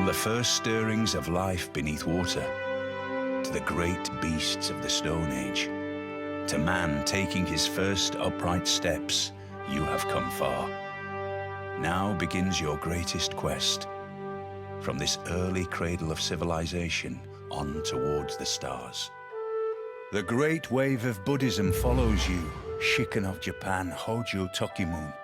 From the first stirrings of life beneath water, to the great beasts of the Stone Age, to man taking his first upright steps, you have come far. Now begins your greatest quest, from this early cradle of civilization on towards the stars. The great wave of Buddhism follows you, Shikan of Japan, Hojo Tokimun.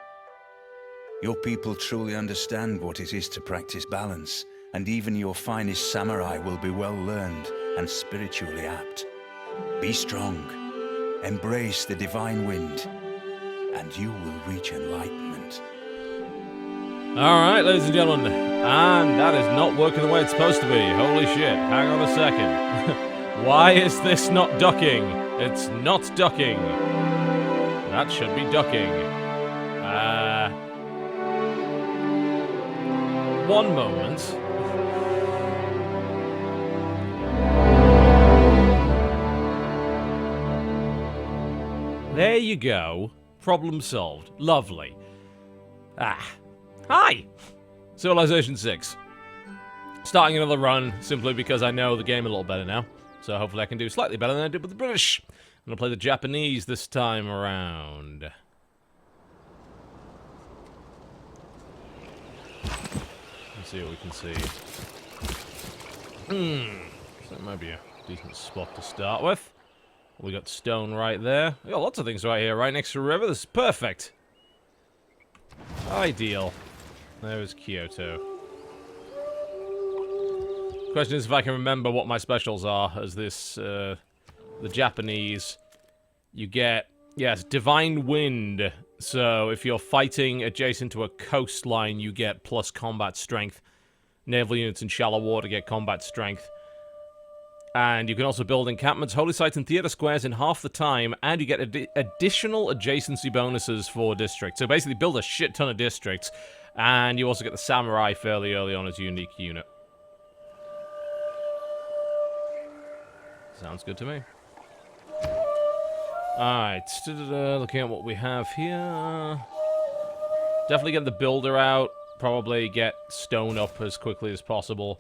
Your people truly understand what it is to practice balance, and even your finest samurai will be well learned and spiritually apt. Be strong, embrace the divine wind, and you will reach enlightenment. Alright, ladies and gentlemen, and that is not working the way it's supposed to be. Holy shit, hang on a second. Why is this not ducking? It's not ducking. That should be ducking. One moment. There you go. Problem solved. Lovely. Hi! Civilization 6. Starting another run, simply because I know the game a little better now. So hopefully I can do slightly better than I did with the British. I'm going to play the Japanese this time around. Let's see what we can see. So that might be a decent spot to start with. We got stone right there. We got lots of things right here, right next to the river. This is perfect. Ideal. There's Kyoto. Question is if I can remember what my specials are, as this, the Japanese, you get, yes, Divine Wind. So if you're fighting adjacent to a coastline, you get plus combat strength. Naval units in shallow water get combat strength. And you can also build encampments, holy sites, and theater squares in half the time, and you get additional adjacency bonuses for districts. So basically build a shit ton of districts, and you also get the samurai fairly early on as a unique unit. Sounds good to me. Alright, looking at what we have here. Definitely get the builder out. Probably get stone up as quickly as possible.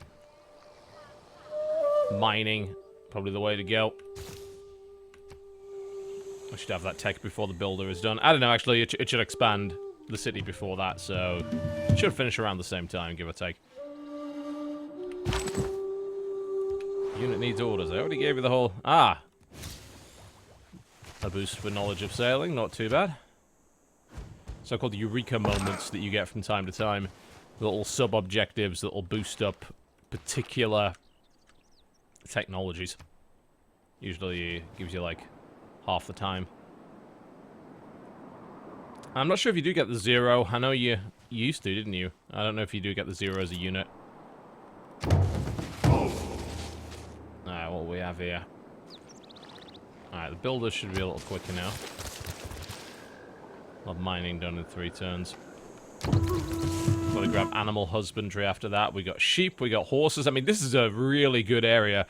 Mining, probably the way to go. I should have that tech before the builder is done. I don't know, actually, it should expand the city before that, so it should finish around the same time, give or take. Unit needs orders. I already gave you the whole... Ah! A boost for knowledge of sailing, not too bad. So-called eureka moments that you get from time to time. Little sub-objectives that will boost up particular technologies. Usually gives you, like, half the time. I'm not sure if you do get the 0. I know you used to, didn't you? I don't know if you do get the 0 as a unit. Alright, what do we have here? Alright, the builders should be a little quicker now. A lot of mining done in 3 turns. Got to grab animal husbandry after that. We got sheep, we got horses. I mean, this is a really good area.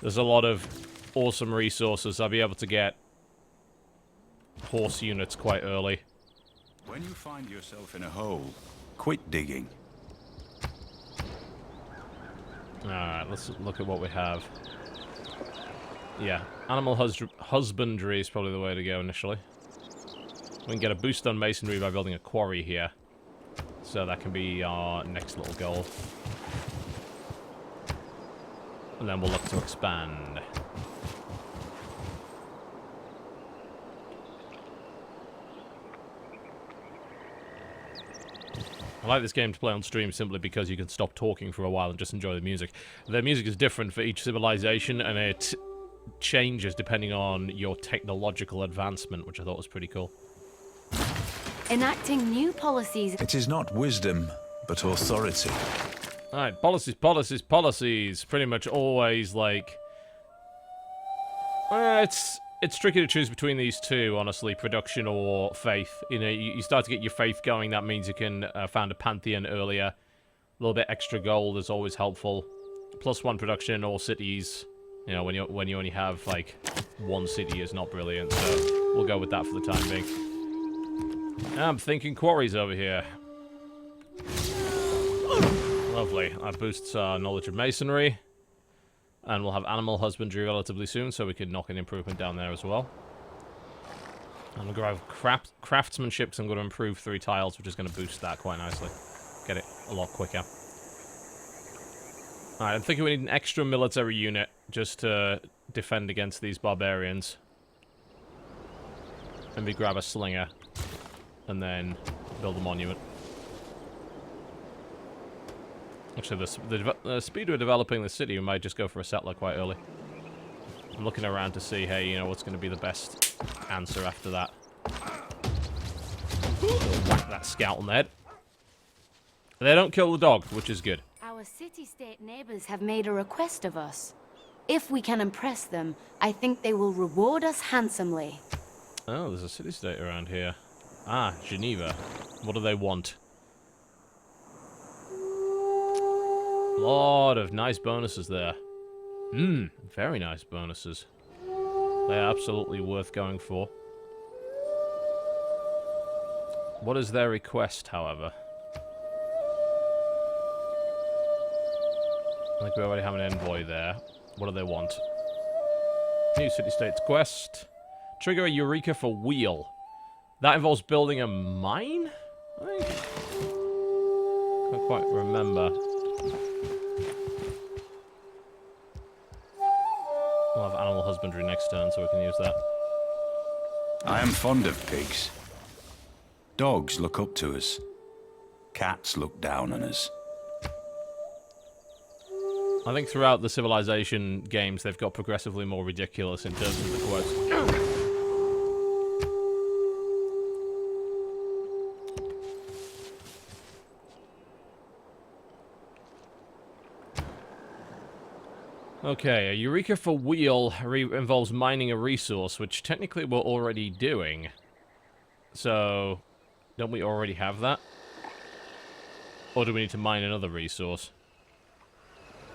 There's a lot of awesome resources. I'll be able to get horse units quite early. When you find yourself in a hole, quit digging. Alright, let's look at what we have. Yeah, animal husbandry is probably the way to go initially. We can get a boost on masonry by building a quarry here. So that can be our next little goal. And then we'll look to expand. I like this game to play on stream simply because you can stop talking for a while and just enjoy the music. The music is different for each civilization, and it changes depending on your technological advancement, which I thought was pretty cool. Enacting new policies. It is not wisdom, but authority. Alright, policies, policies, policies. Pretty much always, like... It's tricky to choose between these two, honestly, production or faith. You know, you start to get your faith going, that means you can found a pantheon earlier. A little bit extra gold is always helpful. +1 production in all cities. You know, when you only have, like, 1 city is not brilliant, so we'll go with that for the time being. I'm thinking quarries over here. Lovely. That boosts our knowledge of masonry. And we'll have animal husbandry relatively soon, so we can knock an improvement down there as well. I'm going to grab craftsmanship, because I'm going to improve 3 tiles, which is going to boost that quite nicely. Get it a lot quicker. Alright, I'm thinking we need an extra military unit just to defend against these barbarians. And we grab a slinger. And then build a monument. Actually, the speed we're developing the city, we might just go for a settler quite early. I'm looking around to see, hey, you know, what's going to be the best answer after that. Whack that scout on the head. They don't kill the dog, which is good. Our city-state neighbors have made a request of us. If we can impress them, I think they will reward us handsomely. Oh, there's a city-state around here. Ah, Geneva. What do they want? A lot of nice bonuses there. Very nice bonuses. They're absolutely worth going for. What is their request, however? I think we already have an envoy there. What do they want? New city-states quest. Trigger a Eureka for wheel. That involves building a mine? I think. Can't quite remember. We'll have animal husbandry next turn, so we can use that. I am fond of pigs. Dogs look up to us. Cats look down on us. I think throughout the Civilization games, they've got progressively more ridiculous in terms of the quotes. Okay, a Eureka for wheel involves mining a resource, which technically we're already doing. So, don't we already have that? Or do we need to mine another resource?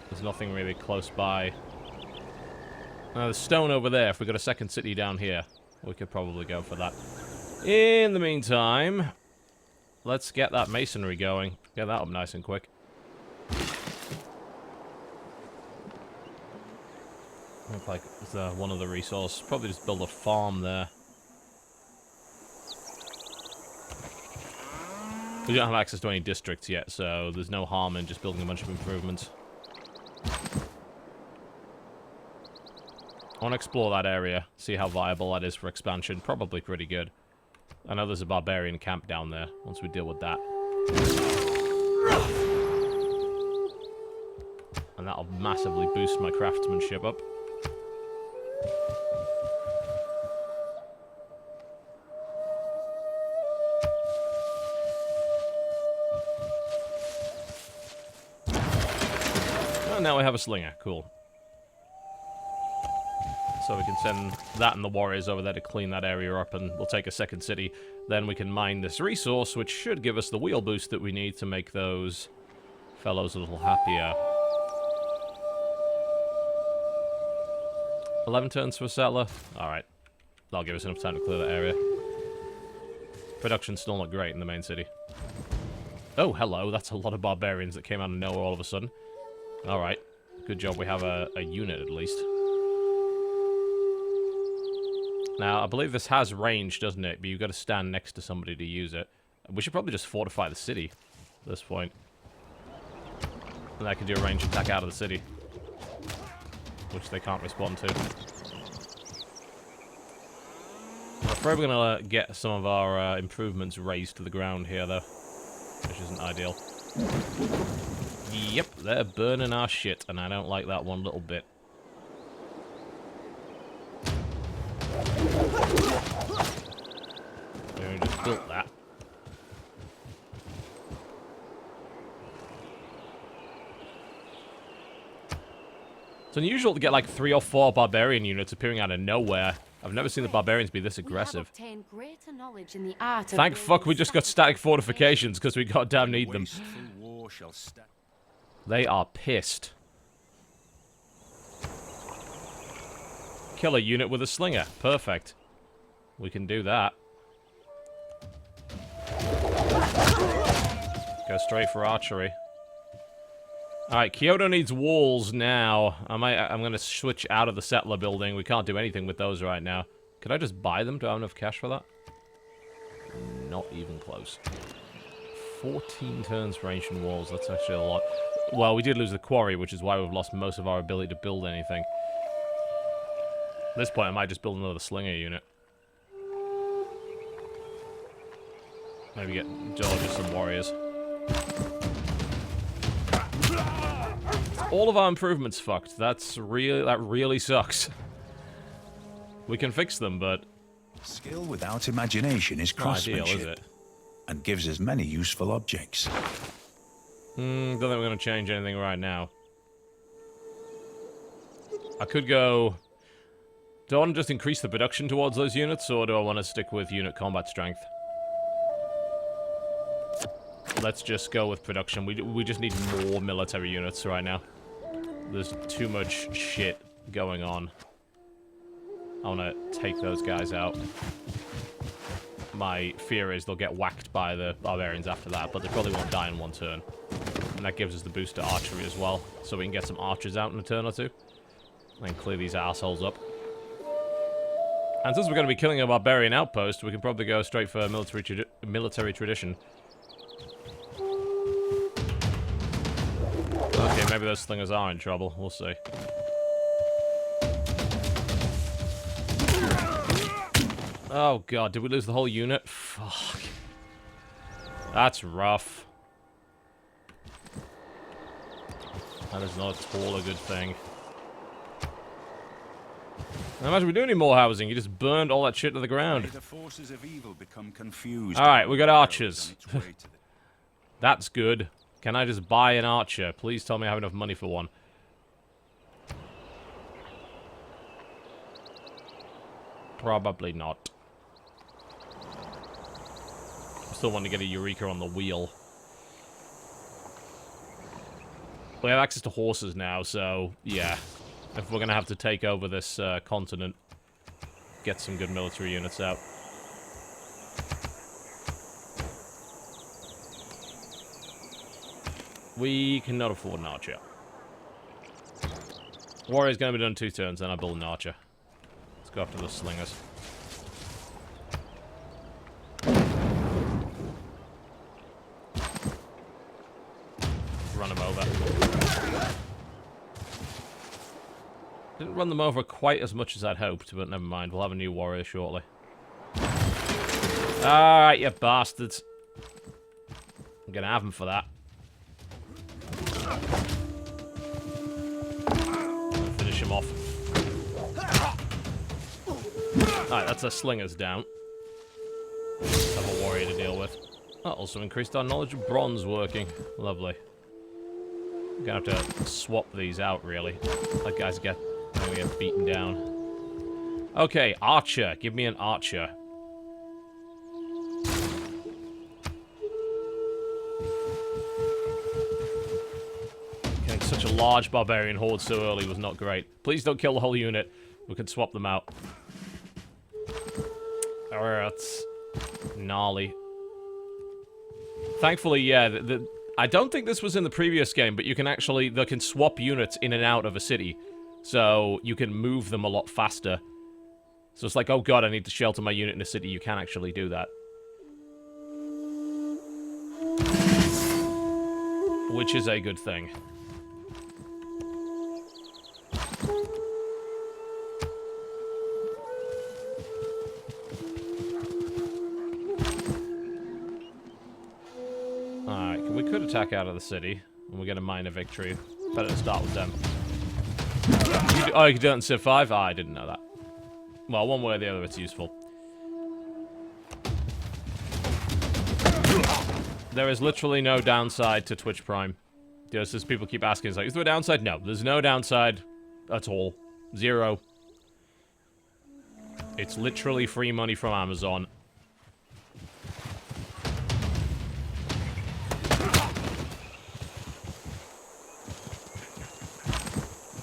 There's nothing really close by. Now, there's stone over there. If we got a second city down here, we could probably go for that. In the meantime, let's get that masonry going. Get that up nice and quick. Look like it's one of the resources. Probably just build a farm there. We don't have access to any districts yet, so there's no harm in just building a bunch of improvements. I want to explore that area, see how viable that is for expansion. Probably pretty good. I know there's a barbarian camp down there, once we deal with that. And that'll massively boost my craftsmanship up. Oh, now we have a slinger. Cool. So we can send that and the warriors over there to clean that area up, and we'll take a second city. Then we can mine this resource, which should give us the wheel boost that we need to make those fellows a little happier. 11 turns for a settler. Alright. That'll give us enough time to clear that area. Production's still not great in the main city. Oh, hello. That's a lot of barbarians that came out of nowhere all of a sudden. Alright. Good job we have a unit at least. Now, I believe this has range, doesn't it? But you've got to stand next to somebody to use it. We should probably just fortify the city at this point. And that can do a range attack out of the city. Which they can't respond to. I'm afraid we're going to get some of our improvements raised to the ground here, though. Which isn't ideal. Yep, they're burning our shit, and I don't like that one little bit. We just built that. It's unusual to get like 3 or 4 barbarian units appearing out of nowhere. I've never seen the barbarians be this aggressive. Thank fuck we just got static fortifications, because we goddamn need them. They are pissed. Kill a unit with a slinger. Perfect. We can do that. Go straight for archery. Alright, Kyoto needs walls now. I'm gonna switch out of the settler building. We can't do anything with those right now. Could I just buy them? Do I have enough cash for that? Not even close. 14 turns for ancient walls. That's actually a lot. Well, we did lose the quarry, which is why we've lost most of our ability to build anything. At this point, I might just build another slinger unit. Maybe get Georgia some warriors. All of our improvements fucked. That really sucks. We can fix them, but Skill without imagination is craftsmanship, not ideal, is it? and gives us many useful objects. Don't think we're going to change anything right now. I could go... Do I want to just increase the production towards those units, or do I want to stick with unit combat strength? Let's just go with production. We just need more military units right now. There's too much shit going on. I want to take those guys out. My fear is they'll get whacked by the barbarians after that, but they probably won't die in one turn. And that gives us the boost to archery as well, so we can get some archers out in a turn or two. And clear these assholes up. And since we're going to be killing a barbarian outpost, we can probably go straight for military tradition. Okay, maybe those slingers are in trouble. We'll see. Oh god, did we lose the whole unit? Fuck. That's rough. That is not at all a good thing. Now, imagine we do any more housing. You just burned all that shit to the ground. The forces of evil become confused. Alright, we got archers. That's good. Can I just buy an archer? Please tell me I have enough money for one. Probably not. Still want to get a Eureka on the wheel. We have access to horses now, so yeah. If we're going to have to take over this continent, get some good military units out. We cannot afford an archer. Warrior's going to be done 2 turns, then I build an archer. Let's go after the slingers. Run them over. Didn't run them over quite as much as I'd hoped, but never mind. We'll have a new warrior shortly. Alright, you bastards. I'm gonna have them for that. Finish him off. Alright, that's our slingers down. Let's have a warrior to deal with. That also increased our knowledge of bronze working. Lovely. I'm gonna have to swap these out, really. That guy's gonna get beaten down. Okay, archer. Give me an archer. Getting such a large barbarian horde so early was not great. Please don't kill the whole unit. We can swap them out. Alright, that's gnarly. Thankfully, yeah, I don't think this was in the previous game, but you can actually, they can swap units in and out of a city. So you can move them a lot faster. So it's like, oh god, I need to shelter my unit in a city. You can actually do that. Which is a good thing. Alright, we could attack out of the city, and we get a minor victory. Better to start with them. Oh, you can do it in Civ 5? Ah, I didn't know that. Well, one way or the other, it's useful. There is literally no downside to Twitch Prime. Just as people keep asking, it's like, is there a downside? No, there's no downside at all. Zero. It's literally free money from Amazon.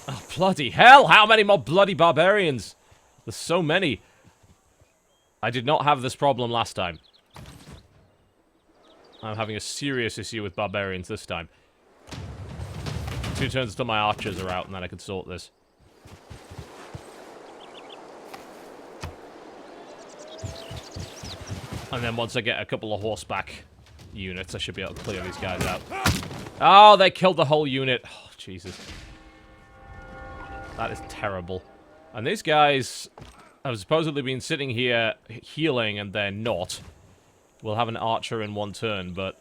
Oh, bloody hell! How many more bloody barbarians? There's so many. I did not have this problem last time. I'm having a serious issue with barbarians this time. 2 turns until my archers are out, and then I can sort this. And then once I get a couple of horseback units, I should be able to clear these guys out. Oh, they killed the whole unit. Oh, Jesus. That is terrible. And these guys have supposedly been sitting here healing, and they're not. We'll have an archer in 1 turn, but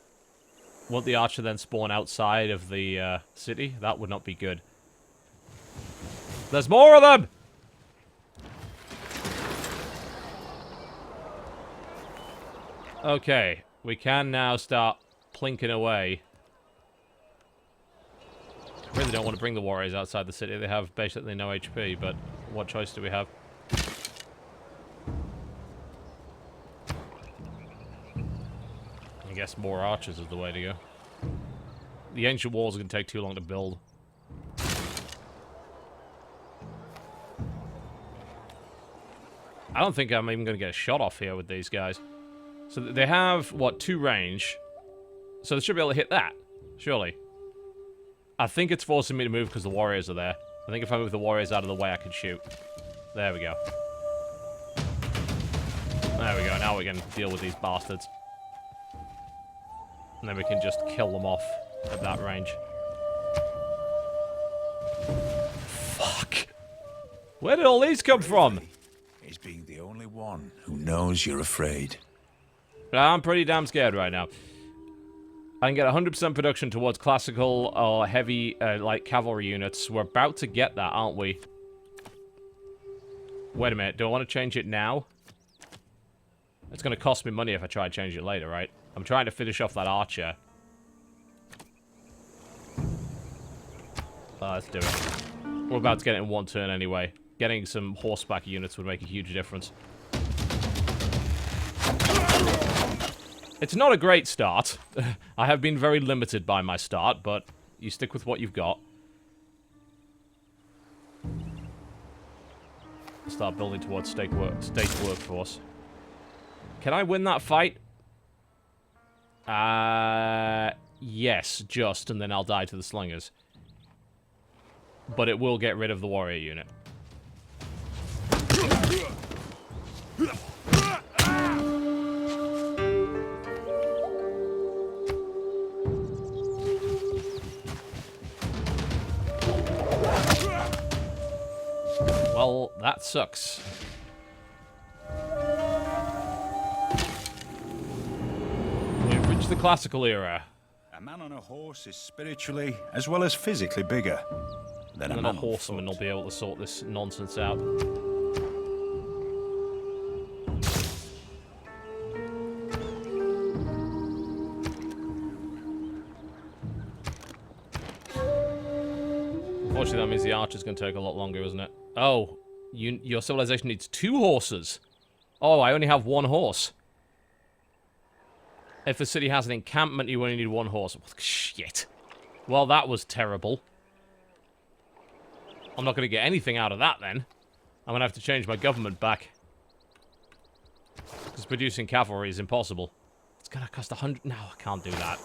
won't the archer then spawn outside of the city? That would not be good. There's more of them! Okay, we can now start plinking away. I really don't want to bring the warriors outside the city. They have basically no HP, but what choice do we have? I guess more archers is the way to go. The ancient walls are going to take too long to build. I don't think I'm even going to get a shot off here with these guys. So they have, what, 2 range. So they should be able to hit that, surely. I think it's forcing me to move because the warriors are there. I think if I move the warriors out of the way, I can shoot. There we go. There we go. Now we can deal with these bastards. And then we can just kill them off at that range. Fuck. Where did all these come from? Is being the only one who knows you're afraid. I'm pretty damn scared right now. I can get 100% production towards classical or heavy, like, cavalry units. We're about to get that, aren't we? Wait a minute. Do I want to change it now? It's going to cost me money if I try to change it later, right? I'm trying to finish off that archer. Let's do it. We're about to get it in 1 turn anyway. Getting some horseback units would make a huge difference. It's not a great start. I have been very limited by my start, but you stick with what you've got. Start building towards state workforce. Can I win that fight? Yes, just, and then I'll die to the slingers. But it will get rid of the warrior unit. Well, that sucks. We've reached the classical era. A man on a horse is spiritually as well as physically bigger than a And man a horseman will be able to sort this nonsense out. Unfortunately, that means the archer's going to take a lot longer, isn't it? Oh, your civilization needs 2 horses. Oh, I only have 1 horse. If the city has an encampment, you only need 1 horse. Shit. Well, that was terrible. I'm not going to get anything out of that, then. I'm going to have to change my government back. Because producing cavalry is impossible. It's going to cost 100... No, I can't do that.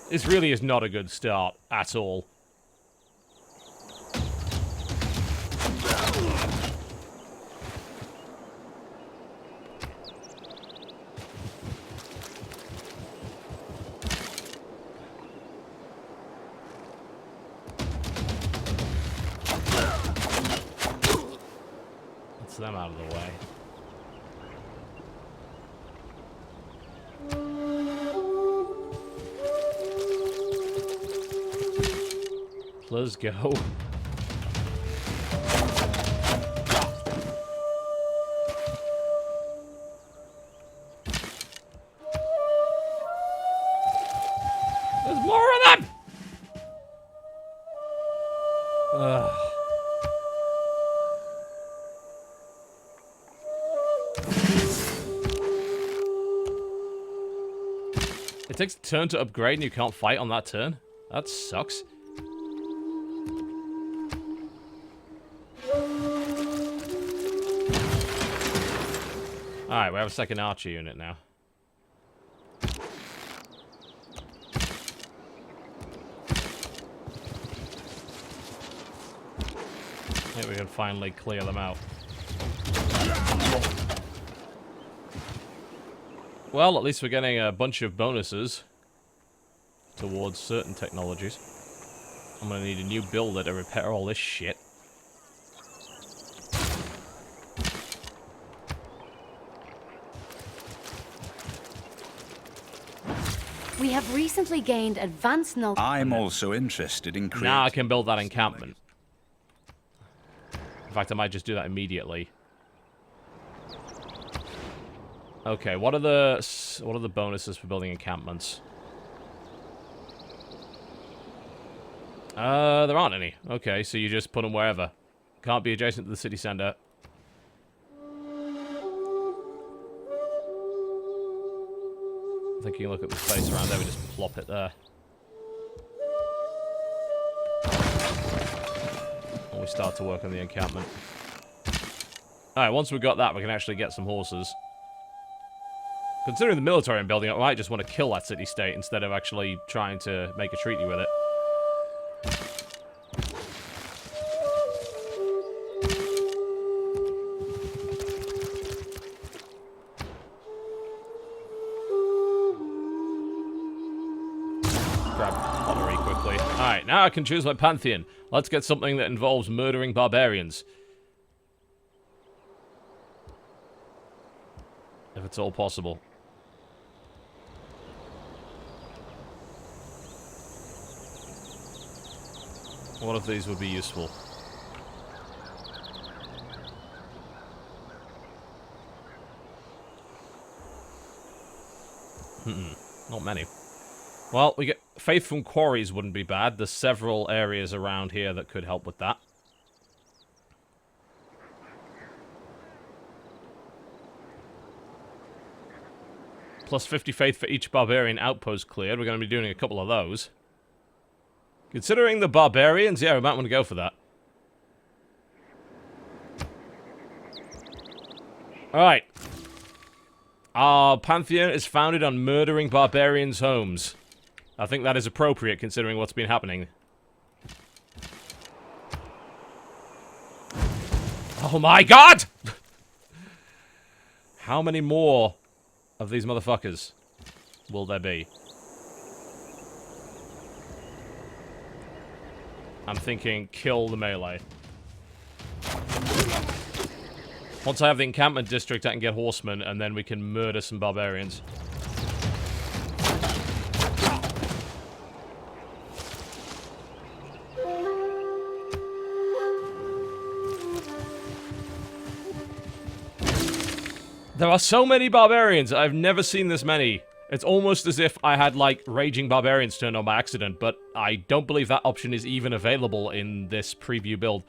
This really is not a good start at all. Them out of the way. Let's go. There's more of them! Ugh. It takes a turn to upgrade and you can't fight on that turn? That sucks. Alright, we have a second archer unit now. think we can finally clear them out. Well, at least we're getting a bunch of bonuses towards certain technologies. I'm gonna need a new builder to repair all this shit. We have recently gained advanced knowledge. I'm also interested in creating... Now I can build that encampment. In fact, I might just do that immediately. Okay, what are the bonuses for building encampments? There aren't any. Okay, so you just put them wherever. Can't be adjacent to the city center. I think you can look at the space around there, we just plop it there. And we start to work on the encampment. Alright, once we've got that, we can actually get some horses. Considering the military I'm building up, I might just want to kill that city-state instead of actually trying to make a treaty with it. Alright, now I can choose my pantheon. Let's get something that involves murdering barbarians. If it's all possible. What of these would be useful? Not many. Well, we get faith from quarries wouldn't be bad. There's several areas around here that could help with that. Plus 50 faith for each barbarian outpost cleared. We're going to be doing a couple of those. Considering the barbarians, yeah, we might want to go for that. Alright. Our pantheon is founded on murdering barbarians' homes. I think that is appropriate considering what's been happening. Oh my god! How many more of these motherfuckers will there be? I'm thinking kill the melee. Once I have the encampment district, I can get horsemen, and then we can murder some barbarians. There are so many barbarians. I've never seen this many. It's almost as if I had, like, raging barbarians turned on by accident, but I don't believe that option is even available in this preview build.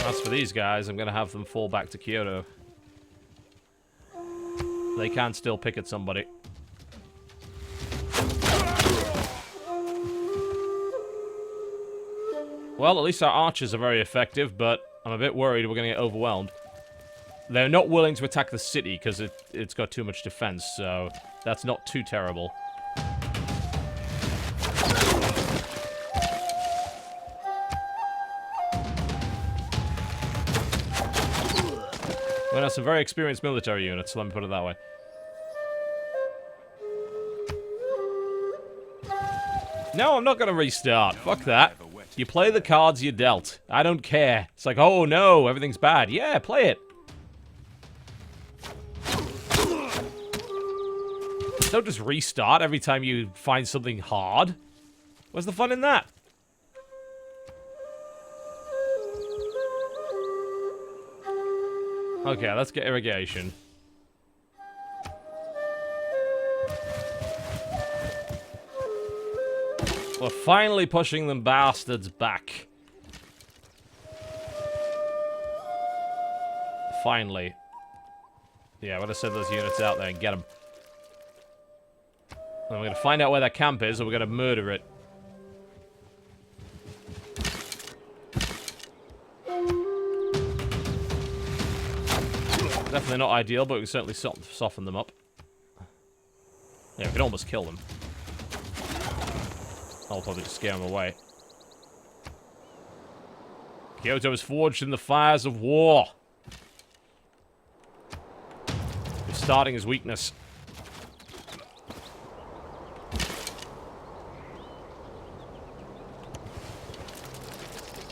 As for these guys, I'm going to have them fall back to Kyoto. They can still pick at somebody. Well, at least our archers are very effective, but I'm a bit worried we're going to get overwhelmed. They're not willing to attack the city because it's got too much defense, so that's not too terrible. We have some very experienced military units, let me put it that way. No, I'm not going to restart. Fuck that. You play the cards you dealt. I don't care. It's like, oh no, everything's bad. Yeah, play it. Don't just restart every time you find something hard. What's the fun in that? Okay, let's get irrigation. We're finally pushing them bastards back. Finally. Yeah, I'm gonna send those units out there and get them. And we're gonna find out where that camp is, and we're gonna murder it. Definitely not ideal, but we can certainly soften them up. Yeah, we can almost kill them. I'll probably just scare him away. Kyoto is forged in the fires of war. He's starting his weakness.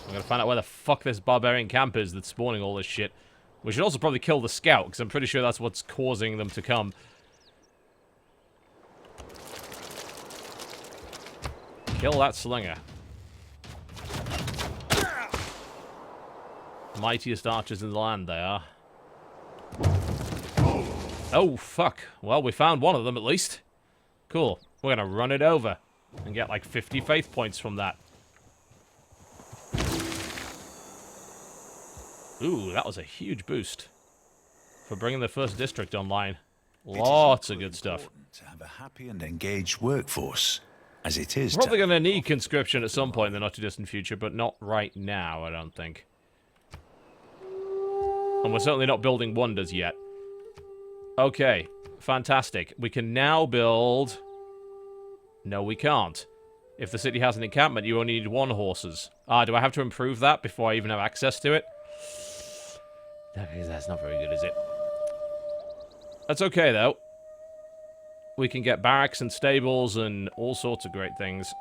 I'm gonna find out where the fuck this barbarian camp is that's spawning all this shit. We should also probably kill the scout, because I'm pretty sure that's what's causing them to come. Kill that slinger. Mightiest archers in the land, they are. Oh, fuck. Well, we found one of them, at least. Cool. We're gonna run it over and get, like, 50 faith points from that. Ooh, that was a huge boost for bringing the first district online. Lots of good stuff. To have a happy and engaged workforce, as it is. Probably going to need conscription at some point in the not-too-distant future, but not right now, I don't think. And we're certainly not building wonders yet. Okay, fantastic. We can now build... No, we can't. If the city has an encampment, you only need 1 horses. Do I have to improve that before I even have access to it? That's not very good, is it? That's okay, though. We can get barracks and stables and all sorts of great things.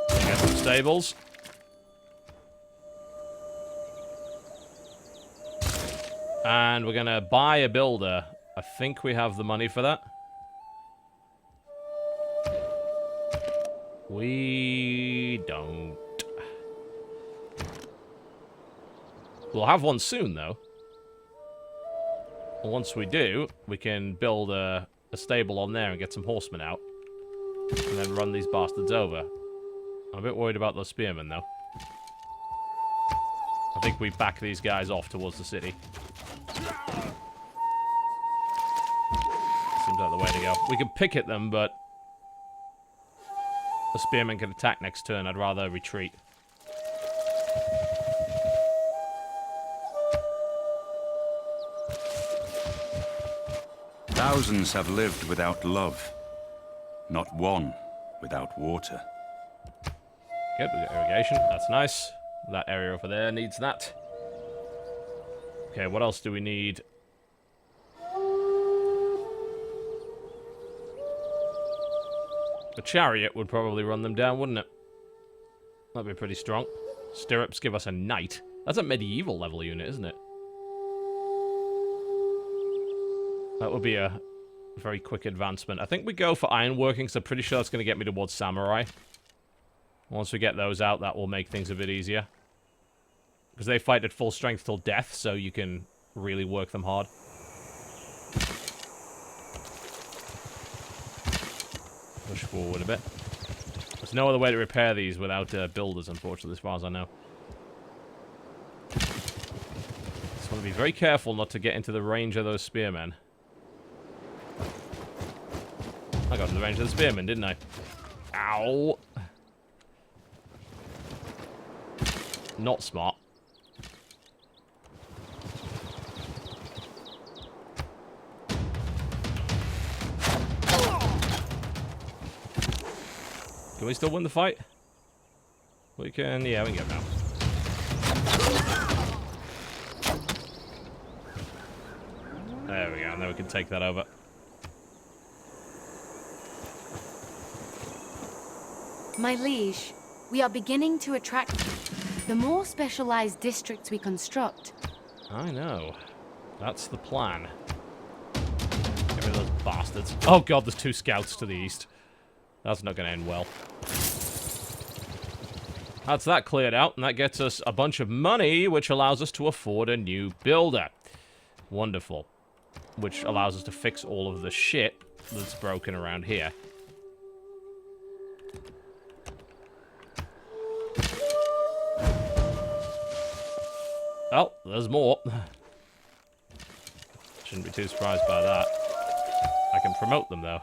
Get some stables. And we're going to buy a builder. I think we have the money for that. We don't. We'll have one soon, though. Once we do, we can build a stable on there and get some horsemen out. And then run these bastards over. I'm a bit worried about those spearmen, though. I think we back these guys off towards the city. Seems like the way to go. We can picket them, but... the spearmen can attack next turn. I'd rather retreat. Thousands have lived without love. Not one without water. Good, we got irrigation. That's nice. That area over there needs that. Okay, what else do we need? A chariot would probably run them down, wouldn't it? That'd be pretty strong. Stirrups give us a knight. That's a medieval level unit, isn't it? That would be a very quick advancement. I think we go for ironworking, because I'm pretty sure that's going to get me towards samurai. Once we get those out, that will make things a bit easier. Because they fight at full strength till death, so you can really work them hard. Push forward a bit. There's no other way to repair these without builders, unfortunately, as far as I know. Just want to be very careful not to get into the range of those spearmen. I got to the range of the spearmen, didn't I? Ow! Not smart. Can we still win the fight? We can, yeah, we can get now. There we go, and then we can take that over. My liege, we are beginning to attract... the more specialized districts we construct. I know. That's the plan. Get rid of those bastards. Oh god, there's 2 scouts to the east. That's not going to end well. That's that cleared out, and that gets us a bunch of money, which allows us to afford a new builder. Wonderful. Which allows us to fix all of the shit that's broken around here. Oh, there's more. Shouldn't be too surprised by that. I can promote them, though.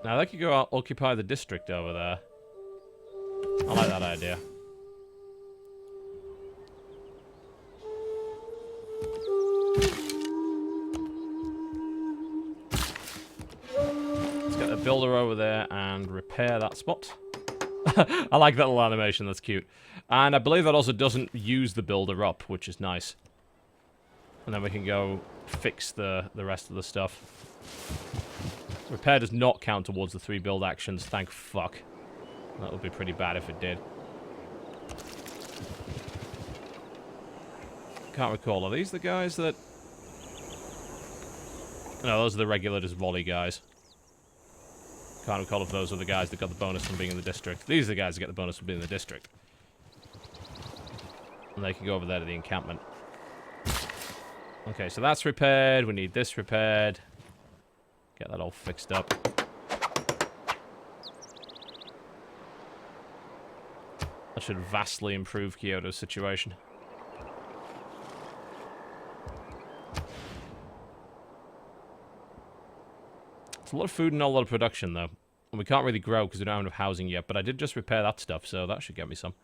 Now, they could go out, occupy the district over there. I like that idea. a builder over there and repair that spot. I like that little animation, that's cute. And I believe that also doesn't use the builder up, which is nice. And then we can go fix the rest of the stuff. Repair does not count towards the 3 build actions, thank fuck. That would be pretty bad if it did. Can't recall, are these the guys that... No, those are the regular just volley guys. Can't recall if those are the guys that got the bonus from being in the district. These are the guys that get the bonus from being in the district. And they can go over there to the encampment. Okay, so that's repaired. We need this repaired. Get that all fixed up. That should vastly improve Kyoto's situation. It's a lot of food and not a lot of production, though. And we can't really grow because we don't have enough housing yet, but I did just repair that stuff, so that should get me some.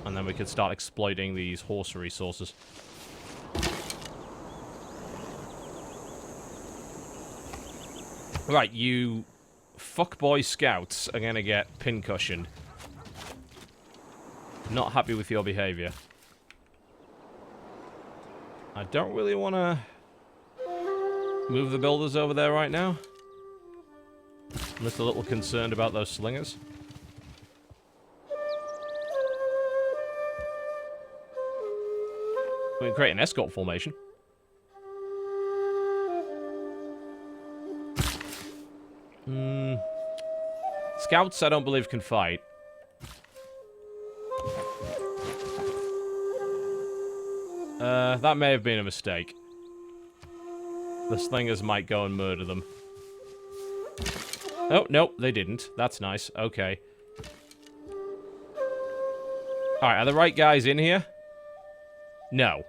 And then we could start exploiting these horse resources. Right, you fuckboy scouts are gonna get pincushioned. Not happy with your behavior. I don't really want to move the builders over there right now. I'm just a little concerned about those slingers. We can create an escort formation. Scouts, I don't believe, can fight. That may have been a mistake. The slingers might go and murder them. Oh, nope, they didn't. That's nice. Okay. Alright, are the right guys in here? No.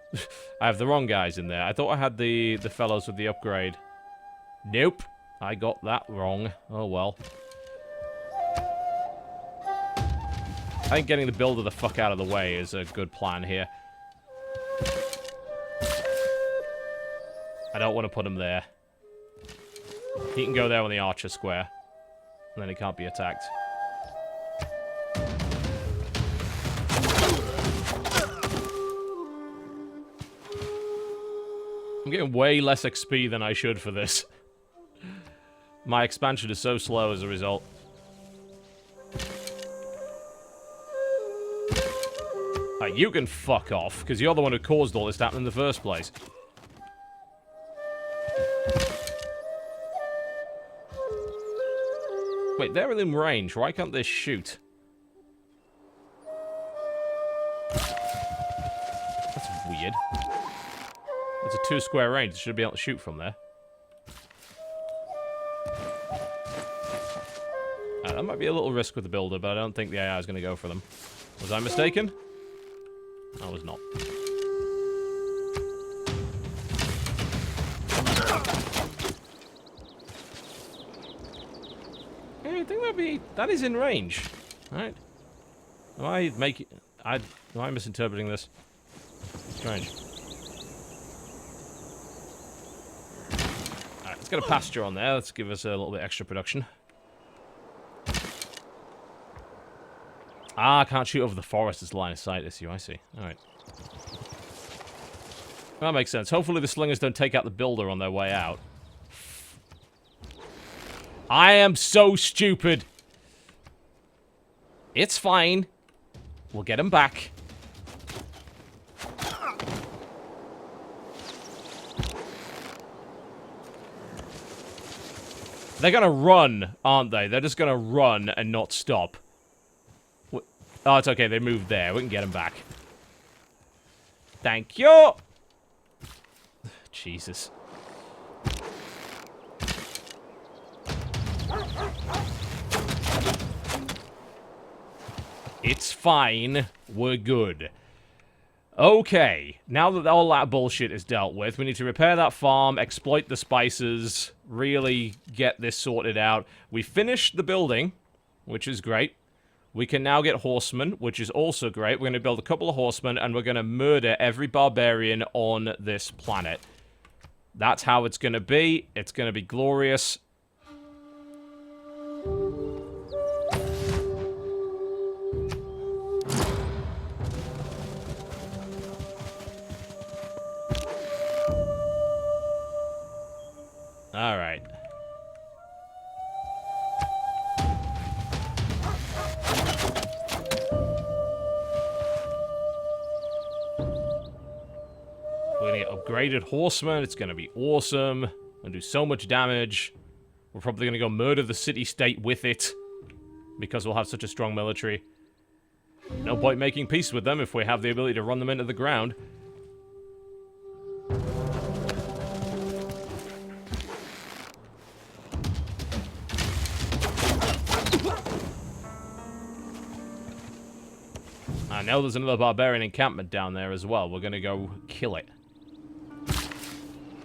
I have the wrong guys in there. I thought I had the fellows with the upgrade. Nope. I got that wrong. Oh, well. I think getting the builder the fuck out of the way is a good plan here. I don't want to put him there. He can go there on the archer square. And then he can't be attacked. I'm getting way less XP than I should for this. My expansion is so slow as a result. Right, you can fuck off, because you're the one who caused all this to happen in the first place. Wait, they're within range. Why can't they shoot? That's weird. It's a 2 square range. It should be able to shoot from there. That might be a little risk with the builder, but I don't think the AI is going to go for them. Was I mistaken? I was not. I think that is in range. Alright. Am I misinterpreting this? Strange. Alright, let's get a pasture on there. Let's give us a little bit extra production. Ah, I can't shoot over the forest as line of sight issue. I see. Alright. That makes sense. Hopefully the slingers don't take out the builder on their way out. I am so stupid. It's fine. We'll get him back. They're gonna run, aren't they? They're just gonna run and not stop. Oh, it's okay. They moved there. We can get them back. Thank you. Jesus. It's fine. We're good. Okay. Now that all that bullshit is dealt with, we need to repair that farm, exploit the spices, really get this sorted out. We finished the building, which is great. We can now get horsemen, which is also great. We're going to build a couple of horsemen, and we're going to murder every barbarian on this planet. That's how it's going to be. It's going to be glorious. All right. We're going to get upgraded horsemen. It's going to be awesome. Going to do so much damage. We're probably going to go murder the city-state with it. Because we'll have such a strong military. No point making peace with them if we have the ability to run them into the ground. I know there's another barbarian encampment down there as well. We're going to go kill it.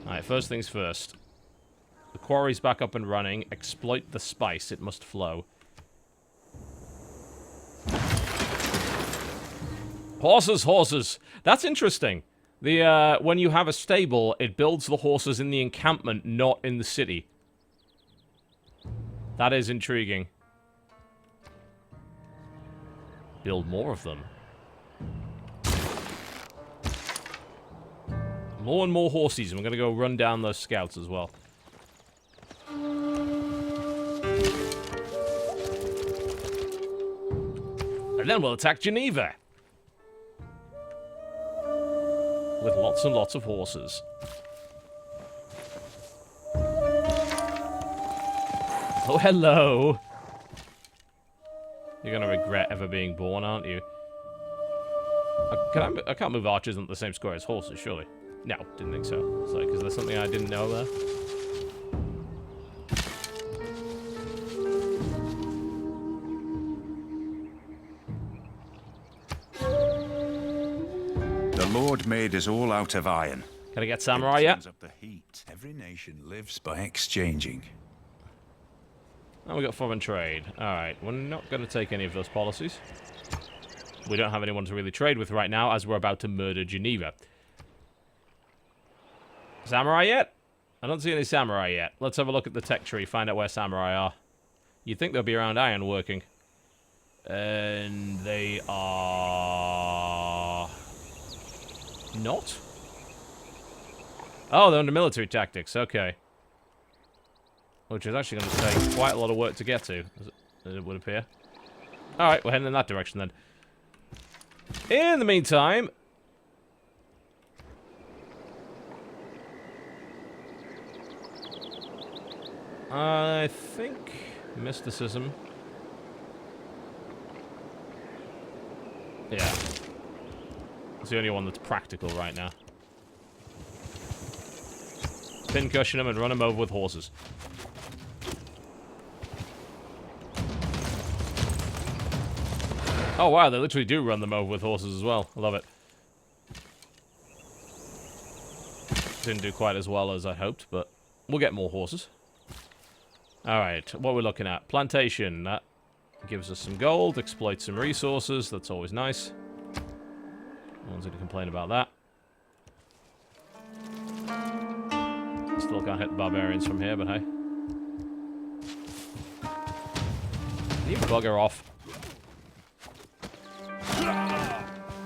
Alright, first things first. The quarry's back up and running. Exploit the spice. It must flow. Horses, horses. That's interesting. The when you have a stable, it builds the horses in the encampment, not in the city. That is intriguing. Build more of them. More and more horses. And we're going to go run down those scouts as well. And then we'll attack Geneva. With lots and lots of horses. Oh, hello. You're going to regret ever being born, aren't you? I can't move archers on the same score as horses, surely. No, didn't think so. It's like, is there something I didn't know there? The Lord made us all out of iron. Can I get samurai yet? Up the heat. Every nation lives by exchanging. Oh, we got foreign trade. Alright, we're not going to take any of those policies. We don't have anyone to really trade with right now, as we're about to murder Geneva. Samurai yet? I don't see any samurai yet. Let's have a look at the tech tree, find out where samurai are. You'd think they'll be around iron working. And they are... not? Oh, they're under military tactics, okay. Which is actually going to take quite a lot of work to get to, as it would appear. Alright, we're heading in that direction then. In the meantime... I think mysticism. Yeah. It's the only one that's practical right now. Pincushion them and run them over with horses. Oh wow, they literally do run them over with horses as well. I love it. Didn't do quite as well as I hoped, but we'll get more horses. Alright, what we're looking at. Plantation. That gives us some gold, exploits some resources. That's always nice. No one's going to complain about that. Still can't hit the barbarians from here, but hey. Can you bugger off?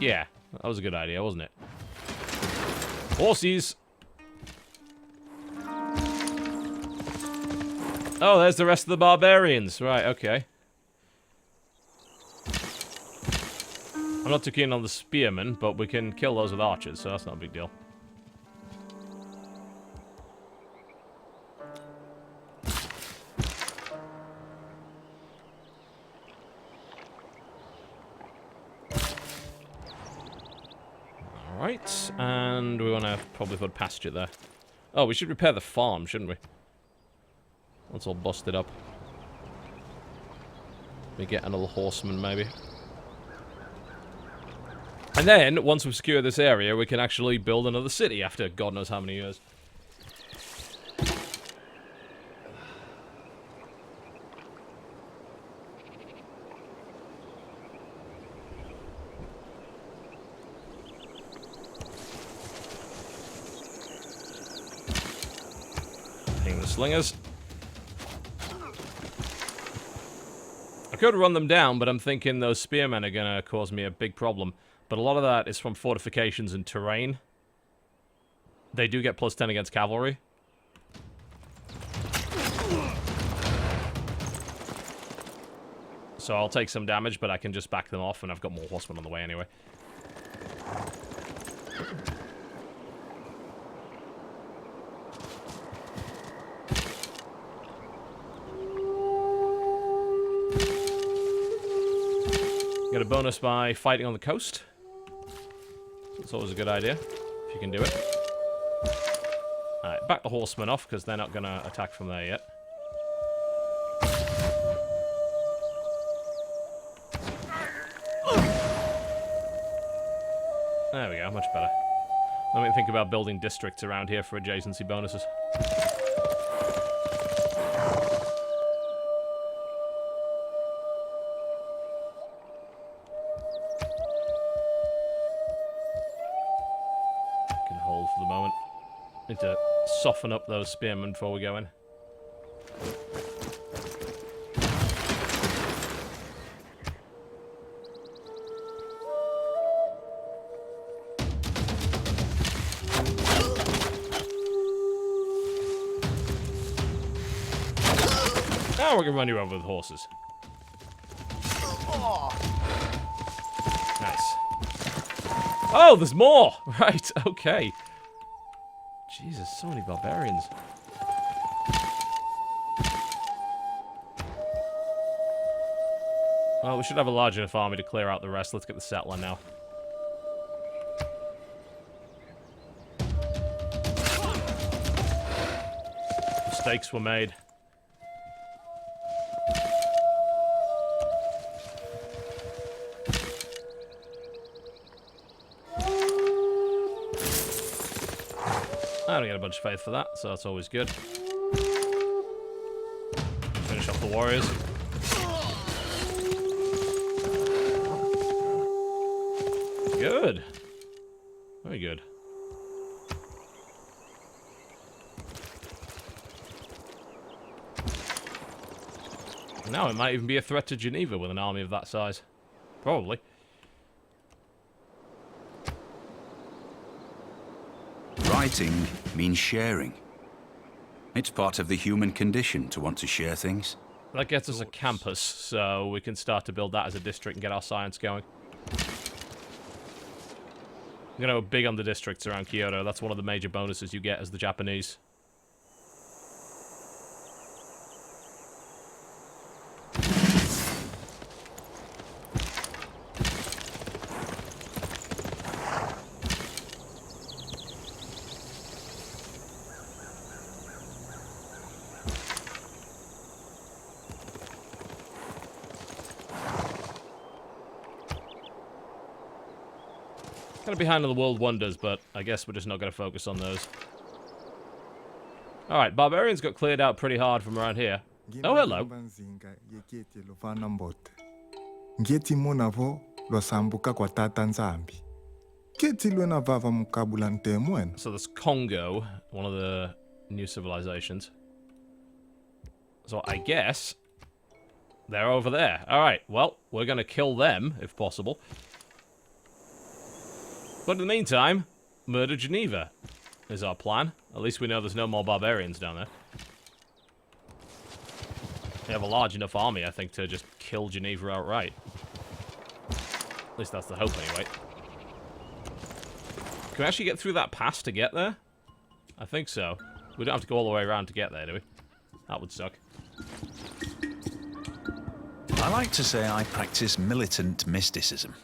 Yeah, that was a good idea, wasn't it? Horses! Oh, there's the rest of the barbarians. Right, okay. I'm not too keen on the spearmen, but we can kill those with archers, so that's not a big deal. Alright, and we want to probably put pasture there. Oh, we should repair the farm, shouldn't we? That's all busted up. We get another horseman, maybe. And then, once we've secured this area, we can actually build another city after God knows how many years. Hitting the slingers. I could run them down, but I'm thinking those spearmen are going to cause me a big problem. But a lot of that is from fortifications and terrain. They do get +10 against cavalry. So I'll take some damage, but I can just back them off, and I've got more horsemen on the way anyway. Get a bonus by fighting on the coast. It's always a good idea, if you can do it. Alright, back the horsemen off, because they're not going to attack from there yet. There we go, much better. Let me think about building districts around here for adjacency bonuses. Can hold for the moment. Need to soften up those spearmen before we go in. Now we can run you over with horses. Nice. Oh, there's more! Right, okay. Jesus, so many barbarians. Well, we should have a large enough army to clear out the rest. Let's get the settler now. Mistakes were made. I don't get a bunch of faith for that, so that's always good. Finish off the warriors. Good. Very good. Now it might even be a threat to Geneva with an army of that size. Probably. Writing means sharing. It's part of the human condition to want to share things. That gets us a campus, so we can start to build that as a district and get our science going. I'm going to go big on the districts around Kyoto. That's one of the major bonuses you get as the Japanese. Kind of behind on the world wonders, but I guess we're just not going to focus on those. Alright, barbarians got cleared out pretty hard from around here. Oh, hello. So there's Congo, one of the new civilizations. So I guess they're over there. Alright, well, we're going to kill them, if possible. But in the meantime, murder Geneva is our plan. At least we know there's no more barbarians down there. We have a large enough army, I think, to just kill Geneva outright. At least that's the hope, anyway. Can we actually get through that pass to get there? I think so. We don't have to go all the way around to get there, do we? That would suck. I like to say I practice militant mysticism.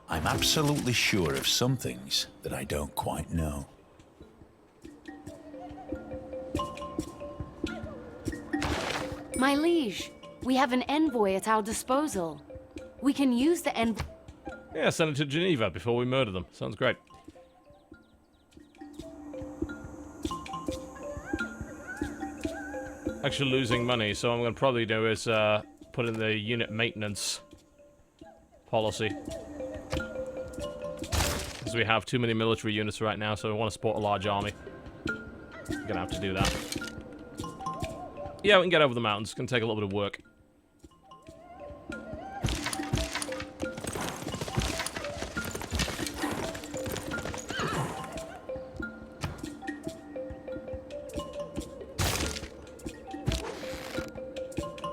I'm absolutely sure of some things that I don't quite know. My liege, we have an envoy at our disposal. We can use the envoy... Yeah, send it to Geneva before we murder them. Sounds great. Actually losing money, so what I'm going to probably do is put in the unit maintenance policy. Because we have too many military units right now, so we want to support a large army. We're going to have to do that. Yeah, we can get over the mountains. It's going to take a little bit of work.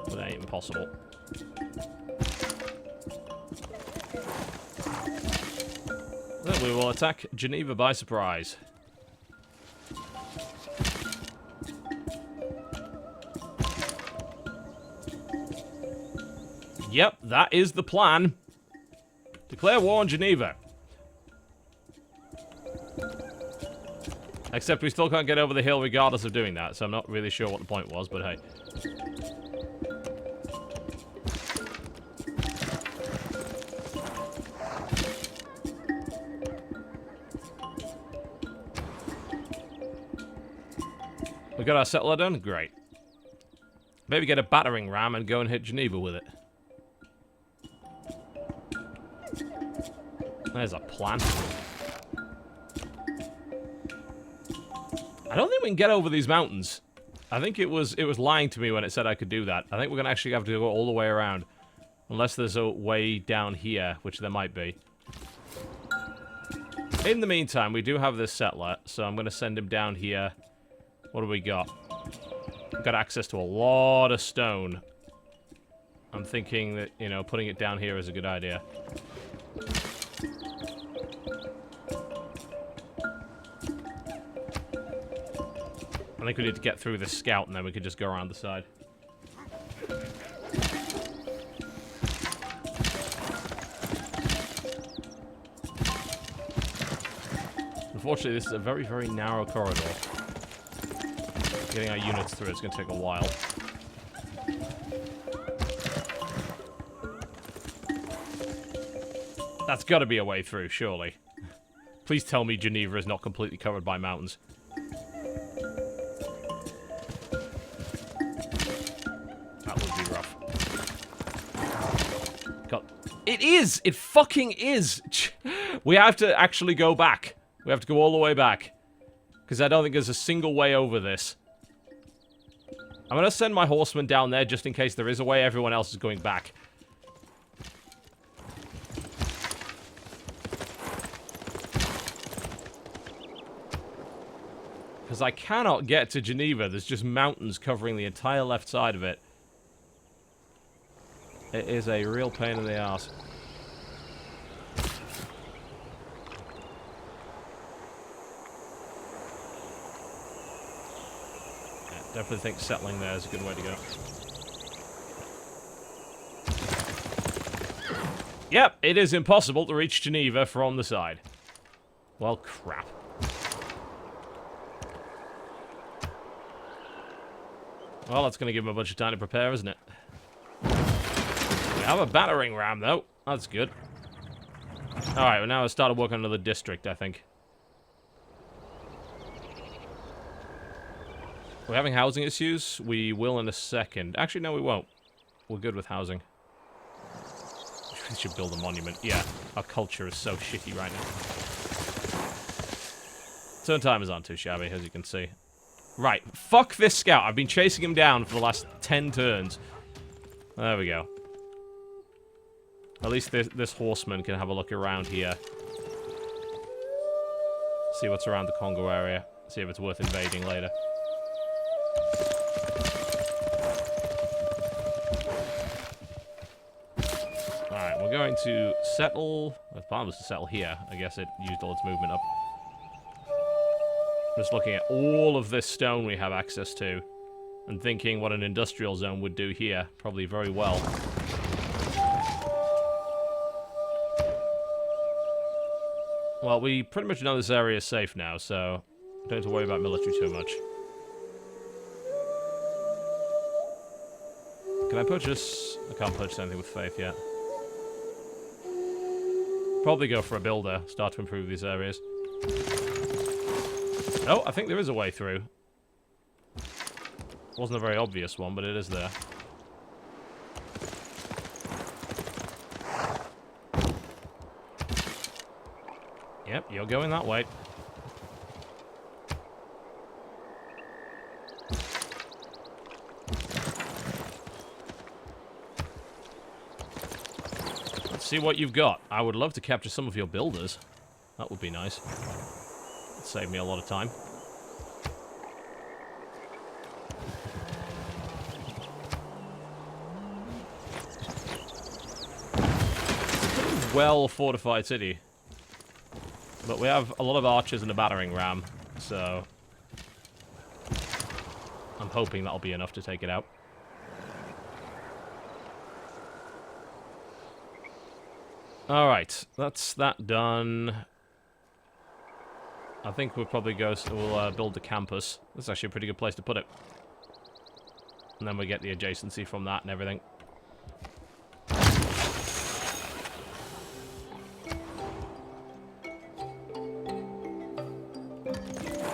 But that ain't impossible. Then we will attack Geneva by surprise. Yep, that is the plan. Declare war on Geneva. Except we still can't get over the hill regardless of doing that, so I'm not really sure what the point was, but hey. We got our settler done? Great. Maybe get a battering ram and go and hit Geneva with it. There's a plan. I don't think we can get over these mountains. I think it was lying to me when it said I could do that. I think we're going to actually have to go all the way around. Unless there's a way down here, which there might be. In the meantime, we do have this settler, so I'm going to send him down here. What do we got? We've got access to a lot of stone. I'm thinking that, you know, putting it down here is a good idea. I think we need to get through this scout and then we could just go around the side. Unfortunately, this is a very, very narrow corridor. Getting our units through it's going to take a while. That's got to be a way through, surely. Please tell me Geneva is not completely covered by mountains. That would be rough. God. It is! It fucking is! We have to actually go back. We have to go all the way back. Because I don't think there's a single way over this. I'm going to send my horsemen down there just in case there is a way. Everyone else is going back. Because I cannot get to Geneva. There's just mountains covering the entire left side of it. It is a real pain in the ass. Definitely think settling there is a good way to go. Yep, it is impossible to reach Geneva from the side. Well, crap. Well, that's going to give him a bunch of time to prepare, isn't it? We have a battering ram, though. That's good. Alright, well, now I've started working on another district, I think. We're having housing issues? We will in a second. Actually, no, we won't. We're good with housing. We should build a monument. Yeah, our culture is so shitty right now. Turn timers aren't too shabby, as you can see. Right, fuck this scout. I've been chasing him down for the last 10 turns. There we go. At least this horseman can have a look around here. See what's around the Congo area. See if it's worth invading later. Alright, we're going to settle... The plan was to settle here. I guess it used all its movement up. Just looking at all of this stone we have access to. And thinking what an industrial zone would do here. Probably very well. Well, we pretty much know this area is safe now, so... don't have to worry about military too much. Can I purchase... I can't purchase anything with faith yet. Probably go for a builder. Start to improve these areas. Oh, I think there is a way through. Wasn't a very obvious one, but it is there. Yep, you're going that way. Let's see what you've got. I would love to capture some of your builders. That would be nice. It'd save me a lot of time. Well fortified city. But we have a lot of archers and a battering ram, so I'm hoping that'll be enough to take it out. Alright, that's that done. I think we'll probably we'll build the campus. That's actually a pretty good place to put it. And then we get the adjacency from that and everything.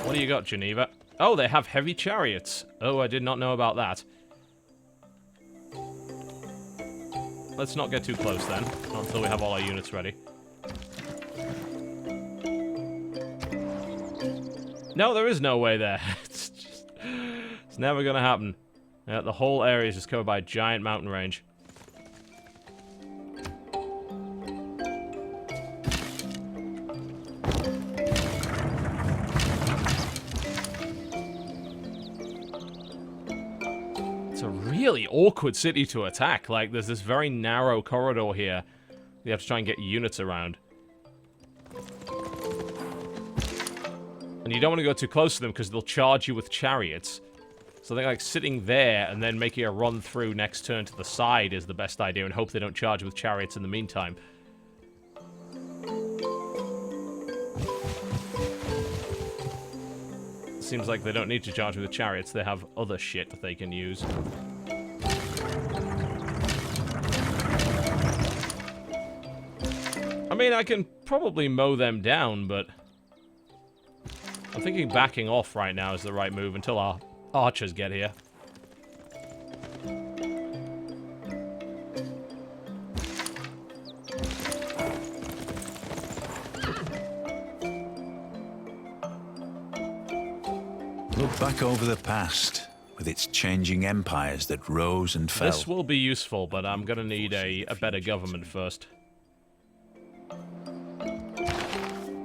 What do you got, Geneva? Oh, they have heavy chariots. Oh, I did not know about that. Let's not get too close then, not until we have all our units ready. No, there is no way there. It's never gonna happen. Yeah, the whole area is just covered by a giant mountain range. Really awkward city to attack. Like, there's this very narrow corridor here. You have to try and get units around. And you don't want to go too close to them because they'll charge you with chariots. So I think, like, sitting there and then making a run through next turn to the side is the best idea, and hope they don't charge with chariots in the meantime. Seems like they don't need to charge with chariots. They have other shit that they can use. I mean, I can probably mow them down, but I'm thinking backing off right now is the right move until our archers get here. Look back over the past, with its changing empires that rose and fell. This will be useful, but I'm gonna need a better government first.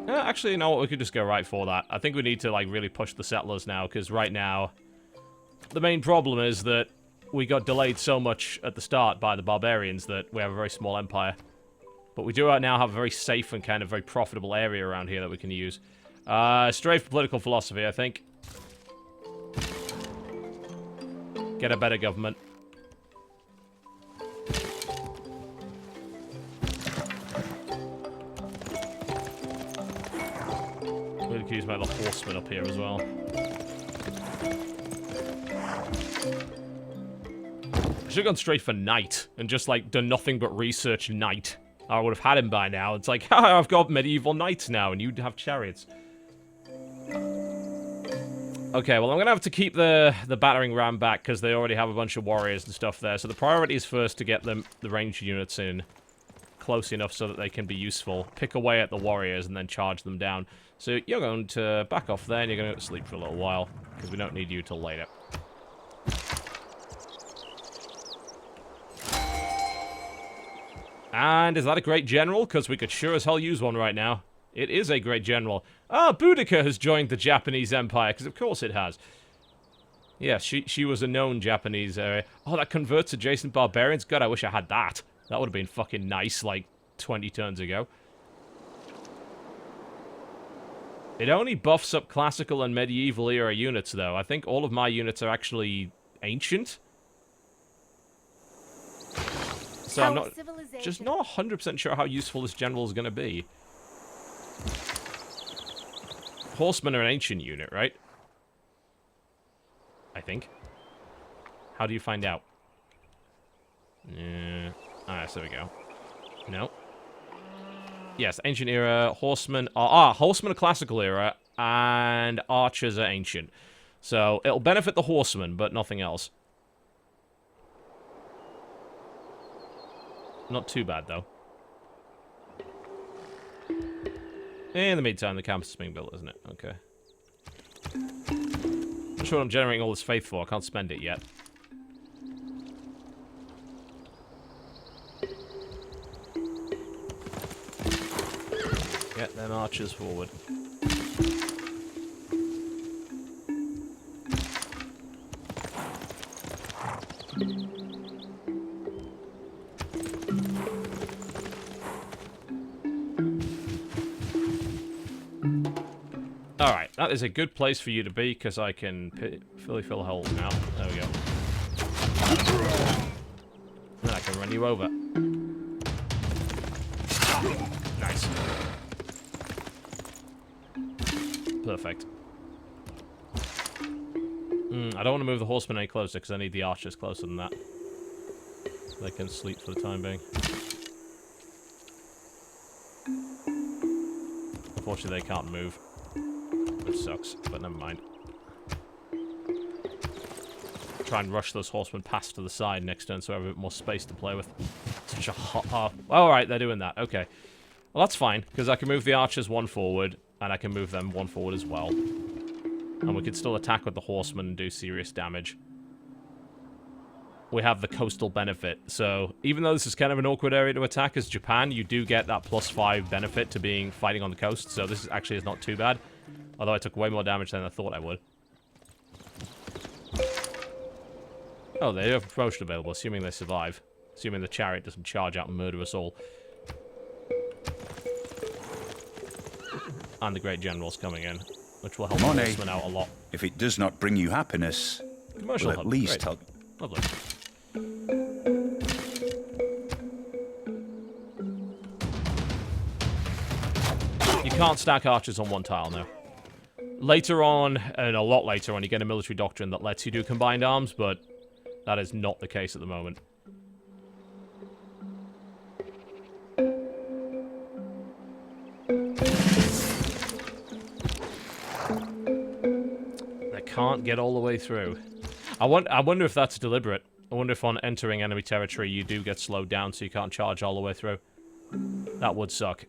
Actually, you know what? We could just go right for that. I think we need to, like, really push the settlers now, because right now, the main problem is that we got delayed so much at the start by the barbarians that we have a very small empire. But we do now have a very safe and kind of very profitable area around here that we can use. Straight for political philosophy, I think. Get a better government. We could use my little horsemen up here as well. I should have gone straight for knight and just, like, done nothing but research knight. I would have had him by now. It's like, ha, I've got medieval knights now, and you'd have chariots. Okay, well, I'm going to have to keep the battering ram back because they already have a bunch of warriors and stuff there. So the priority is first to get the ranged units in close enough so that they can be useful. Pick away at the warriors and then charge them down. So you're going to back off there and you're going to go to sleep for a little while because we don't need you till later. And is that a great general? Because we could sure as hell use one right now. It is a great general. Ah, Boudica has joined the Japanese Empire, because of course it has. Yeah, she was a known Japanese area. Oh, that converts adjacent barbarians? God, I wish I had that. That would have been fucking nice, like, 20 turns ago. It only buffs up classical and medieval era units, though. I think all of my units are actually ancient. So I'm not, just not 100% sure how useful this general is going to be. Horsemen are an ancient unit, right? I think. How do you find out? Ah, so there we go. No. Yes, ancient era, horsemen are... horsemen are classical era, and archers are ancient. So, it'll benefit the horsemen, but nothing else. Not too bad, though. In the meantime, the campus is being built, isn't it? Okay. Not sure what I'm generating all this faith for. I can't spend it yet. archers forward. Alright, that is a good place for you to be, because I can fully fill holes now. There we go. And I can run you over. Nice. Perfect. I don't want to move the horsemen any closer, because I need the archers closer than that. So they can sleep for the time being. Unfortunately, they can't move. Which sucks, but never mind. Try and rush those horsemen past to the side next turn so I have a bit more space to play with. Such a hot... Alright, they're doing that. Okay. Well, that's fine, because I can move the archers one forward, and I can move them one forward as well. And we can still attack with the horsemen and do serious damage. We have the coastal benefit, so even though this is kind of an awkward area to attack as Japan, you do get that +5 benefit to being fighting on the coast, so this actually is not too bad. Although I took way more damage than I thought I would. Oh, they have promotion available, assuming they survive. Assuming the chariot doesn't charge out and murder us all. And the Great General's coming in, which will help the horsemen out a lot. If it does not bring you happiness, Commercial will hub. at least Great. help. Lovely. You can't stack archers on one tile now. Later on, and a lot later on, you get a military doctrine that lets you do combined arms, but that is not the case at the moment. They can't get all the way through. I wonder if that's deliberate. I wonder if on entering enemy territory you do get slowed down so you can't charge all the way through. That would suck.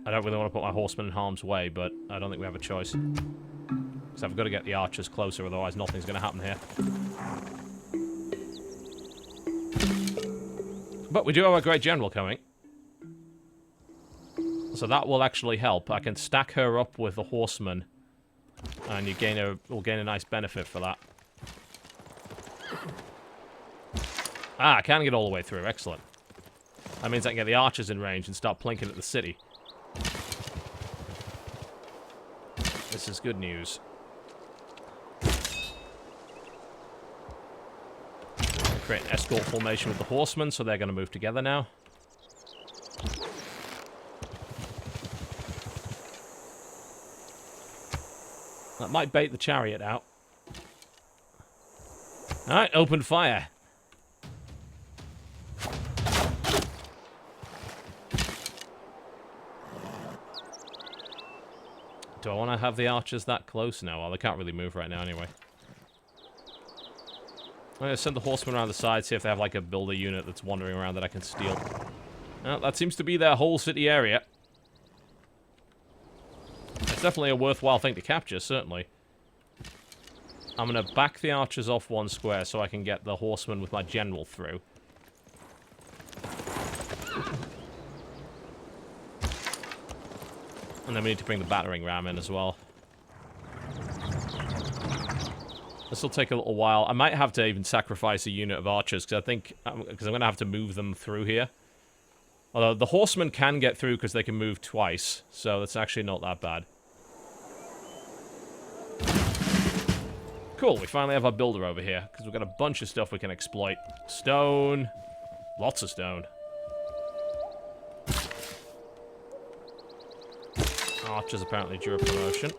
I don't really want to put my horsemen in harm's way, but I don't think we have a choice. Because I've got to get the archers closer, otherwise nothing's going to happen here. But we do have a great general coming. So that will actually help. I can stack her up with the horsemen. And we'll gain a nice benefit for that. Ah, I can get all the way through. Excellent. That means I can get the archers in range and start plinking at the city. This is good news. Create an escort formation with the horsemen, so they're going to move together now. That might bait the chariot out. Alright, open fire. Do I want to have the archers that close now? Well, they can't really move right now anyway. I'm going to send the horsemen around the side, see if they have like a builder unit that's wandering around that I can steal. Well, that seems to be their whole city area. It's definitely a worthwhile thing to capture, certainly. I'm going to back the archers off one square so I can get the horsemen with my general through. And then we need to bring the battering ram in as well. This will take a little while. I might have to even sacrifice a unit of archers, because I think... Because I'm going to have to move them through here. Although, the horsemen can get through because they can move twice, so that's actually not that bad. Cool, we finally have our builder over here, because we've got a bunch of stuff we can exploit. Stone. Lots of stone. Archers apparently due a promotion.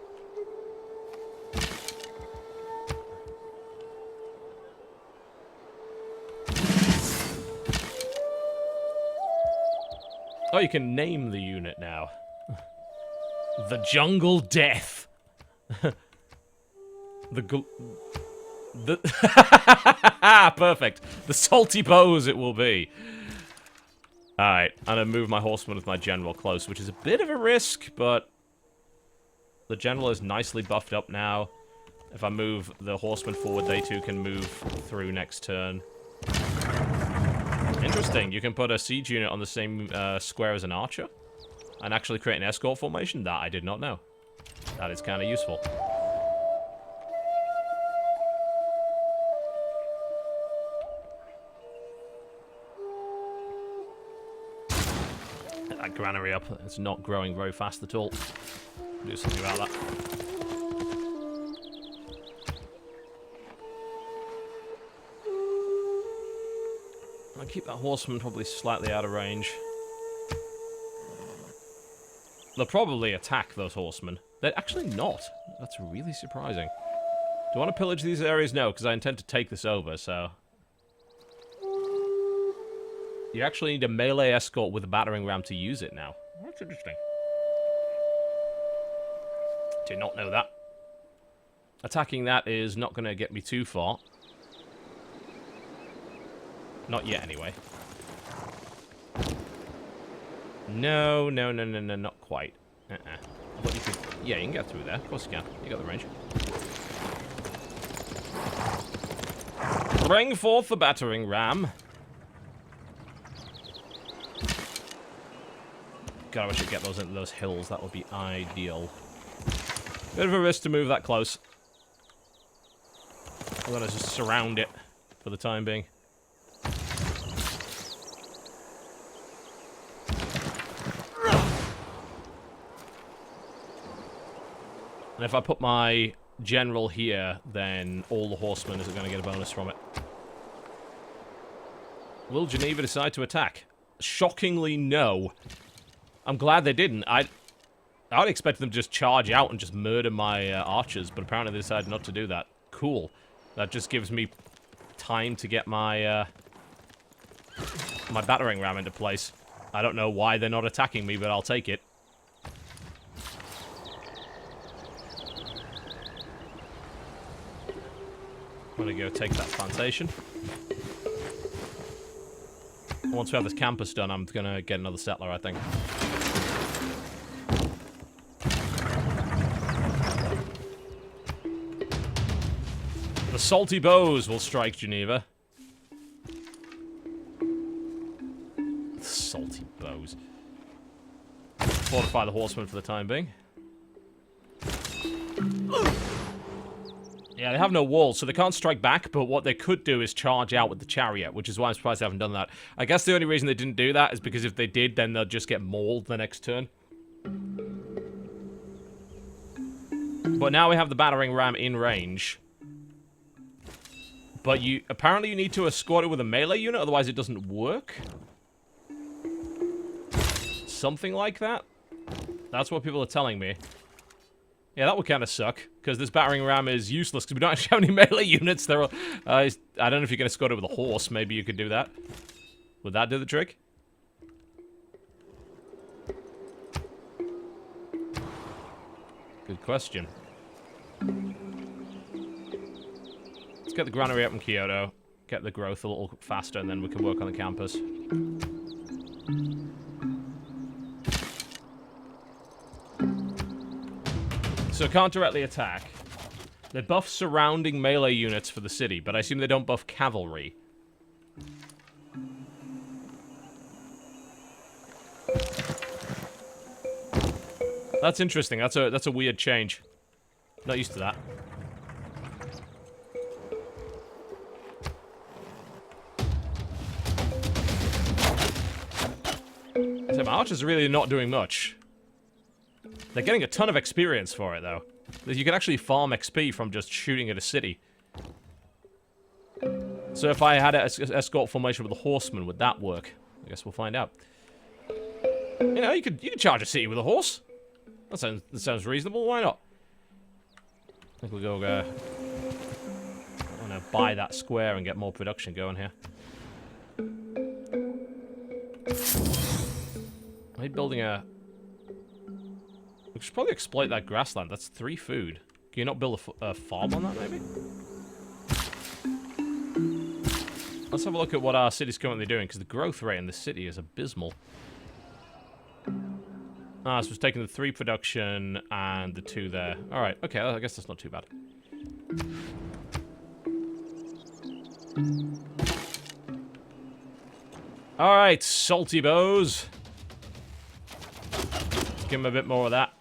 Oh, you can name the unit now. The Jungle Death. Perfect. The Salty Bows it will be. Alright, I'm gonna move my horseman with my general close, which is a bit of a risk, but the general is nicely buffed up now. If I move the horsemen forward, they too can move through next turn. Interesting, you can put a siege unit on the same square as an archer. and actually create an escort formation? That I did not know. That is kind of useful. Get that granary up. It's not growing very fast at all. Do something about that. I'll keep that horseman probably slightly out of range. They'll probably attack those horsemen. They're actually not. That's really surprising. Do I want to pillage these areas? No, because I intend to take this over, so... You actually need a melee escort with a battering ram to use it now. That's interesting. Did not know that. Attacking that is not going to get me too far. Not yet, anyway. No, not quite. I thought you could... Yeah, you can get through there. Of course you can. You got the range. Bring forth the battering ram. God, I wish I could get those into those hills. That would be ideal. Bit of a risk to move that close. I'm gonna just surround it for the time being. And if I put my general here, then all the horsemen are going to get a bonus from it. Will Geneva decide to attack? Shockingly, no. I'm glad they didn't. I would expect them to just charge out and just murder my archers, but apparently they decided not to do that. Cool. That just gives me time to get my my battering ram into place. I don't know why they're not attacking me, but I'll take it. I'm gonna go take that plantation. Once we have this campus done, I'm gonna get another settler, I think. The salty bows will strike Geneva. The salty bows. Fortify the horsemen for the time being. Yeah, they have no walls, so they can't strike back, but what they could do is charge out with the chariot, which is why I'm surprised they haven't done that. I guess the only reason they didn't do that is because if they did, then they'll just get mauled the next turn. But now we have the battering ram in range. But apparently you need to escort it with a melee unit, otherwise it doesn't work. Something like that. That's what people are telling me. Yeah, that would kind of suck, because this battering ram is useless, because we don't actually have any melee units. There are, I don't know if you can escort it with a horse. Maybe you could do that. Would that do the trick? Good question. Let's get the granary up in Kyoto, get the growth a little faster, and then we can work on the campus. So can't directly attack. They buff surrounding melee units for the city, but I assume they don't buff cavalry. That's interesting. That's a weird change. Not used to that. So my archers are really not doing much. They're getting a ton of experience for it, though. You can actually farm XP from just shooting at a city. So if I had an escort formation with a horseman, would that work? I guess we'll find out. You know, you could charge a city with a horse. That sounds reasonable. Why not? I think we'll go. I'm gonna buy that square and get more production going here. Am I building a? We should probably exploit that grassland. That's 3 food. Can you not build a farm on that, maybe? Let's have a look at what our city's currently doing, because the growth rate in the city is abysmal. Ah, so it's taking the 3 production and the 2 there. Alright, okay, I guess that's not too bad. Alright, salty bows. give him a bit more of that.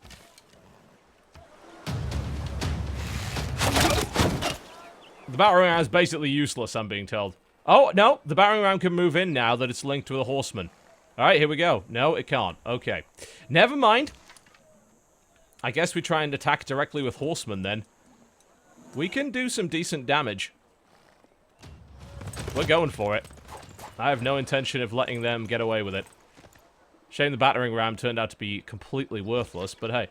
The battering ram is basically useless, I'm being told. Oh, no, the battering ram can move in now that it's linked to the horseman. Alright, here we go. No, it can't. Okay. Never mind. I guess we try and attack directly with horsemen, then. We can do some decent damage. We're going for it. I have no intention of letting them get away with it. Shame the battering ram turned out to be completely worthless, but hey.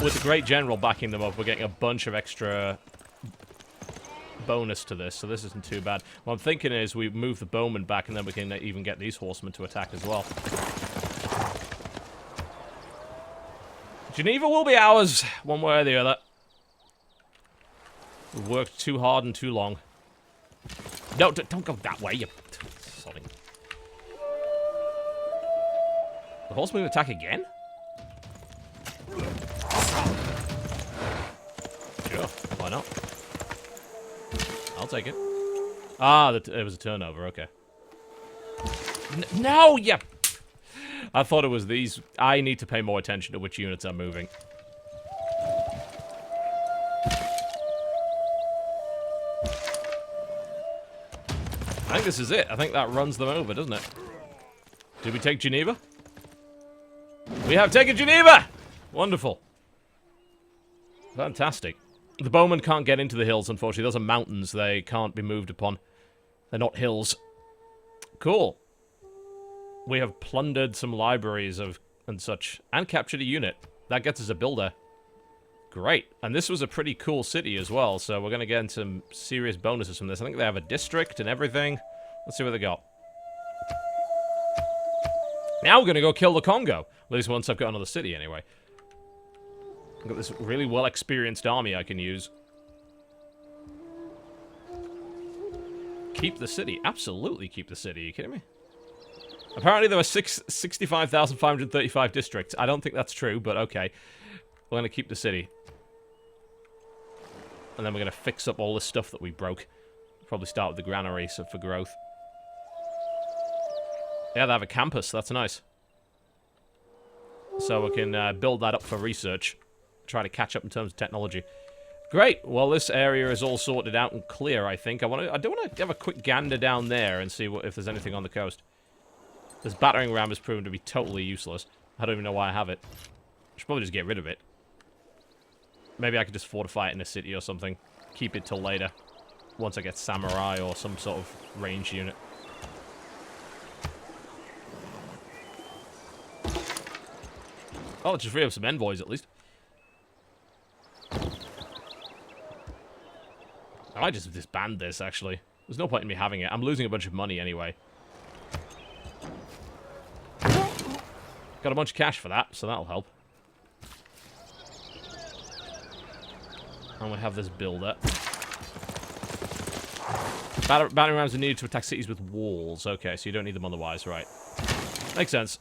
With the great general backing them up, we're getting a bunch of extra bonus to this, so this isn't too bad. What I'm thinking is we move the bowmen back, and then we can even get these horsemen to attack as well. Geneva will be ours, one way or the other. We've worked too hard and too long. No, don't go that way, you... Sorry. The horsemen attack again? Sure, why not? I'll take it. Ah, it was a turnover, okay. No, yeah. I thought it was these. I need to pay more attention to which units are moving. I think this is it. I think that runs them over, doesn't it? Did we take Geneva? We have taken Geneva! Wonderful. Fantastic. The bowmen can't get into the hills, unfortunately. Those are mountains. They can't be moved upon. They're not hills. Cool. We have plundered some libraries and such, and captured a unit. That gets us a builder. Great. And this was a pretty cool city as well, so we're going to get some serious bonuses from this. I think they have a district and everything. Let's see what they got. Now we're going to go kill the Congo. At least once I've got another city, anyway. I've got this really well-experienced army I can use. Keep the city. Absolutely keep the city. Are you kidding me? Apparently there were 65,535 districts. I don't think that's true, but okay. We're going to keep the city. And then we're going to fix up all this stuff that we broke. Probably start with the granary for growth. Yeah, they have a campus. That's nice. So we can build that up for research. Try to catch up in terms of technology. Great. Well, this area is all sorted out and clear, I think. I do want to have a quick gander down there and see if there's anything on the coast. This battering ram has proven to be totally useless. I don't even know why I have it. I should probably just get rid of it. Maybe I could just fortify it in a city or something. Keep it till later. Once I get samurai or some sort of range unit. Oh, let's just free up some envoys at least. I might just disband this, actually. There's no point in me having it. I'm losing a bunch of money anyway. Got a bunch of cash for that, so that'll help. And we have this builder. Battering rams are needed to attack cities with walls. Okay, so you don't need them otherwise, right. Makes sense.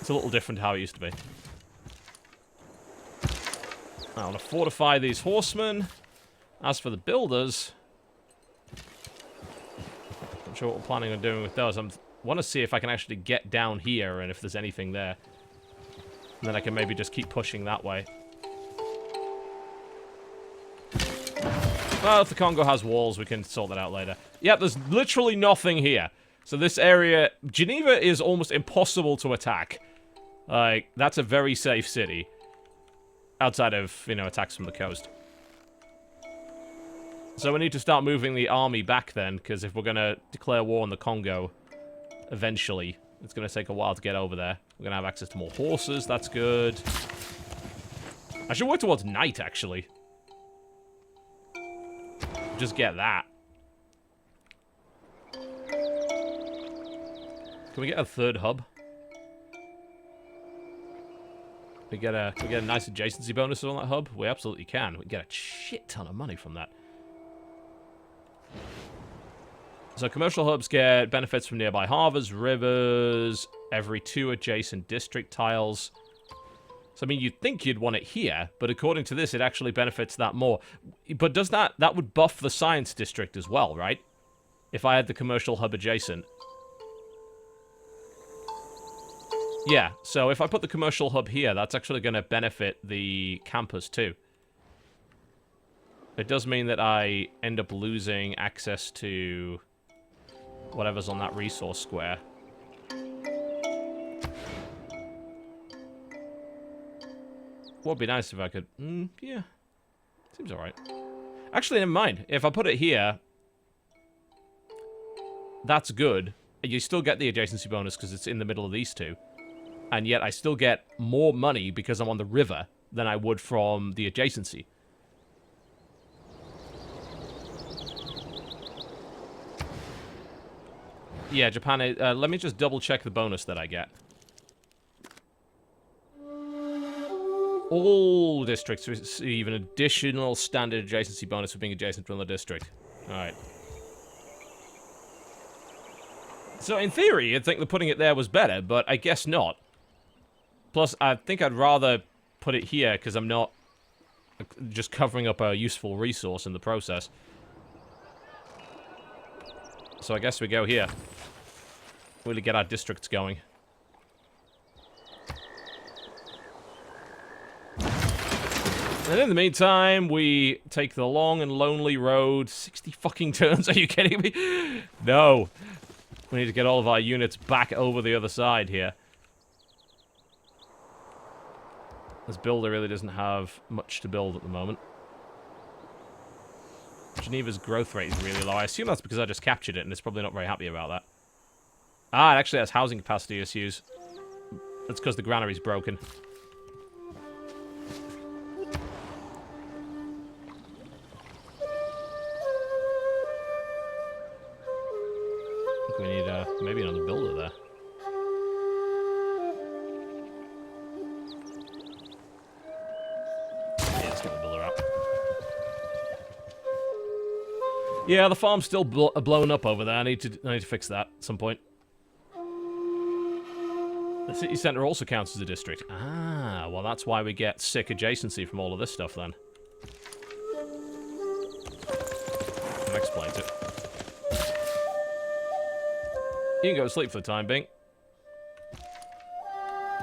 It's a little different to how it used to be. I want to fortify these horsemen. As for the builders... I'm not sure what we're planning on doing with those. I want to see if I can actually get down here and if there's anything there. And then I can maybe just keep pushing that way. Well, if the Congo has walls, we can sort that out later. Yeah, there's literally nothing here. So this area... Geneva is almost impossible to attack. Like, that's a very safe city. Outside of, you know, attacks from the coast. So we need to start moving the army back then, because if we're going to declare war on the Congo, eventually, it's going to take a while to get over there. We're going to have access to more horses, that's good. I should work towards night, actually. Just get that. Can we get a third hub? We get a nice adjacency bonus on that hub? We absolutely can. We get a shit ton of money from that. So commercial hubs get benefits from nearby harbors, rivers, every 2 adjacent district tiles. So, I mean, you'd think you'd want it here, but according to this, it actually benefits that more. But does that would buff the science district as well, right? If I had the commercial hub adjacent. Yeah, so if I put the commercial hub here, that's actually going to benefit the campus too. It does mean that I end up losing access to whatever's on that resource square. Would be nice if I could... yeah. Seems alright. Actually, never mind. If I put it here, that's good. You still get the adjacency bonus because it's in the middle of these two. And yet I still get more money because I'm on the river than I would from the adjacency. Yeah, Japan... let me just double check the bonus that I get. All districts receive an additional standard adjacency bonus for being adjacent to another district. Alright. So, in theory, you'd think that putting it there was better, but I guess not. Plus, I think I'd rather put it here, because I'm not just covering up a useful resource in the process. So I guess we go here. Really get our districts going. And in the meantime, we take the long and lonely road. 60 fucking turns, are you kidding me? No. We need to get all of our units back over the other side here. This builder really doesn't have much to build at the moment. Geneva's growth rate is really low. I assume that's because I just captured it, and it's probably not very happy about that. Ah, it actually has housing capacity issues. That's because the granary's broken. We need maybe another builder there. Yeah, let's get the builder out. Yeah, the farm's still blown up over there. I need to fix that at some point. The city centre also counts as a district. Ah, well that's why we get sick adjacency from all of this stuff then. That explains it. You can go to sleep for the time being.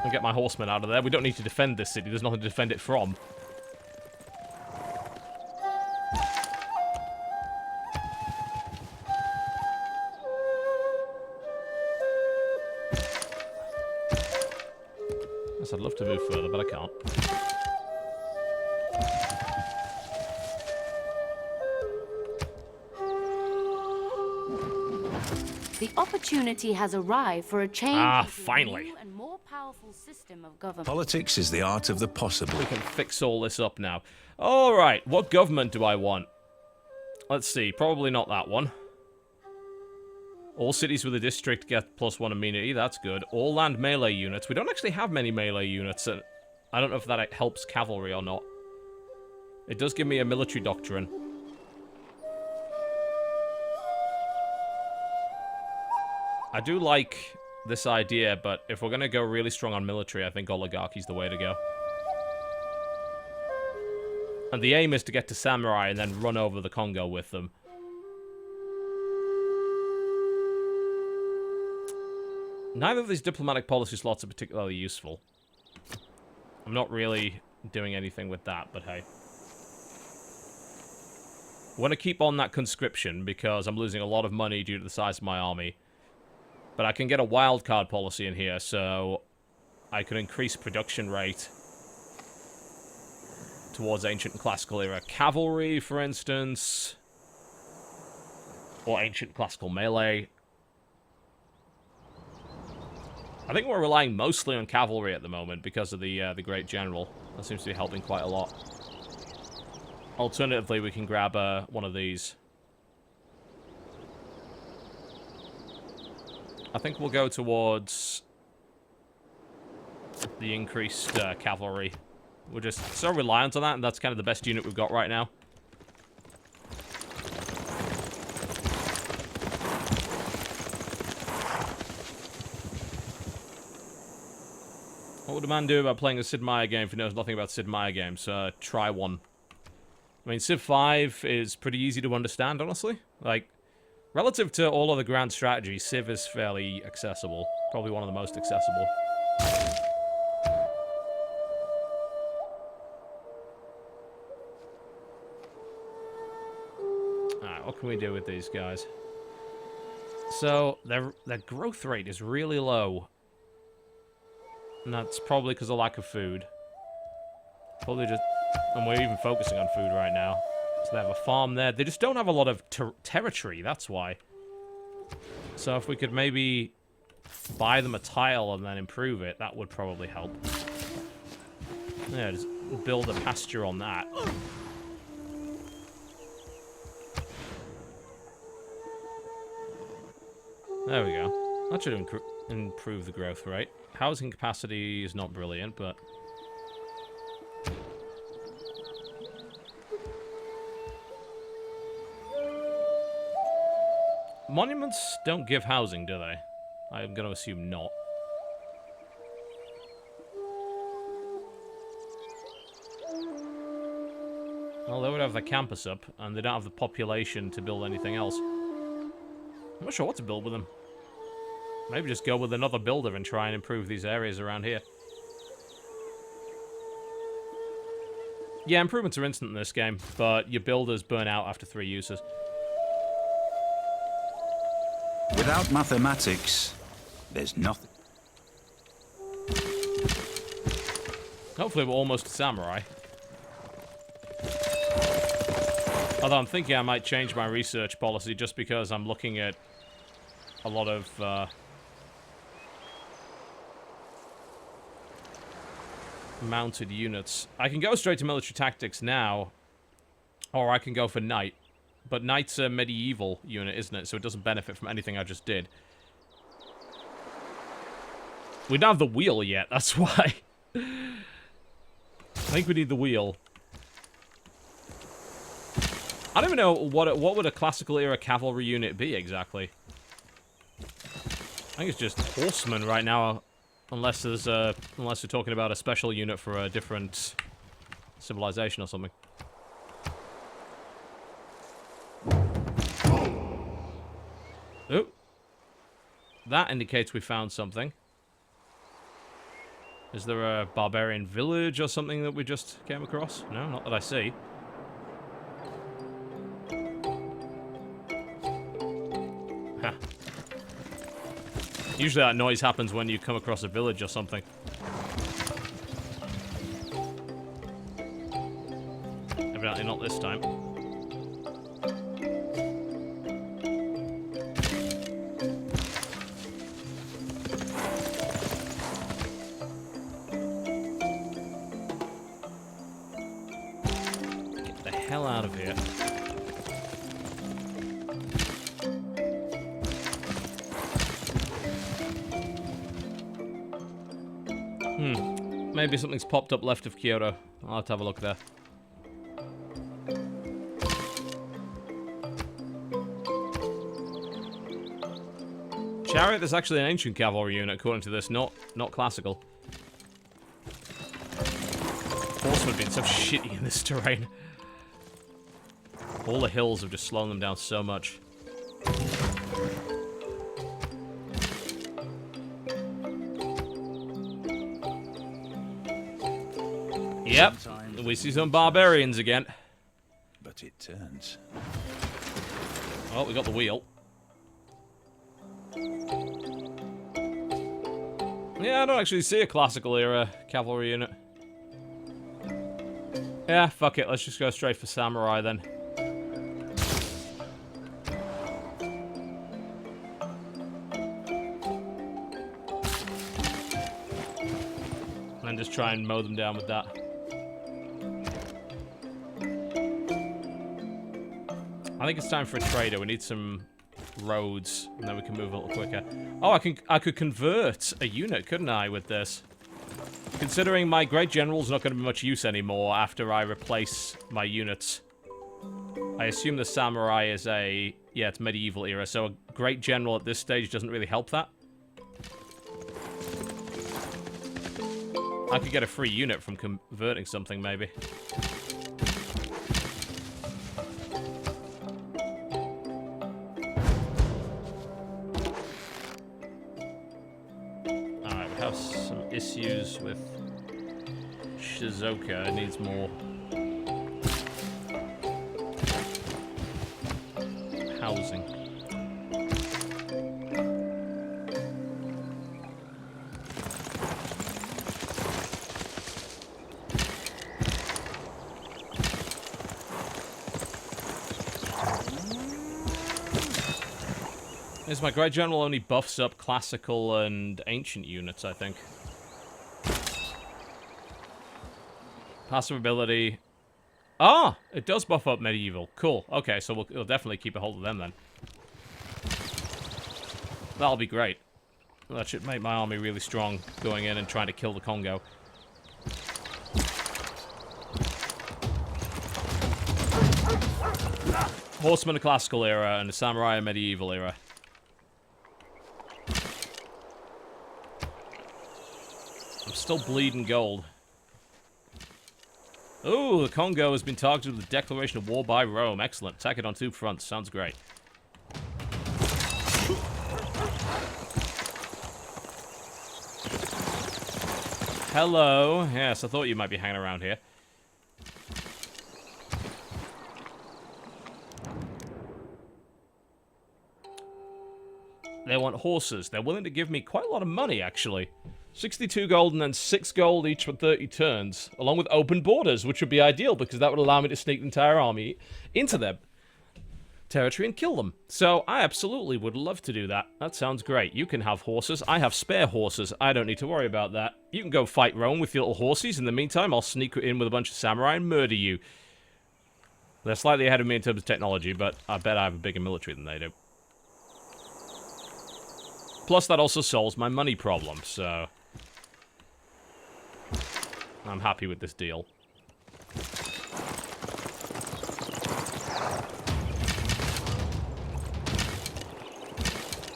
I'll get my horsemen out of there. We don't need to defend this city. There's nothing to defend it from. Yes, I'd love to move further, but I can't. The opportunity has arrived for a change finally. A new and more powerful system of government. Politics is the art of the possible. We can fix all this up now. Alright, what government do I want? Let's see, probably not that one. All cities with a district get +1 immunity, that's good. All land melee units. We don't actually have many melee units, and I don't know if that helps cavalry or not. It does give me a military doctrine. I do like this idea, but if we're going to go really strong on military, I think oligarchy's the way to go. And the aim is to get to samurai and then run over the Congo with them. Neither of these diplomatic policy slots are particularly useful. I'm not really doing anything with that, but hey. I want to keep on that conscription because I'm losing a lot of money due to the size of my army. But I can get a wildcard policy in here, so I can increase production rate towards ancient and classical era cavalry, for instance. Or ancient classical melee. I think we're relying mostly on cavalry at the moment because of the Great General. That seems to be helping quite a lot. Alternatively, we can grab one of these. I think we'll go towards the increased cavalry. We're just so reliant on that, and that's kind of the best unit we've got right now. What would a man do about playing a Sid Meier game if he knows nothing about Sid Meier games? Try one. I mean, Civ 5 is pretty easy to understand, honestly. Like, relative to all other grand strategies, Civ is fairly accessible. Probably one of the most accessible. Alright, what can we do with these guys? So, their growth rate is really low. And that's probably because of lack of food. Probably just... And we're even focusing on food right now. So they have a farm there. They just don't have a lot of territory, that's why. So if we could maybe buy them a tile and then improve it, that would probably help. Yeah, just build a pasture on that. There we go. That should improve the growth rate. Housing capacity is not brilliant, but... Monuments don't give housing, do they? I'm going to assume not. Well, they would have the campus up, and they don't have the population to build anything else. I'm not sure what to build with them. Maybe just go with another builder and try and improve these areas around here. Yeah, improvements are instant in this game, but your builders burn out after 3 uses. Without mathematics, there's nothing. Hopefully we're almost a samurai. Although I'm thinking I might change my research policy just because I'm looking at a lot of mounted units. I can go straight to military tactics now, or I can go for knight. But knight's a medieval unit, isn't it? So it doesn't benefit from anything I just did. We don't have the wheel yet, that's why. I think we need the wheel. I don't even know what would a classical era cavalry unit be exactly. I think it's just horsemen right now, unless there's unless we're talking about a special unit for a different civilization or something. Oh, that indicates we found something. Is there a barbarian village or something that we just came across? No, not that I see. Huh. Usually that noise happens when you come across a village or something. Evidently not this time. Get the hell out of here. Maybe something's popped up left of Kyoto. I'll have to have a look there. Chariot is actually an ancient cavalry unit, according to this, not classical. Horsemen have been so shitty in this terrain. All the hills have just slowed them down so much. Yep, we see some barbarians again. But it turns. Oh, we got the wheel. Yeah, I don't actually see a classical era cavalry unit. Yeah, fuck it, let's just go straight for samurai then. And just try and mow them down with that. I think it's time for a trader. We need some roads, and then we can move a little quicker. Oh, I could convert a unit, couldn't I, with this? Considering my great general's not going to be much use anymore after I replace my units. I assume the samurai is a... Yeah, it's medieval era, so a great general at this stage doesn't really help that. I could get a free unit from converting something, maybe. Alright, we have some issues with Shizuoka. It needs more. processing. Is my Great General only buffs up classical and ancient units, I think. Passive ability. Ah! It does buff up medieval. Cool. Okay, so we'll definitely keep a hold of them then. That'll be great. That should make my army really strong going in and trying to kill the Congo. Horseman, a classical era, and a samurai, a medieval era. I'm still bleeding gold. Oh, the Congo has been targeted with a declaration of war by Rome. Excellent. Attack it on 2 fronts. Sounds great. Hello. Yes, I thought you might be hanging around here. They want horses. They're willing to give me quite a lot of money, actually. 62 gold and then 6 gold each for 30 turns, along with open borders, which would be ideal because that would allow me to sneak the entire army into their territory and kill them. So I absolutely would love to do that. That sounds great. You can have horses. I have spare horses. I don't need to worry about that. You can go fight Rome with your little horses. In the meantime, I'll sneak in with a bunch of samurai and murder you. They're slightly ahead of me in terms of technology, but I bet I have a bigger military than they do. Plus, that also solves my money problem, so I'm happy with this deal.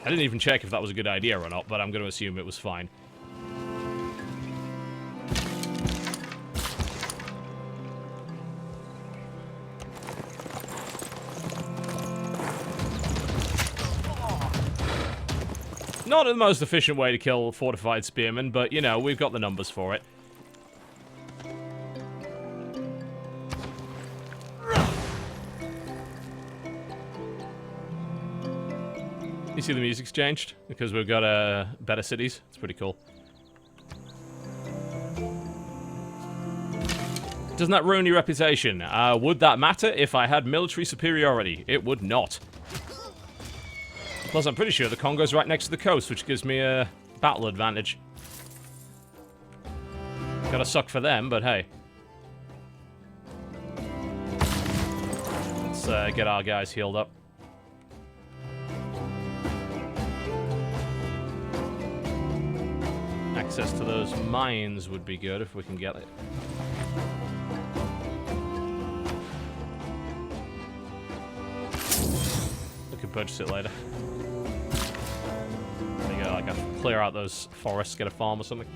I didn't even check if that was a good idea or not, but I'm going to assume it was fine. Not the most efficient way to kill fortified spearmen, but, you know, we've got the numbers for it. You see the music's changed? Because we've got better cities. It's pretty cool. Doesn't that ruin your reputation? Would that matter if I had military superiority? It would not. Plus, I'm pretty sure the Congo's right next to the coast, which gives me a battle advantage. Gotta suck for them, but hey. Let's get our guys healed up. Access to those mines would be good if we can get it. We can purchase it later. There you go, I gotta clear out those forests, get a farm or something.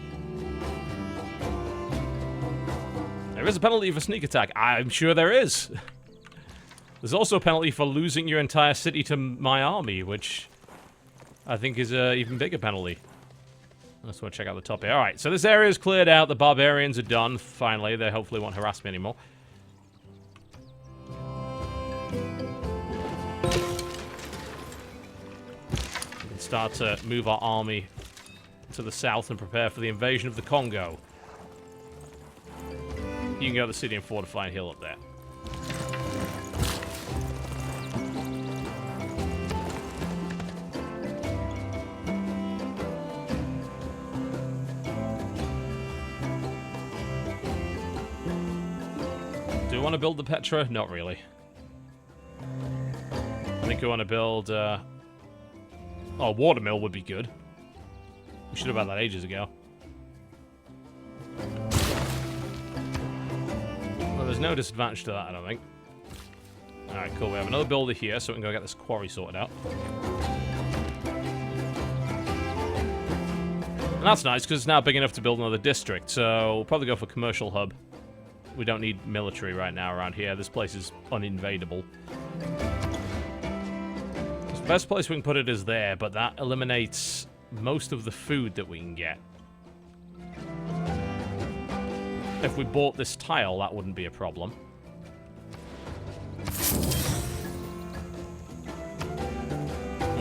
There is a penalty for sneak attack. I'm sure there is. There's also a penalty for losing your entire city to my army, which I think is an even bigger penalty. Let's go check out the top here. Alright, so this area is cleared out. The barbarians are done, finally. They hopefully won't harass me anymore. We can start to move our army to the south and prepare for the invasion of the Congo. You can go to the city and fortify and heal up there. Do we want to build the Petra? Not really. I think we want to build, Oh, a watermill would be good. We should have had that ages ago. Well, there's no disadvantage to that, I don't think. Alright, cool. We have another builder here, so we can go get this quarry sorted out. And that's nice, because it's now big enough to build another district, so we'll probably go for commercial hub. We don't need military right now around here. This place is uninvadable. The best place we can put it is there, but that eliminates most of the food that we can get. If we bought this tile, that wouldn't be a problem.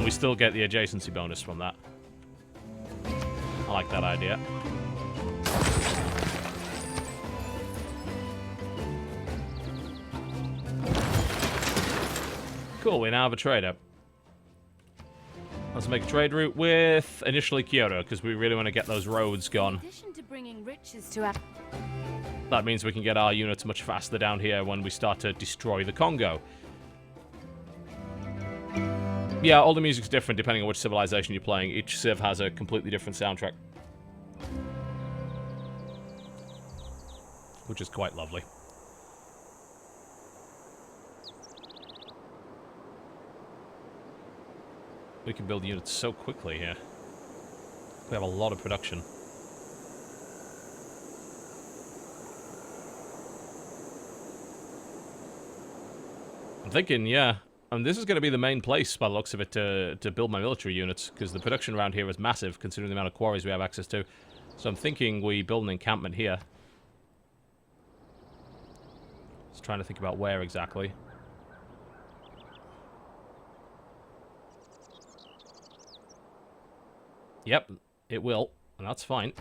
And we still get the adjacency bonus from that. I like that idea. Cool, we now have a trader. Let's make a trade route with initially Kyoto, because we really want to get those roads gone. In addition to bringing riches to our... That means we can get our units much faster down here when we start to destroy the Congo. Yeah, all the music's different depending on which civilization you're playing. Each civ has a completely different soundtrack. Which is quite lovely. We can build units so quickly here. We have a lot of production. I'm thinking, yeah, and this is going to be the main place, by the looks of it, to build my military units, because the production around here is massive, considering the amount of quarries we have access to. So I'm thinking we build an encampment here. Just trying to think about where exactly. Yep, it will, and that's fine.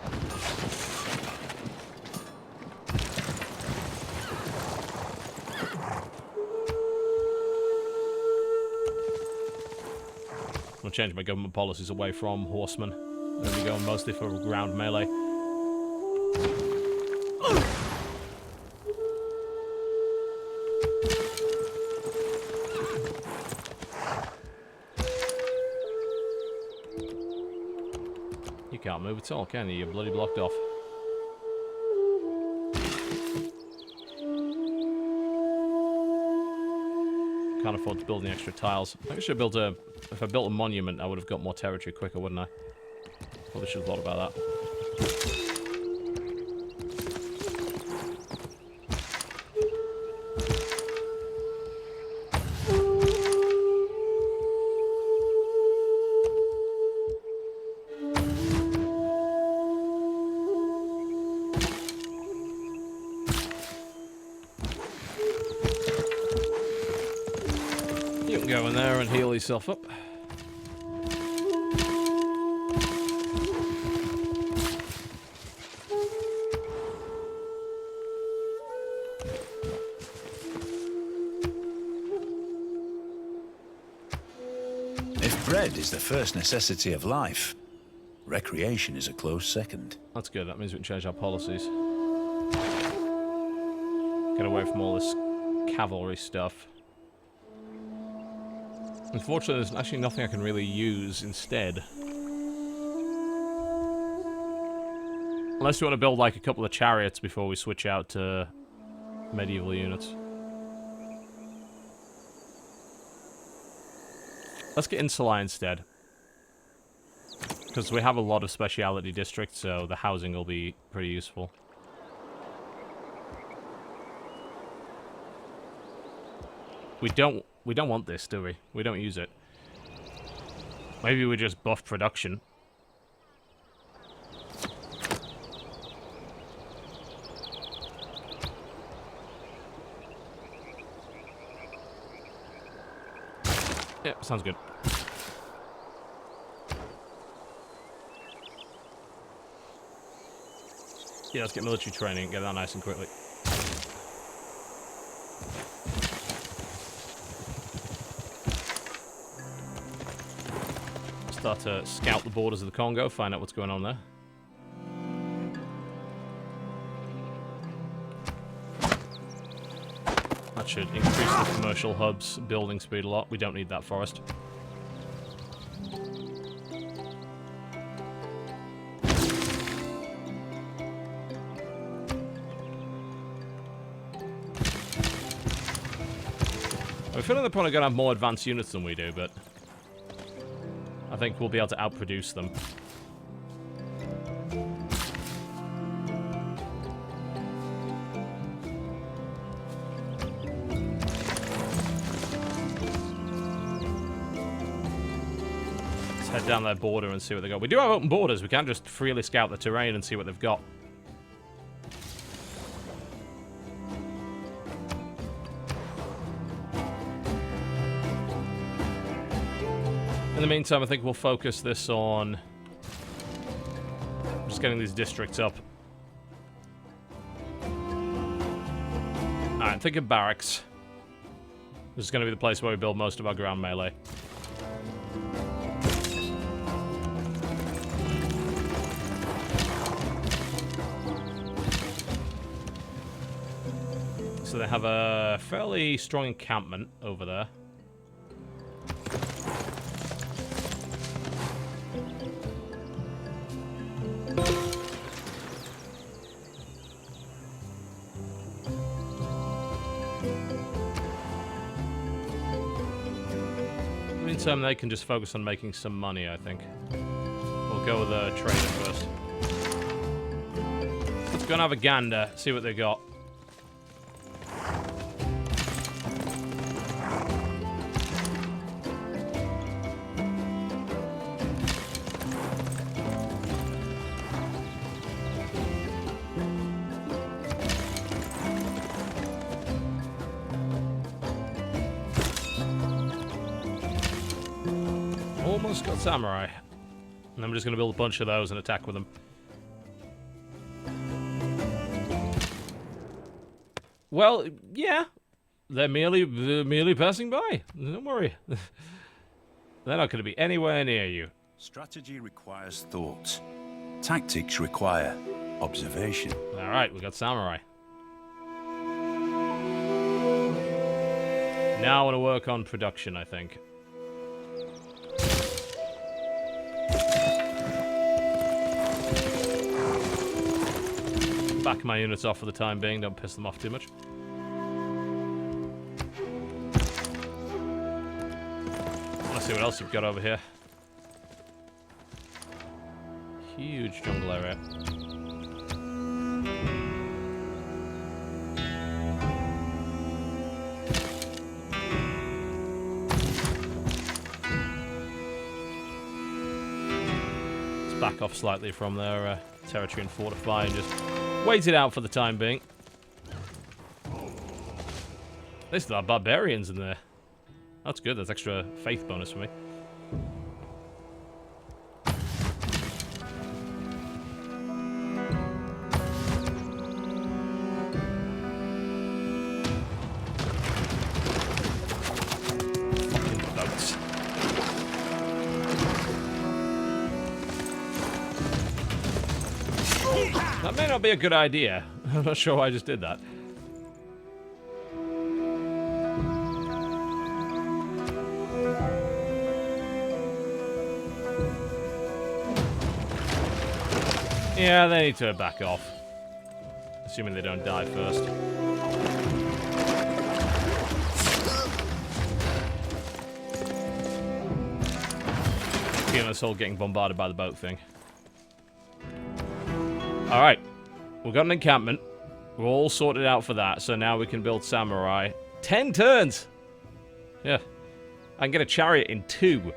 I'm gonna change my government policies away from horsemen. There we go, mostly for ground melee. You can't move at all, can you? You're bloody blocked off. Can't afford to build any extra tiles. I think I should build a... If I built a monument, I would have got more territory quicker, wouldn't I? Probably should have thought about that. You can go in there and heal yourself up. If bread is the first necessity of life, recreation is a close second. That's good. That means we can change our policies. Get away from all this cavalry stuff. Unfortunately, there's actually nothing I can really use instead. Unless we want to build like a couple of chariots before we switch out to medieval units. Let's get Insula instead. Because we have a lot of speciality districts, so the housing will be pretty useful. We don't want this, do we? We don't use it. Maybe we just buff production. Yeah, sounds good. Yeah, let's get military training and get that nice and quickly. Start to scout the borders of the Congo, find out what's going on there. That should increase the commercial hub's building speed a lot. We don't need that forest. I'm feeling they're probably going to have more advanced units than we do, but I think we'll be able to outproduce them. Let's head down their border and see what they got. We do have open borders. We can't just freely scout the terrain and see what they've got. In the meantime, I think we'll focus this on just getting these districts up. Alright, think of barracks. This is going to be the place where we build most of our ground melee. So they have a fairly strong encampment over there. Meantime, they can just focus on making some money, I think. We'll go with a trader first. Let's go and have a gander, see what they got. Almost got samurai. And I'm just going to build a bunch of those and attack with them. Well, yeah. They're merely passing by. Don't worry. They're not going to be anywhere near you. Strategy requires thought. Tactics require observation. Alright, we got samurai. Now I want to work on production, I think. Back my units off for the time being, don't piss them off too much. Let's see what else we've got over here. Huge jungle area. Let's back off slightly from their territory and fortify and just wait it out for the time being. They still have barbarians in there. That's good, that's extra faith bonus for me. Fucking boats. That may not be a good idea. I'm not sure why I just did that. Yeah, they need to back off. Assuming they don't die first. Feeling this whole getting bombarded by the boat thing. Alright. We've got an encampment. We're all sorted out for that, so now we can build samurai. 10 turns! Yeah. I can get a chariot in 2.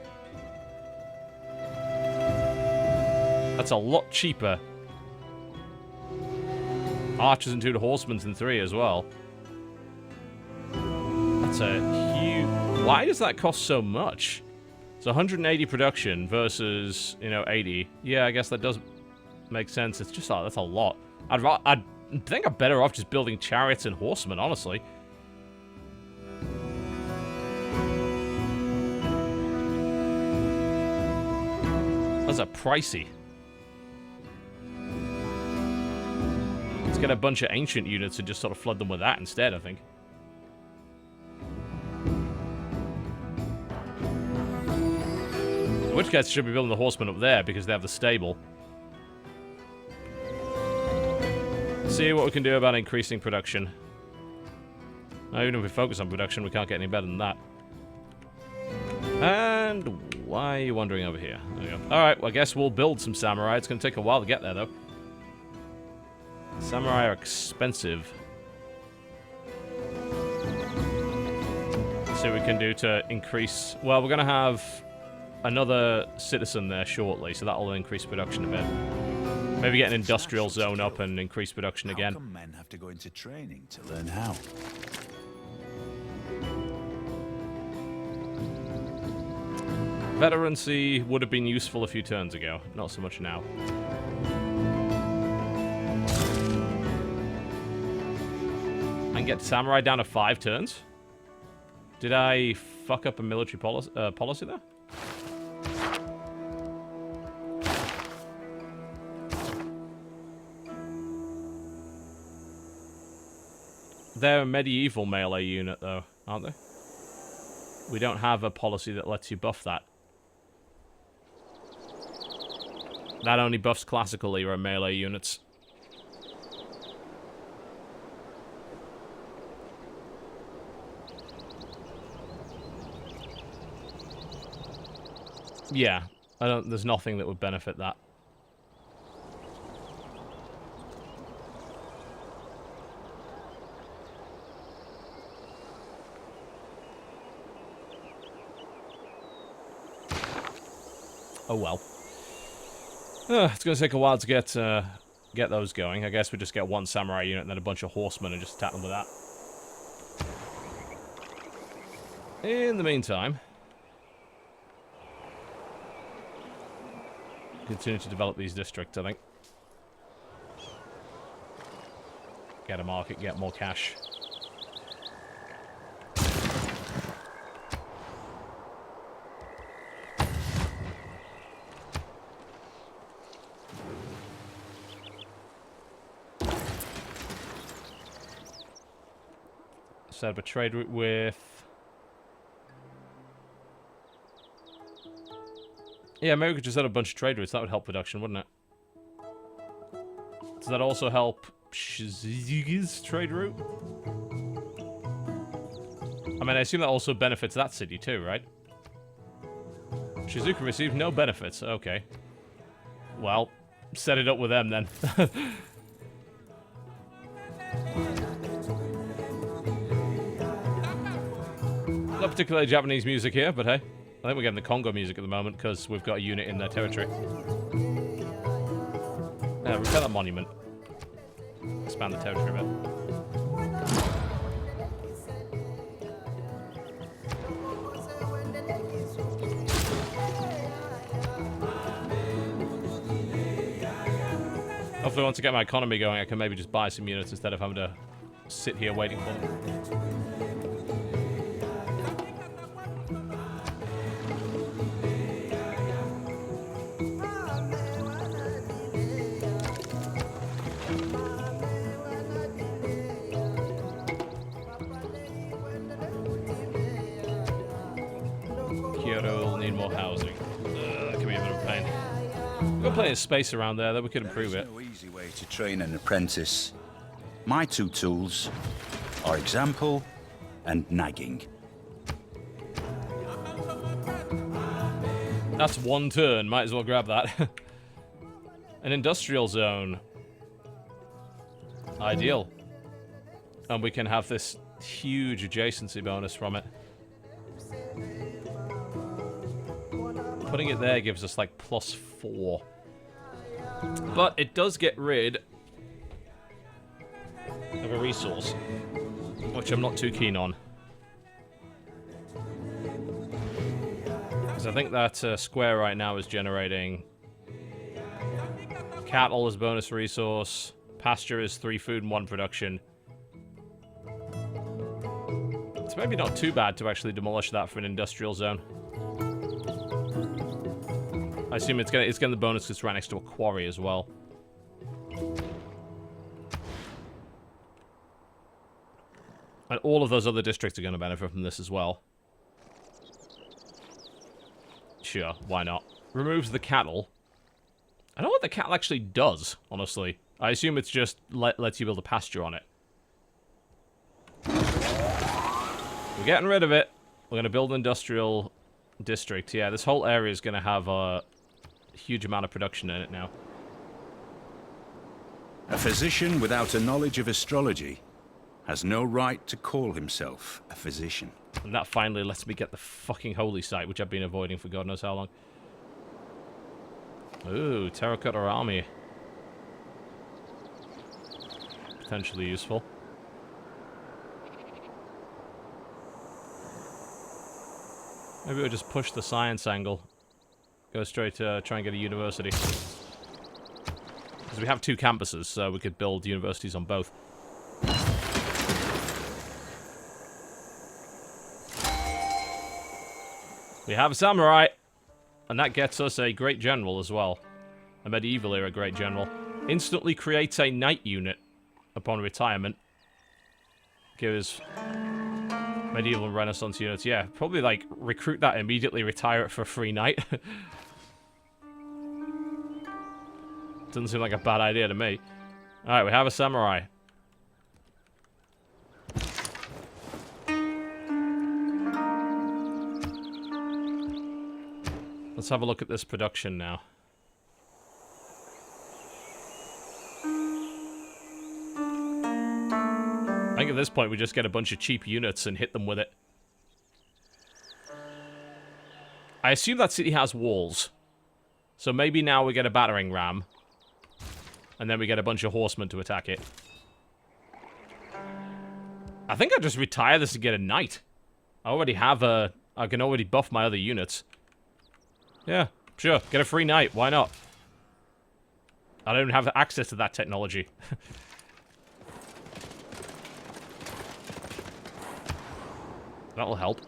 That's a lot cheaper. Archers and 2 horsemen in 3 as well. That's a huge... Why does that cost so much? It's 180 production versus, you know, 80. Yeah, I guess that does make sense. It's just, that's a lot. I'd think I'm better off just building chariots and horsemen, honestly. Those are pricey. Let's get a bunch of ancient units and just sort of flood them with that instead, I think. In which case, I should be building the horsemen up there because they have the stable. See what we can do about increasing production. Now, even if we focus on production, we can't get any better than that. And why are you wandering over here? There we go. Alright, well, I guess we'll build some samurai. It's going to take a while to get there, though. Samurai are expensive. Let's see what we can do to increase... Well, we're going to have another citizen there shortly, so that'll increase production a bit. Maybe get an industrial zone up and increase production again. How come men have to go into training to learn how? Veterancy would have been useful a few turns ago. Not so much now. I can get Samurai down to 5 turns? Did I fuck up a military policy there? They're a medieval melee unit, though, aren't they? We don't have a policy that lets you buff that. That only buffs classical era melee units. Yeah, there's nothing that would benefit that. Oh well. It's going to take a while to get those going. I guess we just get one samurai unit and then a bunch of horsemen and just attack them with that. In the meantime, continue to develop these districts, I think. Get a market, get more cash. Set up a trade route with... Yeah, maybe we could just set up a bunch of trade routes. That would help production, wouldn't it? Does that also help Shizuka's trade route? I mean, I assume that also benefits that city too, right? Shizuka received no benefits. Okay. Well, set it up with them then. Not particularly Japanese music here, but hey. I think we're getting the Congo music at the moment because we've got a unit in their territory. Yeah, repair that monument. Expand the territory a bit. Hopefully once I get my economy going, I can maybe just buy some units instead of having to sit here waiting for them. Plenty of space around there that we could improve it. There is no easy way to train an apprentice. My 2 tools are example and nagging. That's 1 turn. Might as well grab that. An industrial zone. Ideal. And we can have this huge adjacency bonus from it. Putting it there gives us like +4. But it does get rid of a resource, which I'm not too keen on. Because I think that square right now is generating cattle as bonus resource, pasture is 3 food and 1 production. It's maybe not too bad to actually demolish that for an industrial zone. I assume it's getting the bonus because it's right next to a quarry as well. And all of those other districts are going to benefit from this as well. Sure, why not? Removes the cattle. I don't know what the cattle actually does, honestly. I assume it's just lets you build a pasture on it. We're getting rid of it. We're going to build an industrial district. Yeah, this whole area is going to have a huge amount of production in it now. A physician without a knowledge of astrology has no right to call himself a physician. And that finally lets me get the fucking holy site, which I've been avoiding for God knows how long. Ooh, terracotta army. Potentially useful. Maybe we'll just push the science angle. Go straight to try and get a university. Because we have 2 campuses, so we could build universities on both. We have a samurai! And that gets us a great general as well. A medieval era great general. Instantly creates a knight unit upon retirement. Gives medieval and renaissance units. Yeah, probably like recruit that immediately, retire it for a free knight. Doesn't seem like a bad idea to me. Alright, we have a samurai. Let's have a look at this production now. I think at this point we just get a bunch of cheap units and hit them with it. I assume that city has walls. So maybe now we get a battering ram. And then we get a bunch of horsemen to attack it. I think I'll just retire this to get a knight. I already have a... I can already buff my other units. Yeah, sure. Get a free knight. Why not? I don't have access to that technology. That'll help.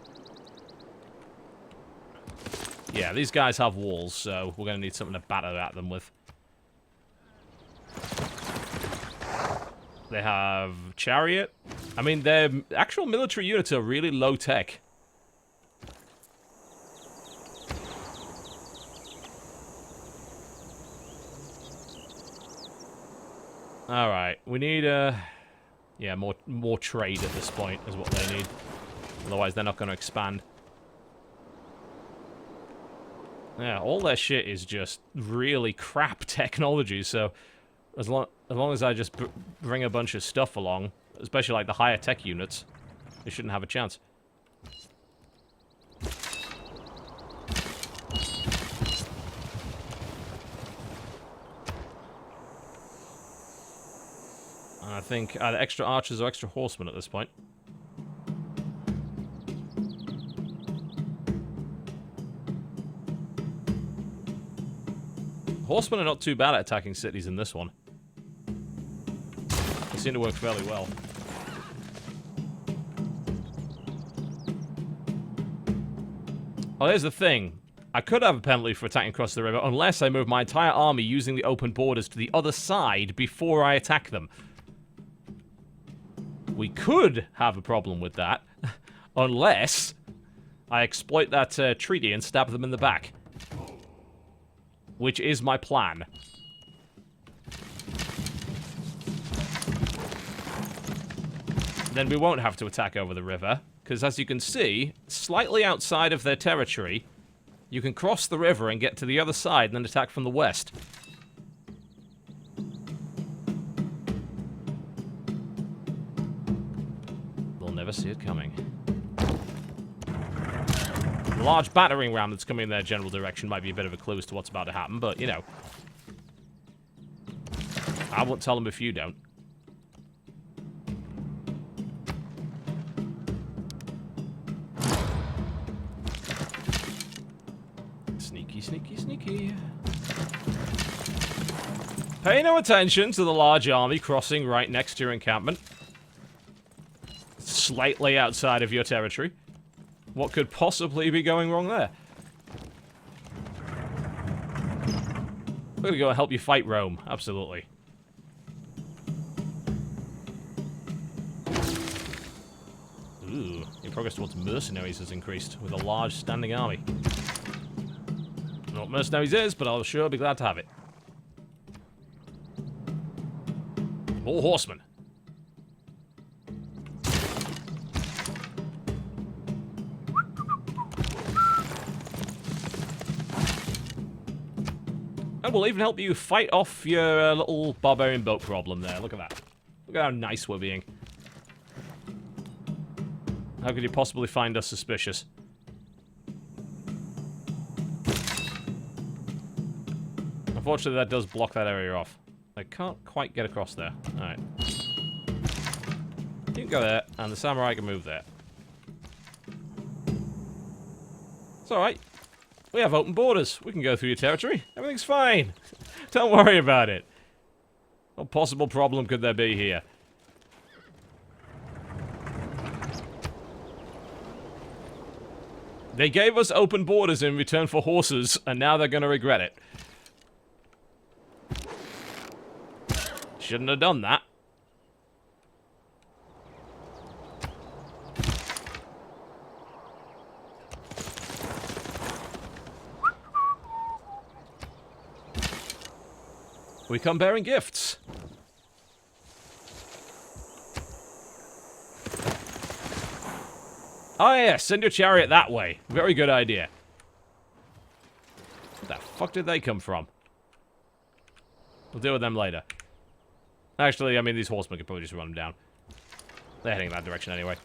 Yeah, these guys have walls, so we're going to need something to batter at them with. They have chariot. I mean, their actual military units are really low-tech. Alright, we need, yeah, more trade at this point is what they need. Otherwise, they're not going to expand. Yeah, all their shit is just really crap technology, so as long as I just bring a bunch of stuff along, especially like the higher tech units, they shouldn't have a chance. I think either extra archers or extra horsemen at this point. Horsemen are not too bad at attacking cities in this one. They seem to work fairly well. Oh, here's the thing. I could have a penalty for attacking across the river unless I move my entire army using the open borders to the other side before I attack them. We could have a problem with that unless I exploit that treaty and stab them in the back. Which is my plan. Then we won't have to attack over the river, because as you can see, slightly outside of their territory, you can cross the river and get to the other side and then attack from the west. They'll never see it coming. The large battering ram that's coming in their general direction might be a bit of a clue as to what's about to happen, but, you know. I won't tell them if you don't. Sneaky, sneaky, sneaky. Pay no attention to the large army crossing right next to your encampment. Slightly outside of your territory. What could possibly be going wrong there? We're gonna go and help you fight Rome. Absolutely. Ooh, your progress towards mercenaries has increased with a large standing army. I don't know what mercenaries is, but I'll sure be glad to have it. More horsemen. And we'll even help you fight off your little barbarian boat problem there. Look at that. Look at how nice we're being. How could you possibly find us suspicious? Unfortunately, that does block that area off. I can't quite get across there. Alright. You can go there, and the samurai can move there. It's alright. We have open borders. We can go through your territory. Everything's fine. Don't worry about it. What possible problem could there be here? They gave us open borders in return for horses, and now they're gonna regret it. Shouldn't have done that. We come bearing gifts. Oh yeah, send your chariot that way. Very good idea. Where the fuck did they come from? We'll deal with them later. Actually, I mean, these horsemen could probably just run them down. They're heading in that direction anyway.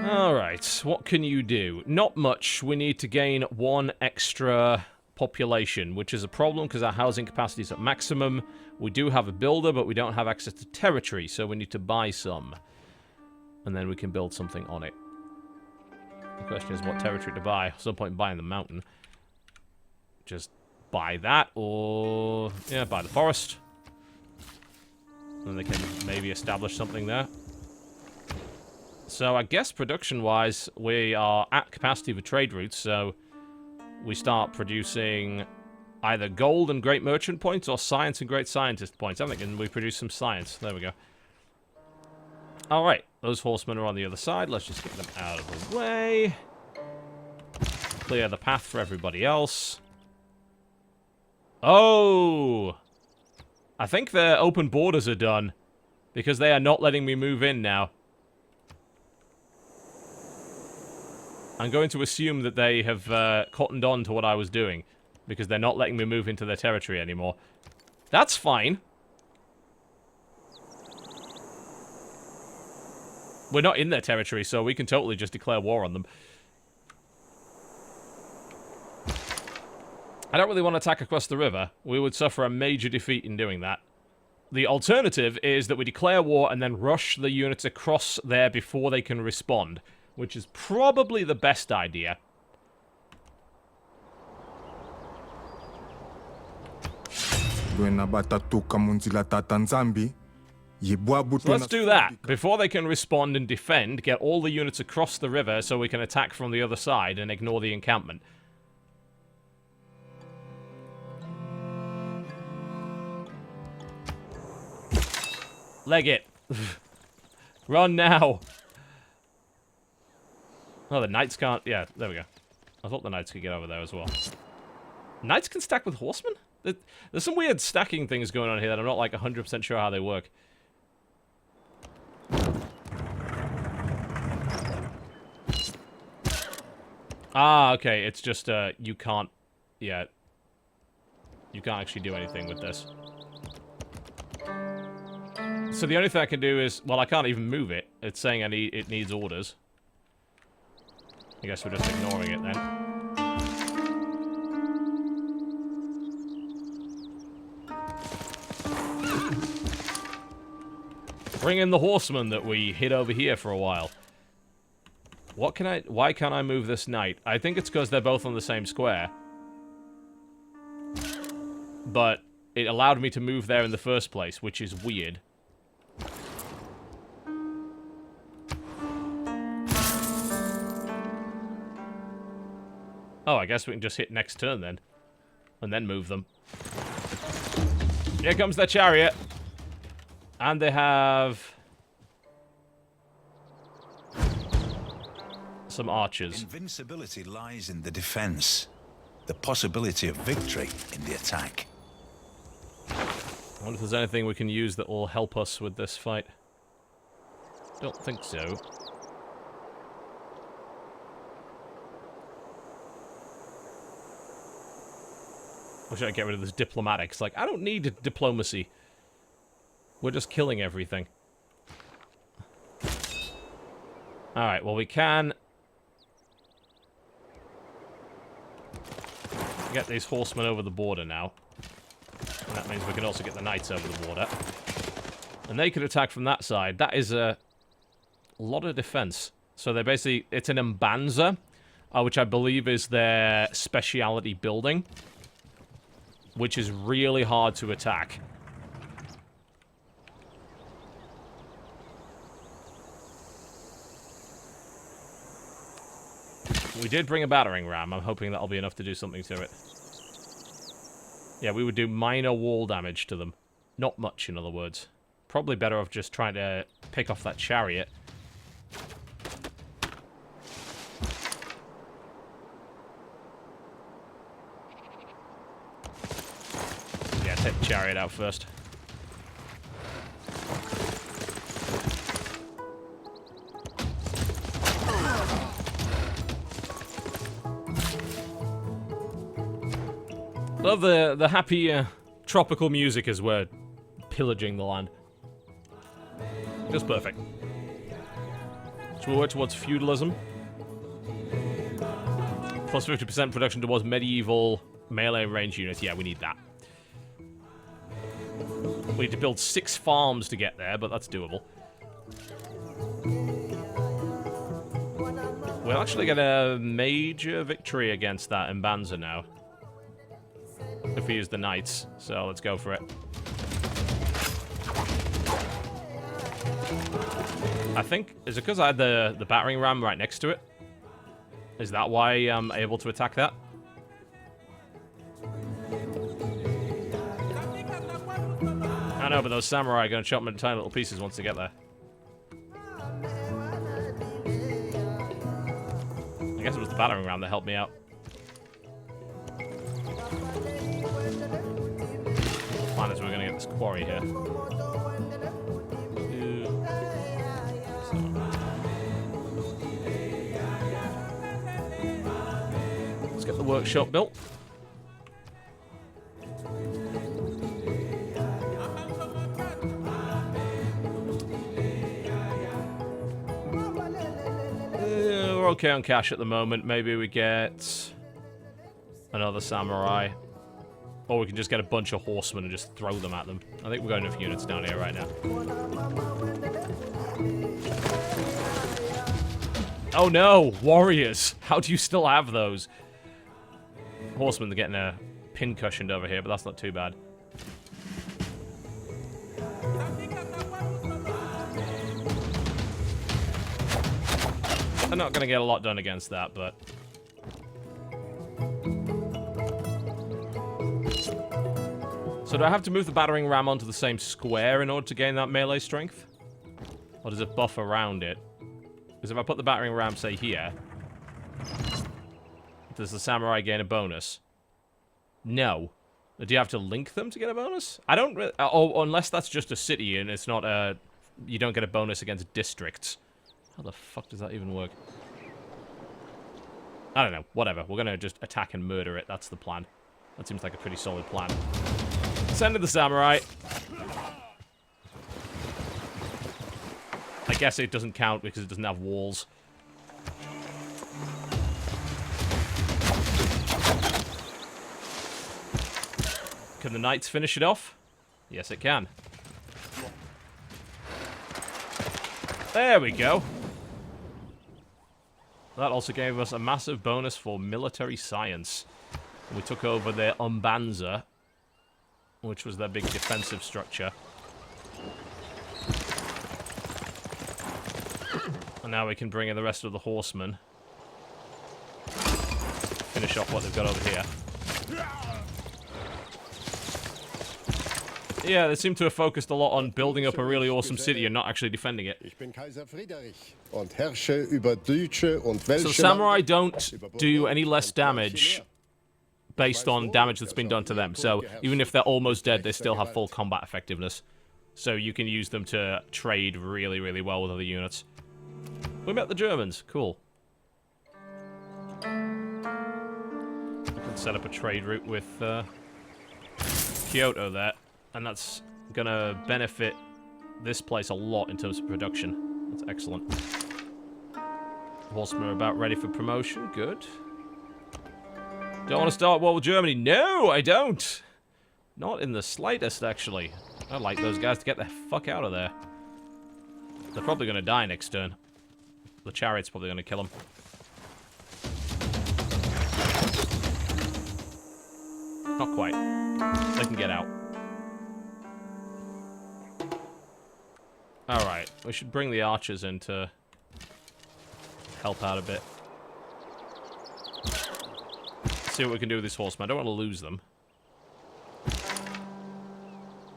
Alright, what can you do? Not much. We need to gain 1 extra population, which is a problem because our housing capacity is at maximum. We do have a builder, but we don't have access to territory, so we need to buy some. And then we can build something on it. The question is what territory to buy. At some point buying the mountain. Just buy that, or... yeah, buy the forest. And they can maybe establish something there. So I guess production-wise, we are at capacity for trade routes, so we start producing either gold and great merchant points or science and great scientist points. I'm thinking we produce some science. There we go. Alright, those horsemen are on the other side. Let's just get them out of the way. Clear the path for everybody else. Oh! I think their open borders are done, because they are not letting me move in now. I'm going to assume that they have cottoned on to what I was doing, because they're not letting me move into their territory anymore. That's fine. We're not in their territory, so we can totally just declare war on them. I don't really want to attack across the river. We would suffer a major defeat in doing that. The alternative is that we declare war and then rush the units across there before they can respond, which is probably the best idea. So let's do that. Before they can respond and defend, get all the units across the river so we can attack from the other side and ignore the encampment. Leg it. Run now. Oh, the knights can't... yeah, there we go. I thought the knights could get over there as well. Knights can stack with horsemen? There's some weird stacking things going on here that I'm not, like, 100% sure how they work. Ah, okay, it's just, you can't... yeah. You can't actually do anything with this. So the only thing I can do is... well, I can't even move it. It's saying it needs orders. I guess we're just ignoring it then. Bring in the horsemen that we hid over here for a while. What can I... why can't I move this knight? I think it's because they're both on the same square. But it allowed me to move there in the first place, which is weird. Oh, I guess we can just hit next turn then. And then move them. Here comes their chariot. And they have... some archers. Invincibility lies in the defense. The possibility of victory in the attack. I wonder if there's anything we can use that will help us with this fight. Don't think so. Or should I get rid of this diplomatics? Like, I don't need diplomacy. We're just killing everything. Alright, well we can... get these horsemen over the border now. And that means we can also get the knights over the water. And they could attack from that side. That is a lot of defense. So they're basically... It's an Mbanza, which I believe is their speciality building. Which is really hard to attack. We did bring a battering ram. I'm hoping that'll be enough to do something to it. Yeah, we would do minor wall damage to them. Not much, in other words. Probably better off just trying to pick off that chariot. Yeah, take the chariot out first. Love the happy tropical music as we're pillaging the land. Just perfect. So we'll work towards feudalism. Plus 50% production towards medieval melee range units. Yeah, we need that. We need to build 6 farms to get there, but that's doable. We'll actually get a major victory against that Mbanza now. If we use the knights, so let's go for it. I think, is it because I had the battering ram right next to it? Is that why I'm able to attack that? I know, but those samurai are going to chop them into tiny little pieces once they get there. I guess it was the battering ram that helped me out. Plan is we're going to get this quarry here. Let's get the workshop built. We're okay on cash at the moment. Maybe we get another samurai. Or we can just get a bunch of horsemen and just throw them at them. I think we've got enough units down here right now. Oh no! Warriors! How do you still have those? Horsemen are getting a pin cushioned over here, but that's not too bad. I'm not going to get a lot done against that, but... So do I have to move the battering ram onto the same square in order to gain that melee strength? Or does it buff around it? Because if I put the battering ram, say, here... Does the samurai gain a bonus? No. Do you have to link them to get a bonus? I don't really... Oh, unless that's just a city and it's not a... You don't get a bonus against districts. How the fuck does that even work? I don't know. Whatever. We're going to just attack and murder it. That's the plan. That seems like a pretty solid plan. Send in the samurai. I guess it doesn't count because it doesn't have walls. Can the knights finish it off? Yes, it can. There we go. That also gave us a massive bonus for military science. We took over their Mbanza, which was their big defensive structure. And now we can bring in the rest of the horsemen. Finish off what they've got over here. Yeah, they seem to have focused a lot on building up a really awesome city and not actually defending it. So samurai don't do any less damage based on damage that's been done to them. So even if they're almost dead, they still have full combat effectiveness. So you can use them to trade really, really well with other units. We met the Germans. Cool. We can set up a trade route with Kyoto there. And that's gonna benefit this place a lot in terms of production. That's excellent. Horsemen are about ready for promotion. Good. Don't want to start war with Germany. No, I don't. Not in the slightest, actually. I'd like those guys to get the fuck out of there. They're probably going to die next turn. The chariot's probably going to kill them. Not quite. They can get out. Alright, we should bring the archers in to help out a bit. See what we can do with these horsemen. I don't want to lose them.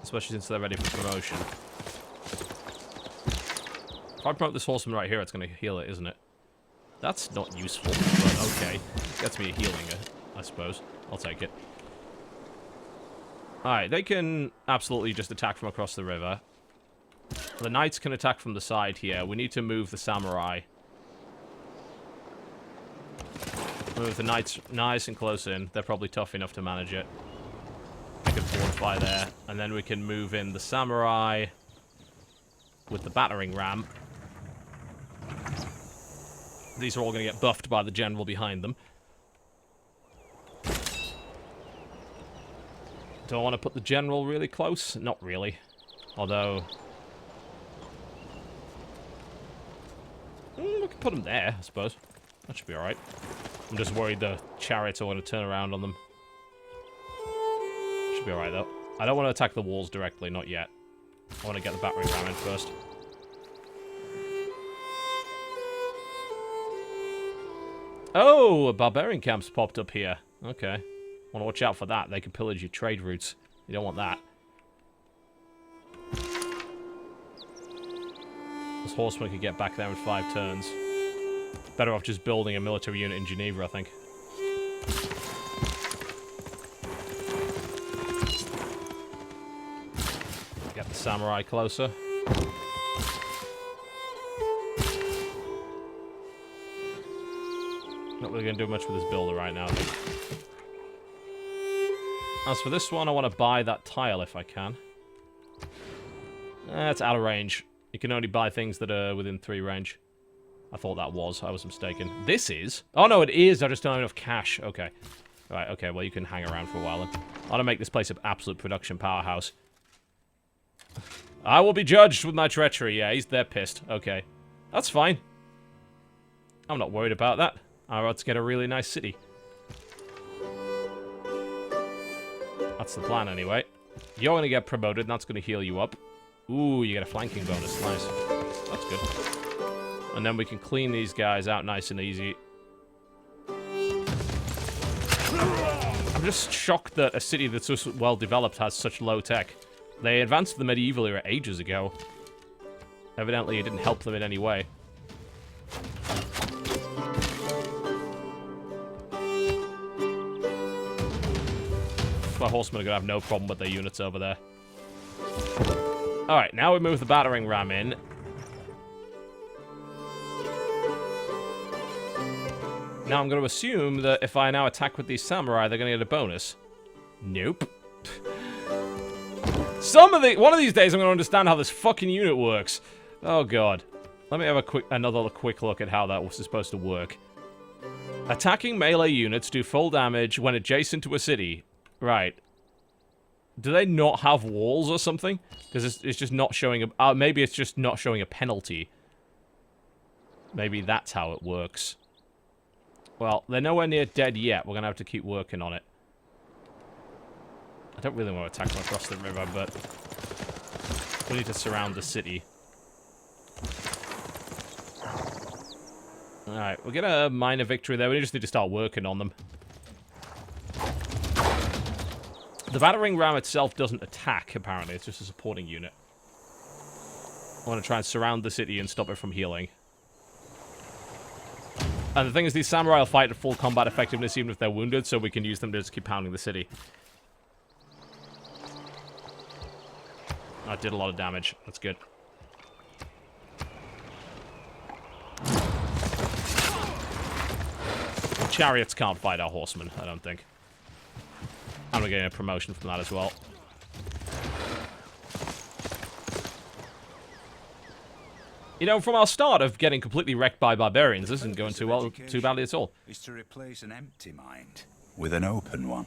Especially since they're ready for promotion. If I promote this horseman right here, it's going to heal it, isn't it? That's not useful, but okay. Gets me a healing, I suppose. I'll take it. Alright, they can absolutely just attack from across the river. The knights can attack from the side here. We need to move the samurai. Move the knights nice and close in. They're probably tough enough to manage it. We can fortify there. And then we can move in the samurai with the battering ram. These are all going to get buffed by the general behind them. Do I want to put the general really close? Not really. Although... we can put him there, I suppose. That should be alright. I'm just worried the chariots are going to turn around on them. Should be alright, though. I don't want to attack the walls directly, not yet. I want to get the battering ram in first. Oh, a barbarian camp's popped up here. Okay. Want to watch out for that. They can pillage your trade routes. You don't want that. This horseman could get back there in 5 turns. Better off just building a military unit in Geneva, I think. Get the samurai closer. Not really going to do much with this builder right now, I think. As for this one, I want to buy that tile if I can. It's out of range. You can only buy things that are within 3 range. I thought that was. I was mistaken. This is? Oh, no, it is. I just don't have enough cash. Okay. Right, okay. Well, you can hang around for a while then. I want to make this place an absolute production powerhouse. I will be judged with my treachery. Yeah, they're pissed. Okay. That's fine. I'm not worried about that. I'm about to get a really nice city. That's the plan, anyway. You're going to get promoted, and that's going to heal you up. Ooh, you get a flanking bonus. Nice. That's good. And then we can clean these guys out nice and easy. I'm just shocked that a city that's so well developed has such low tech. They advanced the medieval era ages ago. Evidently, it didn't help them in any way. My horsemen are going to have no problem with their units over there. Alright, now we move the battering ram in. Now I'm going to assume that if I now attack with these samurai, they're going to get a bonus. Nope. One of these days I'm going to understand how this fucking unit works. Oh god. Let me have another quick look at how that was supposed to work. Attacking melee units do full damage when adjacent to a city. Right. Do they not have walls or something? Because it's just not showing a... maybe it's just not showing a penalty. Maybe that's how it works. Well, they're nowhere near dead yet. We're going to have to keep working on it. I don't really want to attack them across the river, but... we need to surround the city. Alright, we'll get a minor victory there. We just need to start working on them. The battering ram itself doesn't attack, apparently. It's just a supporting unit. I want to try and surround the city and stop it from healing. And the thing is, these samurai will fight at full combat effectiveness even if they're wounded, so we can use them to just keep pounding the city. That did a lot of damage. That's good. The chariots can't fight our horsemen, I don't think. And we're getting a promotion from that as well. You know, from our start of getting completely wrecked by barbarians, this isn't going too badly at all. Is to replace an empty mind with an open one.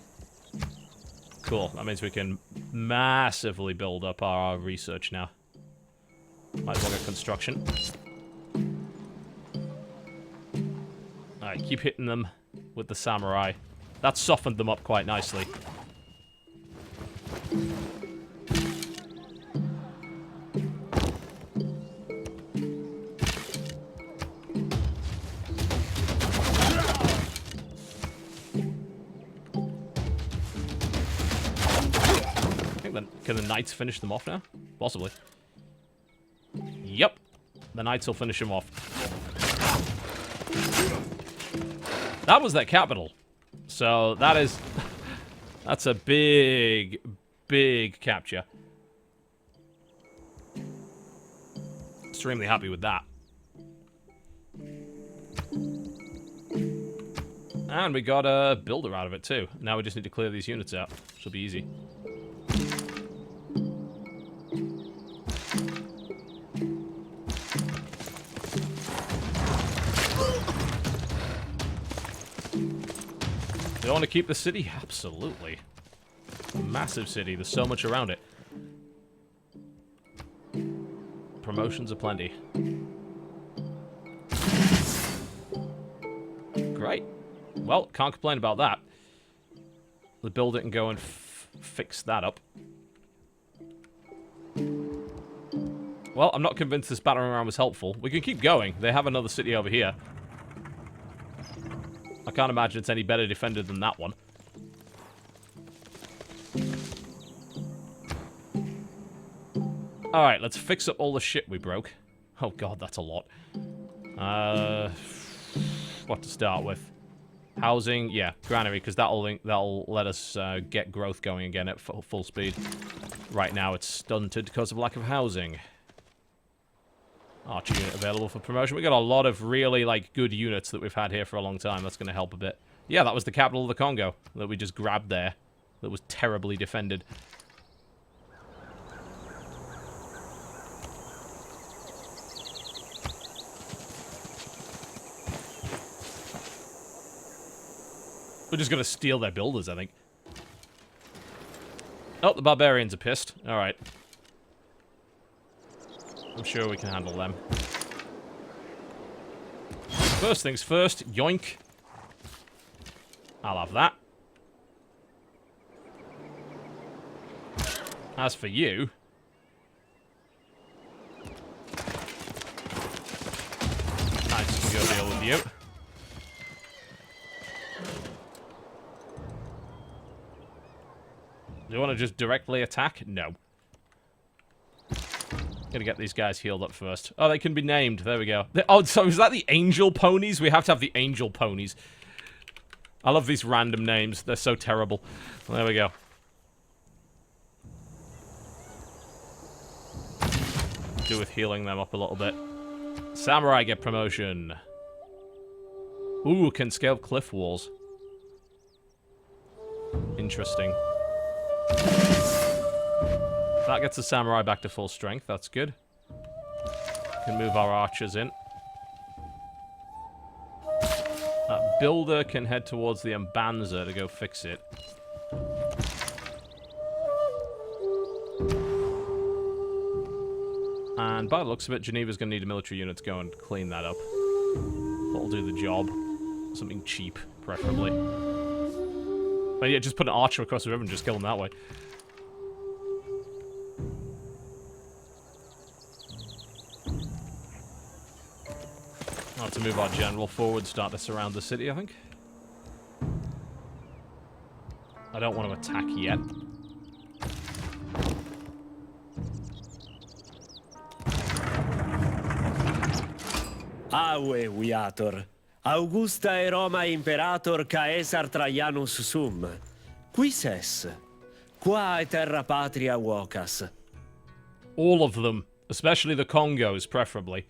Cool. That means we can massively build up our research now. Might as well get construction. Alright, keep hitting them with the samurai. That softened them up quite nicely. Can the knights finish them off now? Possibly. Yep. The knights will finish them off. That was their capital. So that is... that's a big, big capture. Extremely happy with that. And we got a builder out of it too. Now we just need to clear these units out. Which will be easy. Do I want to keep the city? Absolutely. A massive city. There's so much around it. Promotions aplenty. Great. Well, can't complain about that. We'll build it and go and fix that up. Well, I'm not convinced this battering ram was helpful. We can keep going. They have another city over here. I can't imagine it's any better defended than that one. Alright, let's fix up all the shit we broke. Oh god, that's a lot. What to start with? Housing, yeah, granary, because that'll let us get growth going again at full speed. Right now it's stunted because of lack of housing. Archer unit available for promotion. We got a lot of really, like, good units that we've had here for a long time. That's going to help a bit. Yeah, that was the capital of the Congo that we just grabbed there. That was terribly defended. We're just going to steal their builders, I think. Oh, the barbarians are pissed. Alright. I'm sure we can handle them. First things first, yoink. I'll have that. As for you... nice to go deal with you. Do you want to just directly attack? No. Gonna get these guys healed up first. Oh, they can be named. There we go. Oh, so is that the angel ponies? We have to have the angel ponies. I love these random names. They're so terrible. There we go. Do with healing them up a little bit. Samurai get promotion. Ooh, can scale cliff walls. Interesting. That gets the samurai back to full strength. That's good. Can move our archers in. That builder can head towards the Mbanza to go fix it. And by the looks of it, Geneva's going to need a military unit to go and clean that up. That'll do the job. Something cheap, preferably. But yeah, just put an archer across the river and just kill him that way. I'll have to move our general forward, start to surround the city, I think. I don't want to attack yet. Aue, viator. Augusta e Roma imperator Caesar Traianus sum. Quis es? Qua e terra patria vocas. All of them. Especially the Congos, preferably.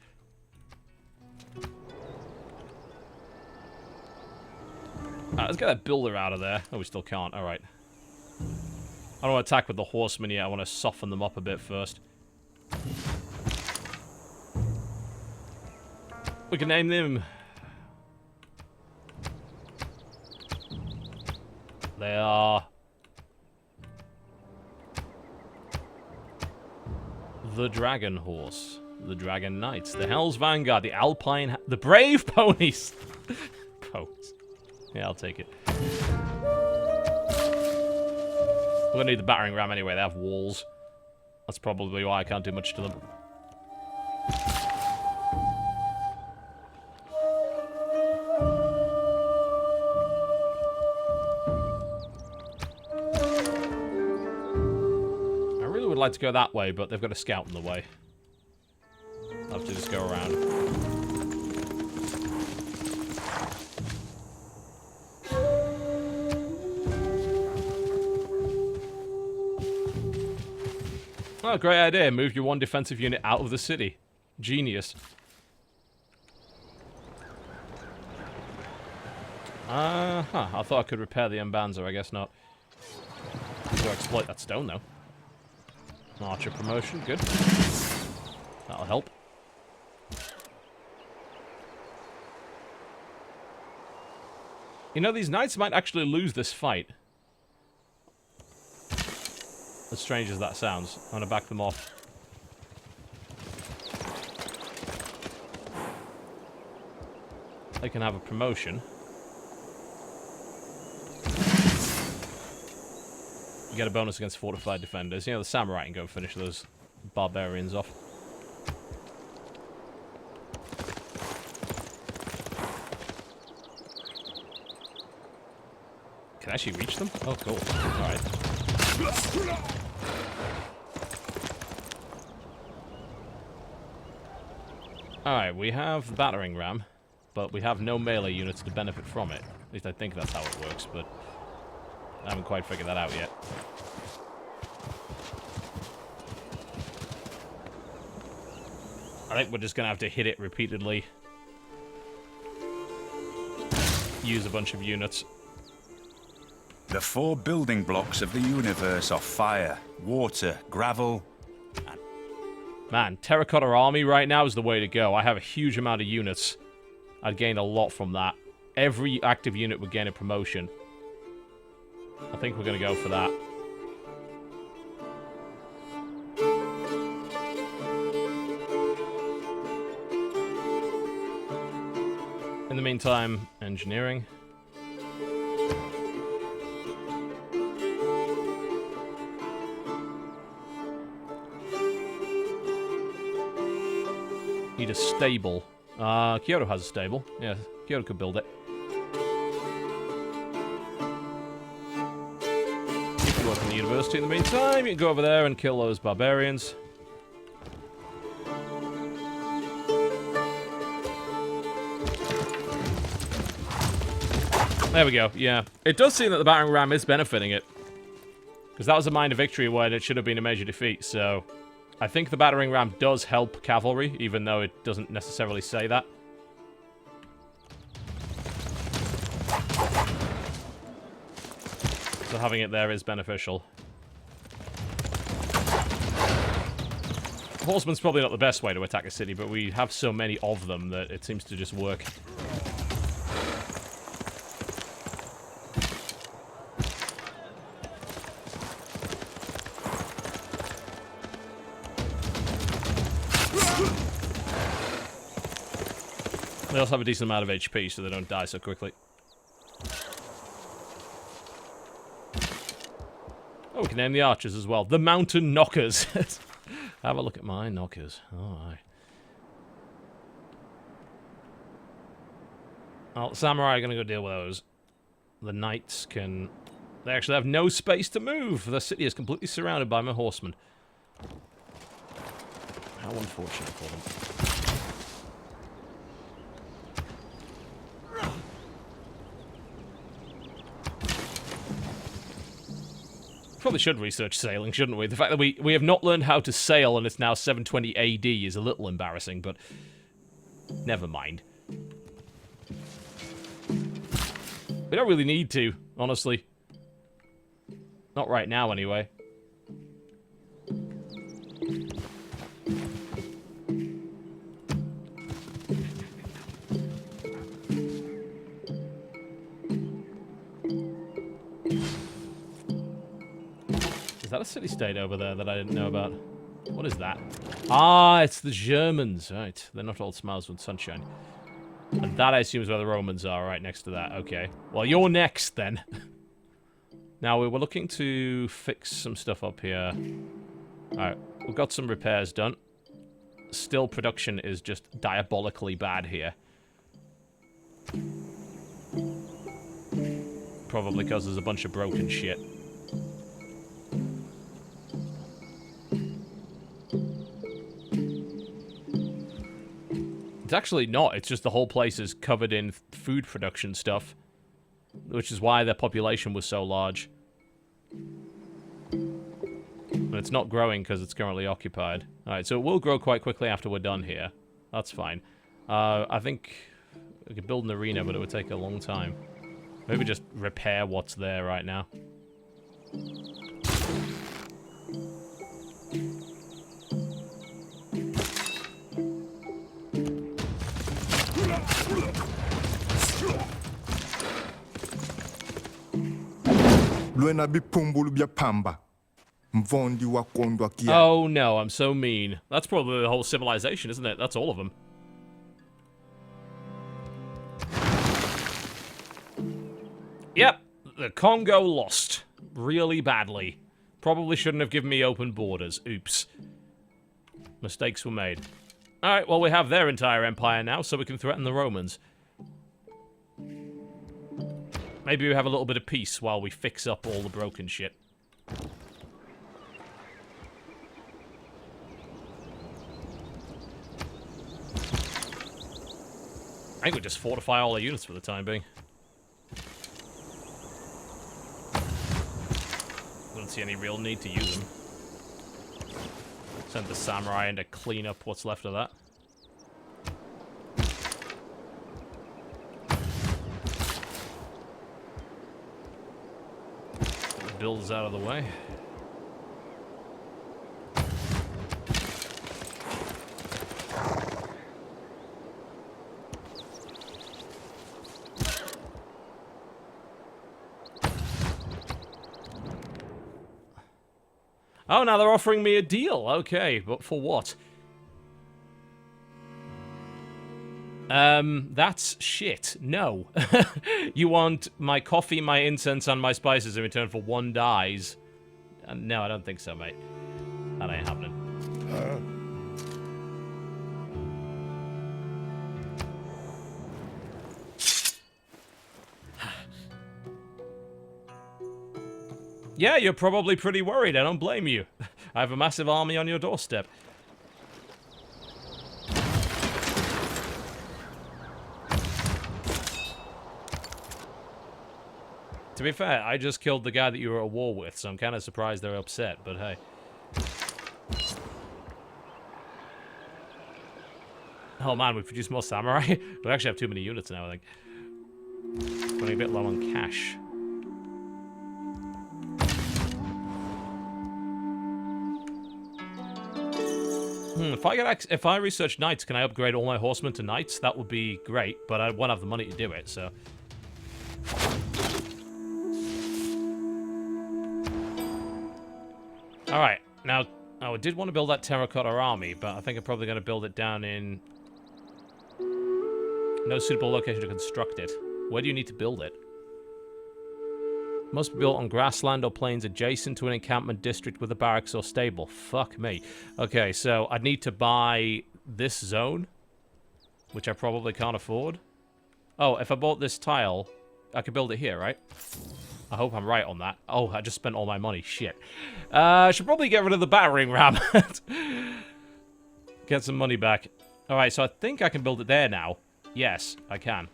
Alright, let's get that builder out of there. Oh, we still can't. Alright. I don't want to attack with the horsemen yet. I want to soften them up a bit first. We can name them. They are the Dragon Horse, the Dragon Knights, the Hell's Vanguard, the Alpine... the Brave Ponies! Ponies. Yeah, I'll take it. We're gonna need the battering ram anyway, they have walls. That's probably why I can't do much to them. I really would like to go that way, but they've got a scout in the way. I'll have to just go around. Oh, great idea. Move your one defensive unit out of the city. Genius. I thought I could repair the Mbanza. I guess not. Go exploit that stone, though. Archer promotion. Good. That'll help. You know, these knights might actually lose this fight. As strange as that sounds, I'm gonna back them off. They can have a promotion. You get a bonus against fortified defenders. You know, the samurai can go finish those barbarians off. Can I actually reach them? Oh, cool. Alright. Alright, we have the battering ram, but we have no melee units to benefit from it. At least I think that's how it works, but I haven't quite figured that out yet. I think we're just gonna have to hit it repeatedly. Use a bunch of units. The 4 building blocks of the universe are fire, water, gravel, and... Man, Terracotta Army right now is the way to go. I have a huge amount of units. I'd gain a lot from that. Every active unit would gain a promotion. I think we're going to go for that. In the meantime, engineering. Need a stable. Kyoto has a stable. Yeah, Kyoto could build it. You can work on the university in the meantime. You can go over there and kill those barbarians. There we go, yeah. It does seem that the battering ram is benefiting it. Because that was a minor victory when it should have been a major defeat, so... I think the battering ram does help cavalry, even though it doesn't necessarily say that. So having it there is beneficial. Horseman's probably not the best way to attack a city, but we have so many of them that it seems to just work. They also have a decent amount of HP, so they don't die so quickly. Oh, we can name the archers as well. The Mountain Knockers. Have a look at my knockers. Oh, aye. Well, the samurai are going to go deal with those. The knights can... They actually have no space to move. The city is completely surrounded by my horsemen. How unfortunate for them. Probably should research sailing, shouldn't we? The fact that we have not learned how to sail and it's now 720 AD is a little embarrassing, but never mind. We don't really need to, honestly. Not right now, anyway. Is that a city-state over there that I didn't know about? What is that? Ah, it's the Germans. Right. They're not all smiles with sunshine. And that, I assume, is where the Romans are, right next to that. Okay. Well, you're next, then. Now, we were looking to fix some stuff up here. Alright. We've got some repairs done. Still, production is just diabolically bad here. Probably because there's a bunch of broken shit. It's actually not. It's just the whole place is covered in food production stuff. Which is why their population was so large. And it's not growing because it's currently occupied. Alright, so it will grow quite quickly after we're done here. That's fine. I think we could build an arena, but it would take a long time. Maybe just repair what's there right now. Oh no, I'm so mean. That's probably the whole civilization, isn't it? That's all of them. Yep, the Congo lost. Really badly. Probably shouldn't have given me open borders. Oops. Mistakes were made. Alright, well we have their entire empire now, so we can threaten the Romans. Maybe we have a little bit of peace while we fix up all the broken shit. I think we just fortify all our units for the time being. Don't see any real need to use them. Send the samurai in to clean up what's left of that. Get the builders out of the way. Oh, now they're offering me a deal. Okay, but for what? That's shit. No. You want my coffee, my incense, and my spices in return for 1 dies? No, I don't think so, mate. That ain't happening. Yeah, you're probably pretty worried. I don't blame you. I have a massive army on your doorstep. To be fair, I just killed the guy that you were at war with, so I'm kind of surprised they're upset, but hey. Oh man, we produced more samurai? We actually have too many units now, I think. Running a bit low on cash. If I research knights, can I upgrade all my horsemen to knights? That would be great, but I won't have the money to do it, so... Alright, now, I did want to build that terracotta army, but I think I'm probably going to build it down in... No suitable location to construct it. Where do you need to build it? Must be built on grassland or plains adjacent to an encampment district with a barracks or stable. Fuck me. Okay, so I'd need to buy this zone, which I probably can't afford. Oh, if I bought this tile, I could build it here, right? I hope I'm right on that. Oh, I just spent all my money. Shit. I should probably get rid of the battering ram. Get some money back. Alright, so I think I can build it there now. Yes, I can.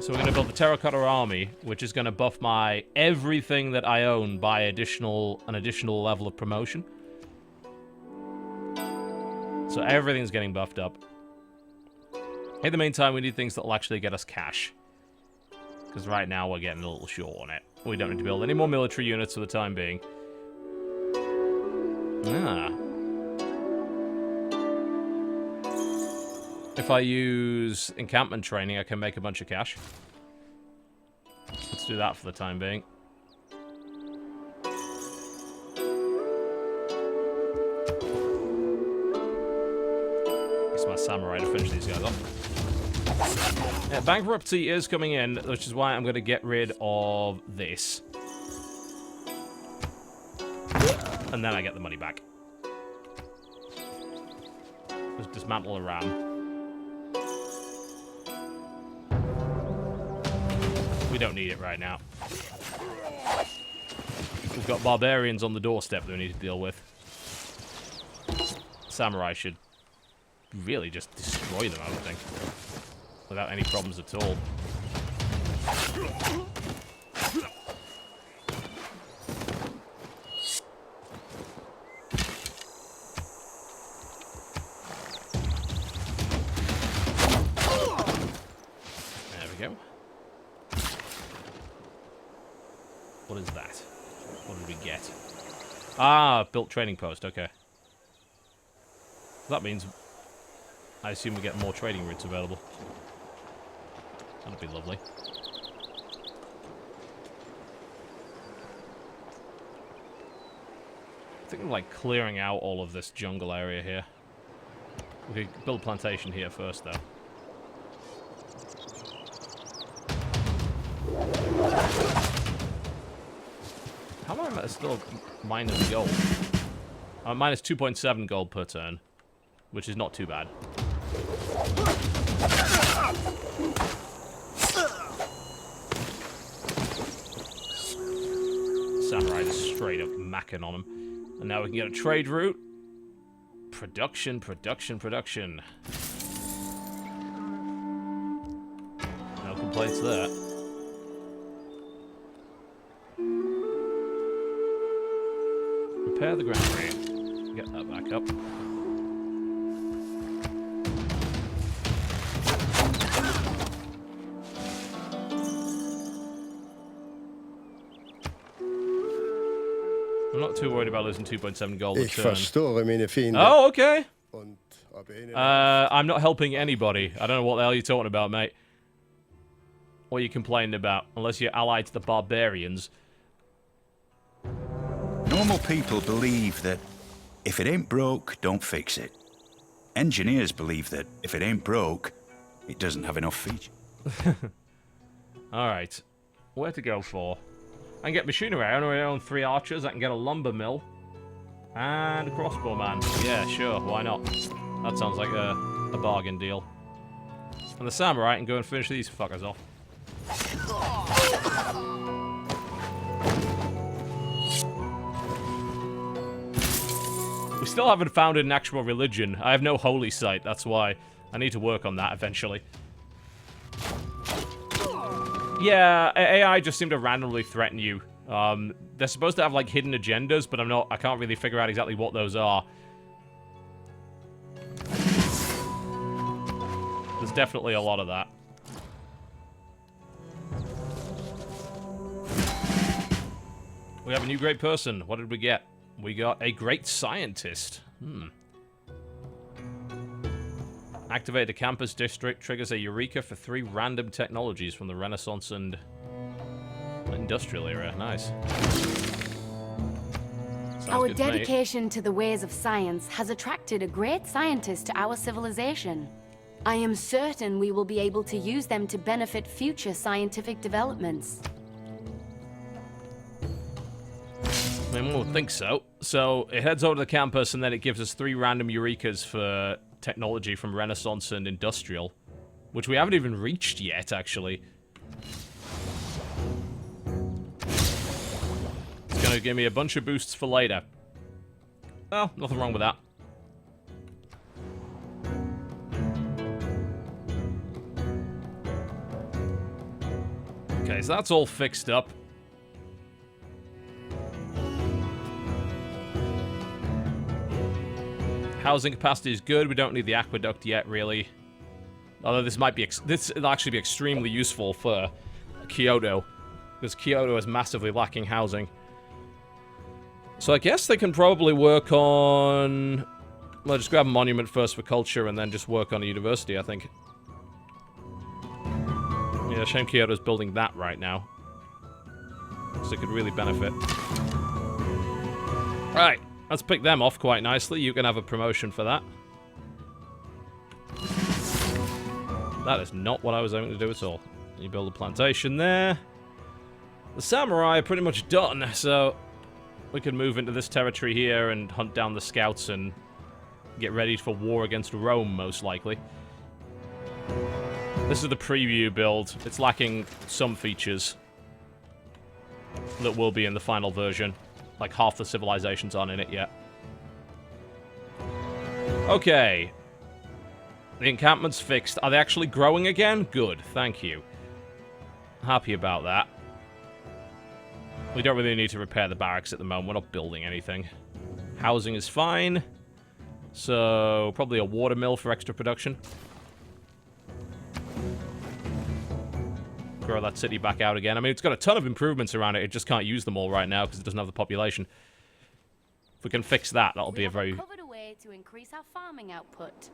So we're going to build the terracotta army, which is going to buff my everything that I own by an additional level of promotion. So everything's getting buffed up. In the meantime, we need things that will actually get us cash. Because right now we're getting a little short on it. We don't need to build any more military units for the time being. Ah. If I use encampment training, I can make a bunch of cash. Let's do that for the time being. samurai to finish these guys off. Yeah, bankruptcy is coming in, which is why I'm going to get rid of this. And then I get the money back. Just dismantle a ram. We don't need it right now. We've got barbarians on the doorstep that we need to deal with. Samurai should really just destroy them, I would think. Without any problems at all. There we go. What is that? What did we get? Ah, built trading post, okay. That means I assume we get more trading routes available. That'd be lovely. I think I'm like clearing out all of this jungle area here. We could build a plantation here first, though. How am I still minus gold? I'm minus 2.7 gold per turn, which is not too bad. Samurai just straight up macking on him. And now we can get a trade route. Production, production, production. No complaints there. Repair the granary. Get that back up. I'm not too worried about losing 2.7 gold a turn. Oh, okay. I'm not helping anybody. I don't know what the hell you're talking about, mate. What are you complaining about? Unless you're allied to the barbarians. Normal people believe that if it ain't broke, don't fix it. Engineers believe that if it ain't broke, it doesn't have enough features. Alright. Where to go for? I can get machinery. I only own 3 archers. I can get a lumber mill. And a crossbow man. Yeah, sure. Why not? That sounds like a bargain deal. And the samurai can go and finish these fuckers off. We still haven't founded an actual religion. I have no holy site, that's why. I need to work on that eventually. Yeah, AI just seem to randomly threaten you. They're supposed to have, like, hidden agendas, but I can't really figure out exactly what those are. There's definitely a lot of that. We have a new great person. What did we get? We got a great scientist. Activate the campus district. Triggers a eureka for 3 random technologies from the Renaissance and industrial era. Nice. Our dedication to the ways of science has attracted a great scientist to our civilization. I am certain we will be able to use them to benefit future scientific developments. I mean, one would think so. So, it heads over to the campus, and then it gives us 3 random eurekas for technology from Renaissance and Industrial, which we haven't even reached yet, actually. It's gonna give me a bunch of boosts for later. Well, nothing wrong with that. Okay, so that's all fixed up. Housing capacity is good. We don't need the aqueduct yet, really. Although this might be this will actually be extremely useful for Kyoto, because Kyoto is massively lacking housing. So I guess they can probably work on. Well, just grab a monument first for culture, and then just work on a university, I think. Yeah, shame Kyoto's building that right now, because it could really benefit. Right. Let's pick them off quite nicely. You can have a promotion for that. That is not what I was aiming to do at all. You build a plantation there. The samurai are pretty much done, so we can move into this territory here and hunt down the scouts and get ready for war against Rome, most likely. This is the preview build. It's lacking some features that will be in the final version. Like half the civilizations aren't in it yet. Okay. The encampment's fixed. Are they actually growing again? Good, thank you. Happy about that. We don't really need to repair the barracks at the moment. We're not building anything. Housing is fine. So, probably a water mill for extra production. Grow that city back out again. I mean, it's got a ton of improvements around it. It just can't use them all right now because it doesn't have the population. If we can fix that, that'll be a very... Uncovered a way to increase our farming output.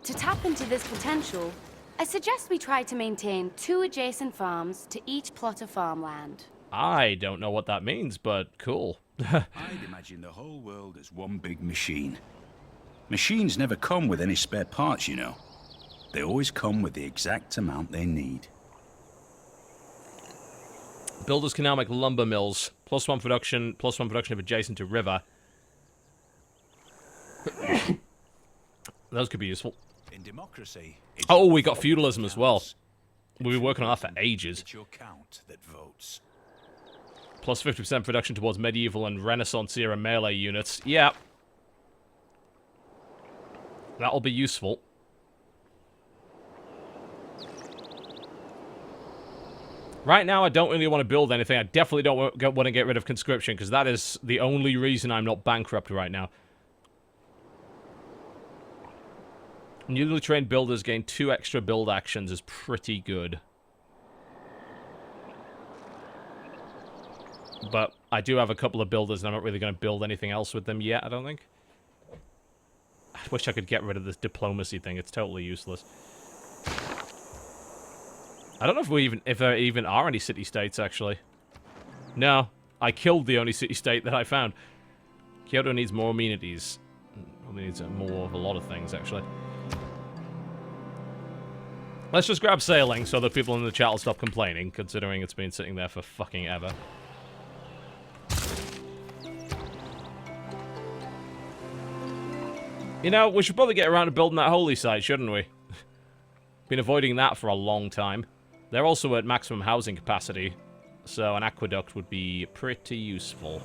To tap into this potential, I suggest we try to maintain 2 adjacent farms to each plot of farmland. I don't know what that means, but cool. I'd imagine the whole world as one big machine. Machines never come with any spare parts, you know. They always come with the exact amount they need. Builders can now make lumber mills. +1 production, +1 production if adjacent to river. Those could be useful. In democracy, oh, we got feudalism as well. We've been working on that for ages. It's your count that votes. +50% production towards medieval and Renaissance era melee units. Yeah. That'll be useful. Right now, I don't really want to build anything. I definitely don't want to get rid of conscription, because that is the only reason I'm not bankrupt right now. Newly trained builders gain 2 extra build actions is pretty good. But I do have a couple of builders, and I'm not really going to build anything else with them yet, I don't think. I wish I could get rid of this diplomacy thing. It's totally useless. I don't know if there even are any city-states, actually. No. I killed the only city-state that I found. Kyoto needs more amenities. Probably needs more of a lot of things, actually. Let's just grab sailing so that people in the chat will stop complaining, considering it's been sitting there for fucking ever. You know, we should probably get around to building that holy site, shouldn't we? Been avoiding that for a long time. They're also at maximum housing capacity, so an aqueduct would be pretty useful.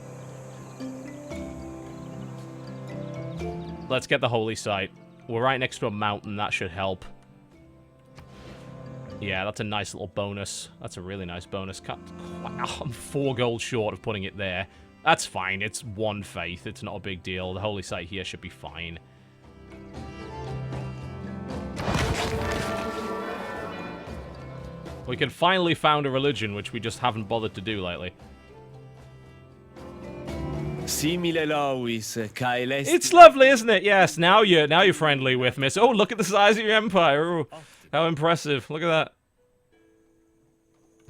Let's get the holy site. We're right next to a mountain, that should help. Yeah, that's a nice little bonus. That's a really nice bonus. I'm 4 gold short of putting it there. That's fine, it's 1 faith, it's not a big deal. The holy site here should be fine. We can finally found a religion, which we just haven't bothered to do lately. Simile Lois, it's lovely, isn't it? Yes, now you're friendly with me. So, oh, look at the size of your empire. Ooh, how impressive. Look at that.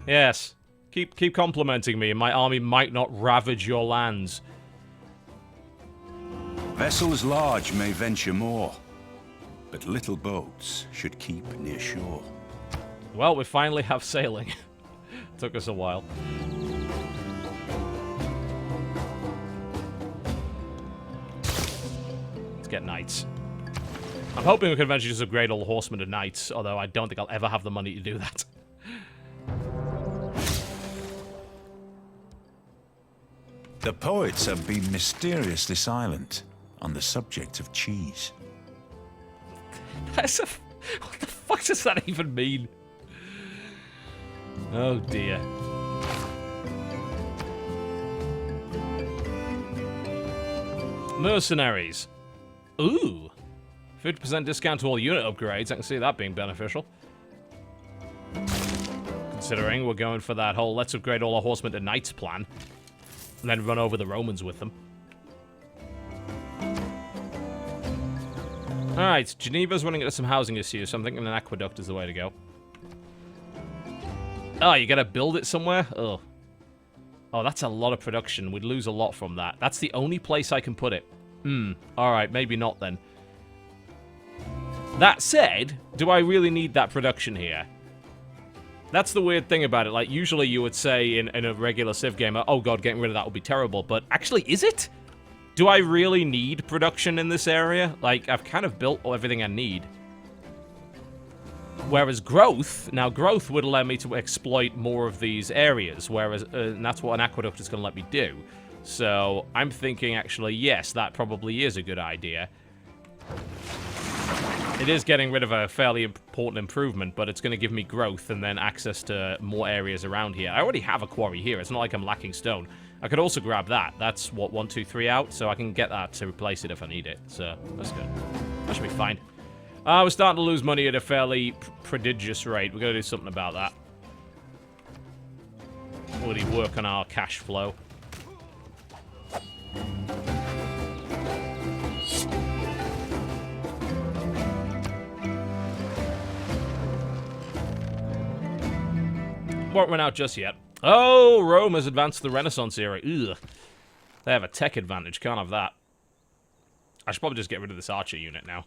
Yes. Keep complimenting me, and my army might not ravage your lands. Vessels large may venture more, but little boats should keep near shore. Well, we finally have sailing. Took us a while. Let's get knights. I'm hoping we can eventually just upgrade all the horsemen to knights, although I don't think I'll ever have the money to do that. The poets have been mysteriously silent on the subject of cheese. What the fuck does that even mean? Oh dear. Mercenaries. Ooh. 50% discount to all unit upgrades. I can see that being beneficial. Considering we're going for that whole let's upgrade all our horsemen to knights plan. And then run over the Romans with them. Alright, Geneva's running into some housing issues, so I'm thinking an aqueduct is the way to go. Oh, you gotta build it somewhere? Oh. Oh, that's a lot of production. We'd lose a lot from that. That's the only place I can put it. Alright, maybe not then. That said, do I really need that production here? That's the weird thing about it. Like, usually you would say in a regular Civ game, oh god, getting rid of that would be terrible. But actually, is it? Do I really need production in this area? Like, I've kind of built everything I need. Whereas growth, now growth would allow me to exploit more of these areas, whereas, and that's what an aqueduct is going to let me do. So, I'm thinking, actually, yes, that probably is a good idea. It is getting rid of a fairly important improvement, but it's going to give me growth and then access to more areas around here. I already have a quarry here. It's not like I'm lacking stone. I could also grab that. That's, what, 1, 2, 3 out? So I can get that to replace it if I need it. So, that's good. That should be fine. We're starting to lose money at a fairly prodigious rate. We're going to do something about that. We'll need work on our cash flow. Won't run out just yet. Oh, Rome has advanced the Renaissance era. Ugh. They have a tech advantage. Can't have that. I should probably just get rid of this archer unit now.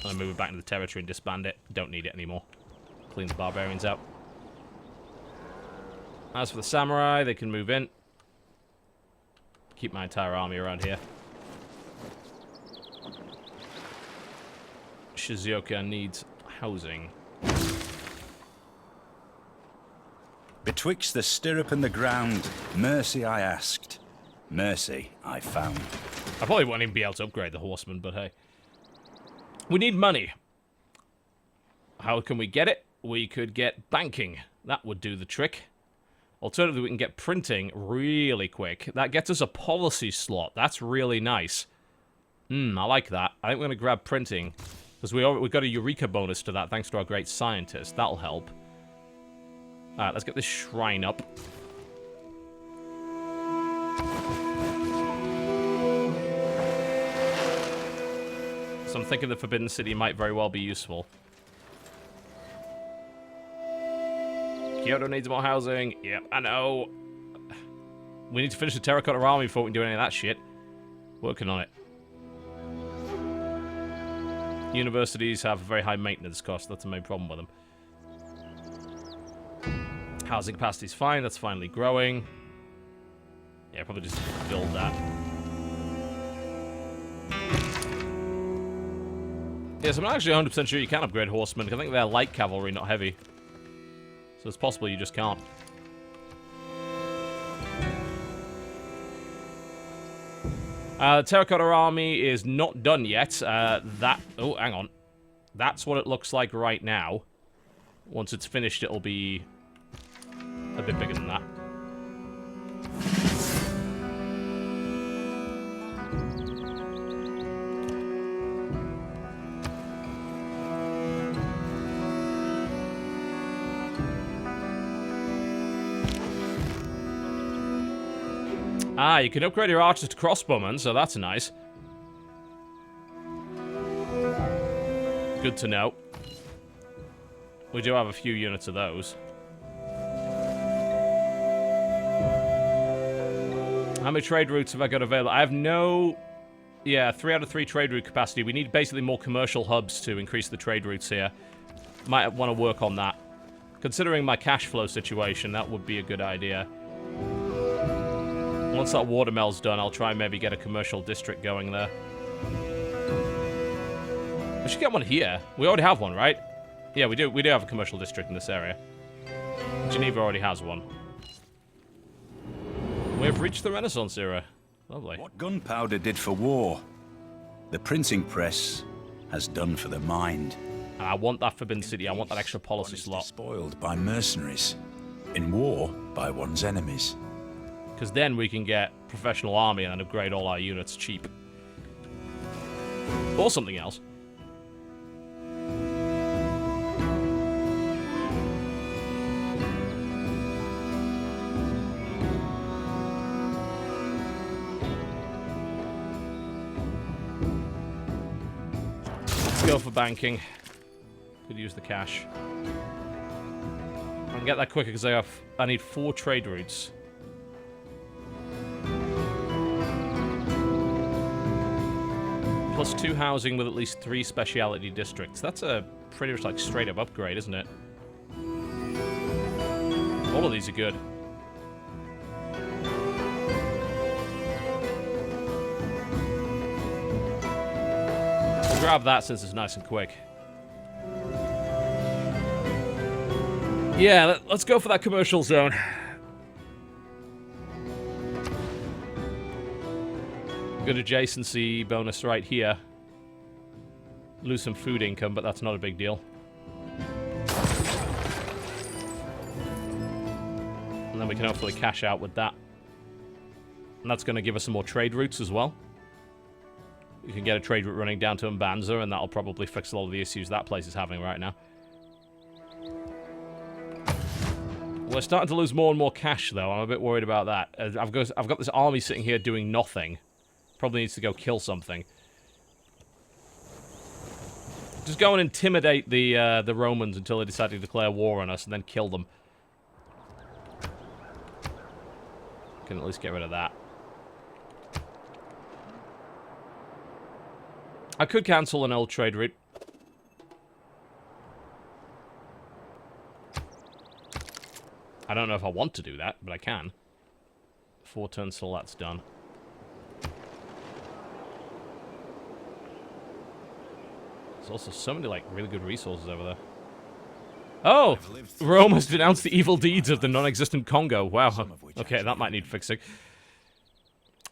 And move it back into the territory and disband it. Don't need it anymore. Clean the barbarians out. As for the samurai, they can move in. Keep my entire army around here. Shizuoka needs housing. Betwixt the stirrup and the ground, mercy I asked, mercy I found. I probably won't even be able to upgrade the horseman, but hey. We need money. How can we get it? We could get banking. That would do the trick. Alternatively, we can get printing really quick. That gets us a policy slot. That's really nice. I like that. I think we're going to grab printing. Because we got a Eureka bonus to that thanks to our great scientist. That'll help. Alright, let's get this shrine up. So I'm thinking the Forbidden City might very well be useful. Kyoto needs more housing. Yep, I know. We need to finish the Terracotta Army before we can do any of that shit. Working on it. Universities have a very high maintenance cost. That's the main problem with them. Housing capacity is fine. That's finally growing. Yeah, probably just build that. Yes, I'm not actually 100% sure you can upgrade horsemen. I think they're light cavalry, not heavy. So it's possible you just can't. The Terracotta Army is not done yet. Oh, hang on. That's what it looks like right now. Once it's finished, it'll be a bit bigger than that. Ah, you can upgrade your archers to crossbowmen, so that's nice. Good to know. We do have a few units of those. How many trade routes have I got available? I have no... Yeah, 3 out of 3 trade route capacity. We need basically more commercial hubs to increase the trade routes here. Might want to work on that. Considering my cash flow situation, that would be a good idea. Once that watermill's done, I'll try and maybe get a commercial district going there. I should get one here. We already have one, right? Yeah, we do. We do have a commercial district in this area. Geneva already has one. We have reached the Renaissance era. Lovely. What gunpowder did for war, the printing press has done for the mind. And I want that Forbidden City. I want that extra policy One is slot. Despoiled by mercenaries. In war, by one's enemies. Because then we can get professional army and then upgrade all our units cheap. Or something else. Let's go for banking. Could use the cash. I can get that quicker because I need 4 trade routes. +2 housing with at least 3 speciality districts. That's a pretty much like straight up upgrade, isn't it? All of these are good. We'll grab that since it's nice and quick. Yeah, let's go for that commercial zone. Good adjacency bonus right here. Lose some food income, but that's not a big deal. And then we can hopefully cash out with that. And that's going to give us some more trade routes as well. You can get a trade route running down to Mbanza, and that'll probably fix a lot of the issues that place is having right now. We're starting to lose more and more cash, though. I'm a bit worried about that. I've got this army sitting here doing nothing. Probably needs to go kill something. Just go and intimidate the Romans until they decide to declare war on us, and then kill them. Can at least get rid of that. I could cancel an old trade route. I don't know if I want to do that, but I can. 4 turns till that's done. There's also so many, like, really good resources over there. Oh! Rome has denounced the evil deeds of the non-existent Congo. Wow. Okay, that might need fixing.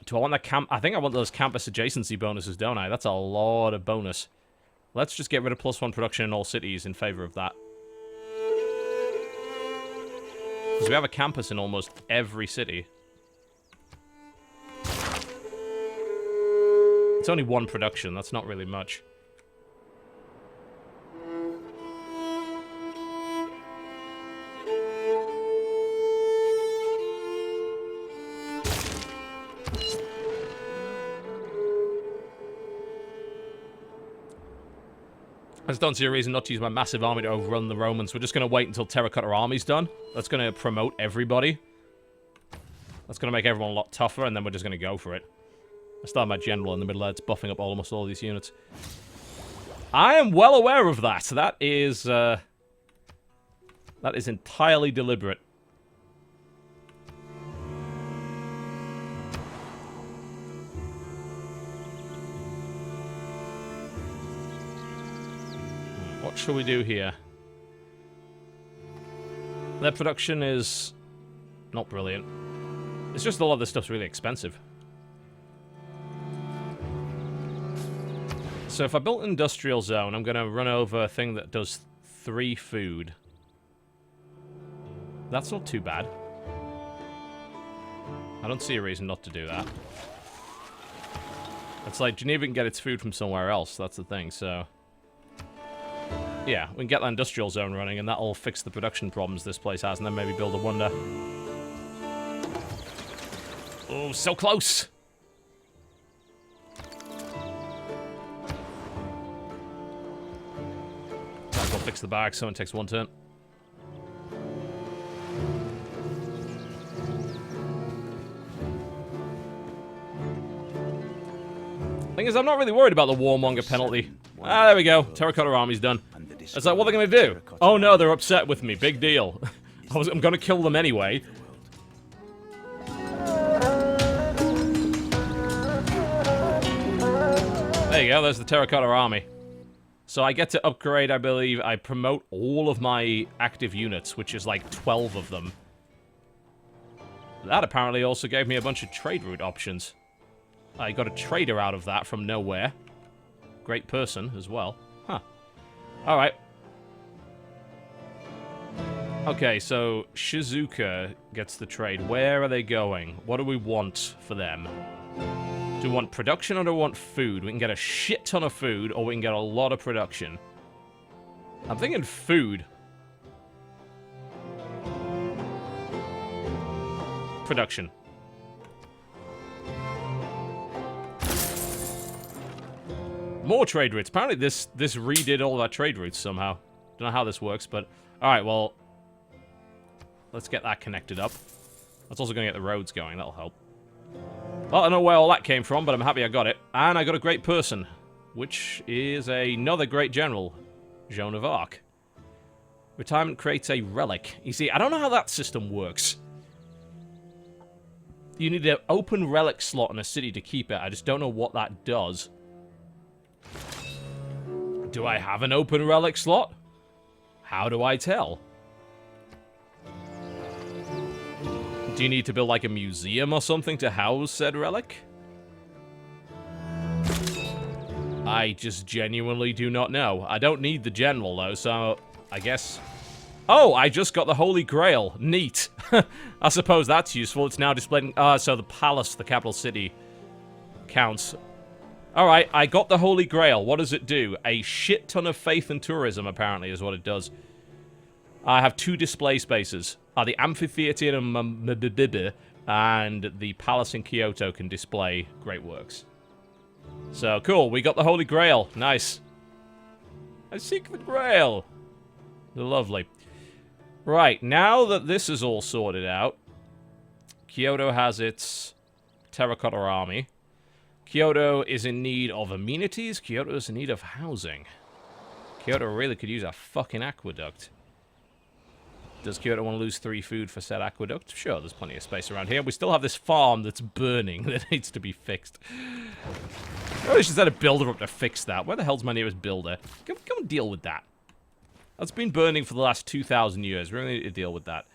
Do I want that camp? I think I want those campus adjacency bonuses, don't I? That's a lot of bonus. Let's just get rid of +1 production in all cities in favor of that. Because we have a campus in almost every city. It's only 1 production. That's not really much. I just don't see a reason not to use my massive army to overrun the Romans. We're just going to wait until Terracotta Army's done. That's going to promote everybody. That's going to make everyone a lot tougher, and then we're just going to go for it. I still have my general in the middle there. It's buffing up almost all these units. I am well aware of that. That is entirely deliberate. What shall we do here? Their production is not brilliant. It's just a lot of this stuff's really expensive. So if I built an industrial zone, I'm going to run over a thing that does 3 food. That's not too bad. I don't see a reason not to do that. It's like Geneva can get its food from somewhere else, that's the thing, so... Yeah, we can get that industrial zone running, and that'll fix the production problems this place has, and then maybe build a wonder. Oh, so close! That'll fix the bag, so it takes 1 turn. Thing is, I'm not really worried about the warmonger penalty. Ah, there we go. Terracotta Army's done. It's like, what are they going to do? Oh no, they're upset with me. Big deal. I'm going to kill them anyway. There you go, there's the Terracotta Army. So I get to upgrade, I believe, I promote all of my active units, which is like 12 of them. That apparently also gave me a bunch of trade route options. I got a trader out of that from nowhere. Great person as well. Huh. Alright. Okay, so Shizuka gets the trade. Where are they going? What do we want for them? Do we want production or do we want food? We can get a shit ton of food, or we can get a lot of production. I'm thinking food. Production. More trade routes. Apparently this redid all of our trade routes somehow. Don't know how this works, but... Alright, well... Let's get that connected up. That's also going to get the roads going. That'll help. Well, I don't know where all that came from, but I'm happy I got it. And I got a great person. which is another great general, Joan of Arc. Retirement creates a relic. You see, I don't know how that system works. You need an open relic slot in a city to keep it. I just don't know what that does. Do I have an open relic slot? How do I tell? Do you need to build like a museum or something to house said relic? I just genuinely do not know. I don't need the general though, so I guess... Oh, I just got the Holy Grail. Neat. I suppose that's useful. It's now displayed... so the palace, the capital city, counts. Alright, I got the Holy Grail. What does it do? A shit ton of faith and tourism, apparently, is what it does. I have 2 display spaces. The amphitheater and the palace in Kyoto can display great works. So, cool. We got the Holy Grail. Nice. I seek the Grail. Lovely. Right, now that this is all sorted out, Kyoto has its terracotta army. Kyoto is in need of amenities. Kyoto is in need of housing. Kyoto really could use a fucking aqueduct. Does Kyoto want to lose 3 food for said aqueduct? Sure, there's plenty of space around here. We still have this farm that's burning that needs to be fixed. I really should set a builder up to fix that. Where the hell's my nearest builder? Come and deal with that. That's been burning for the last 2,000 years. We really need to deal with that.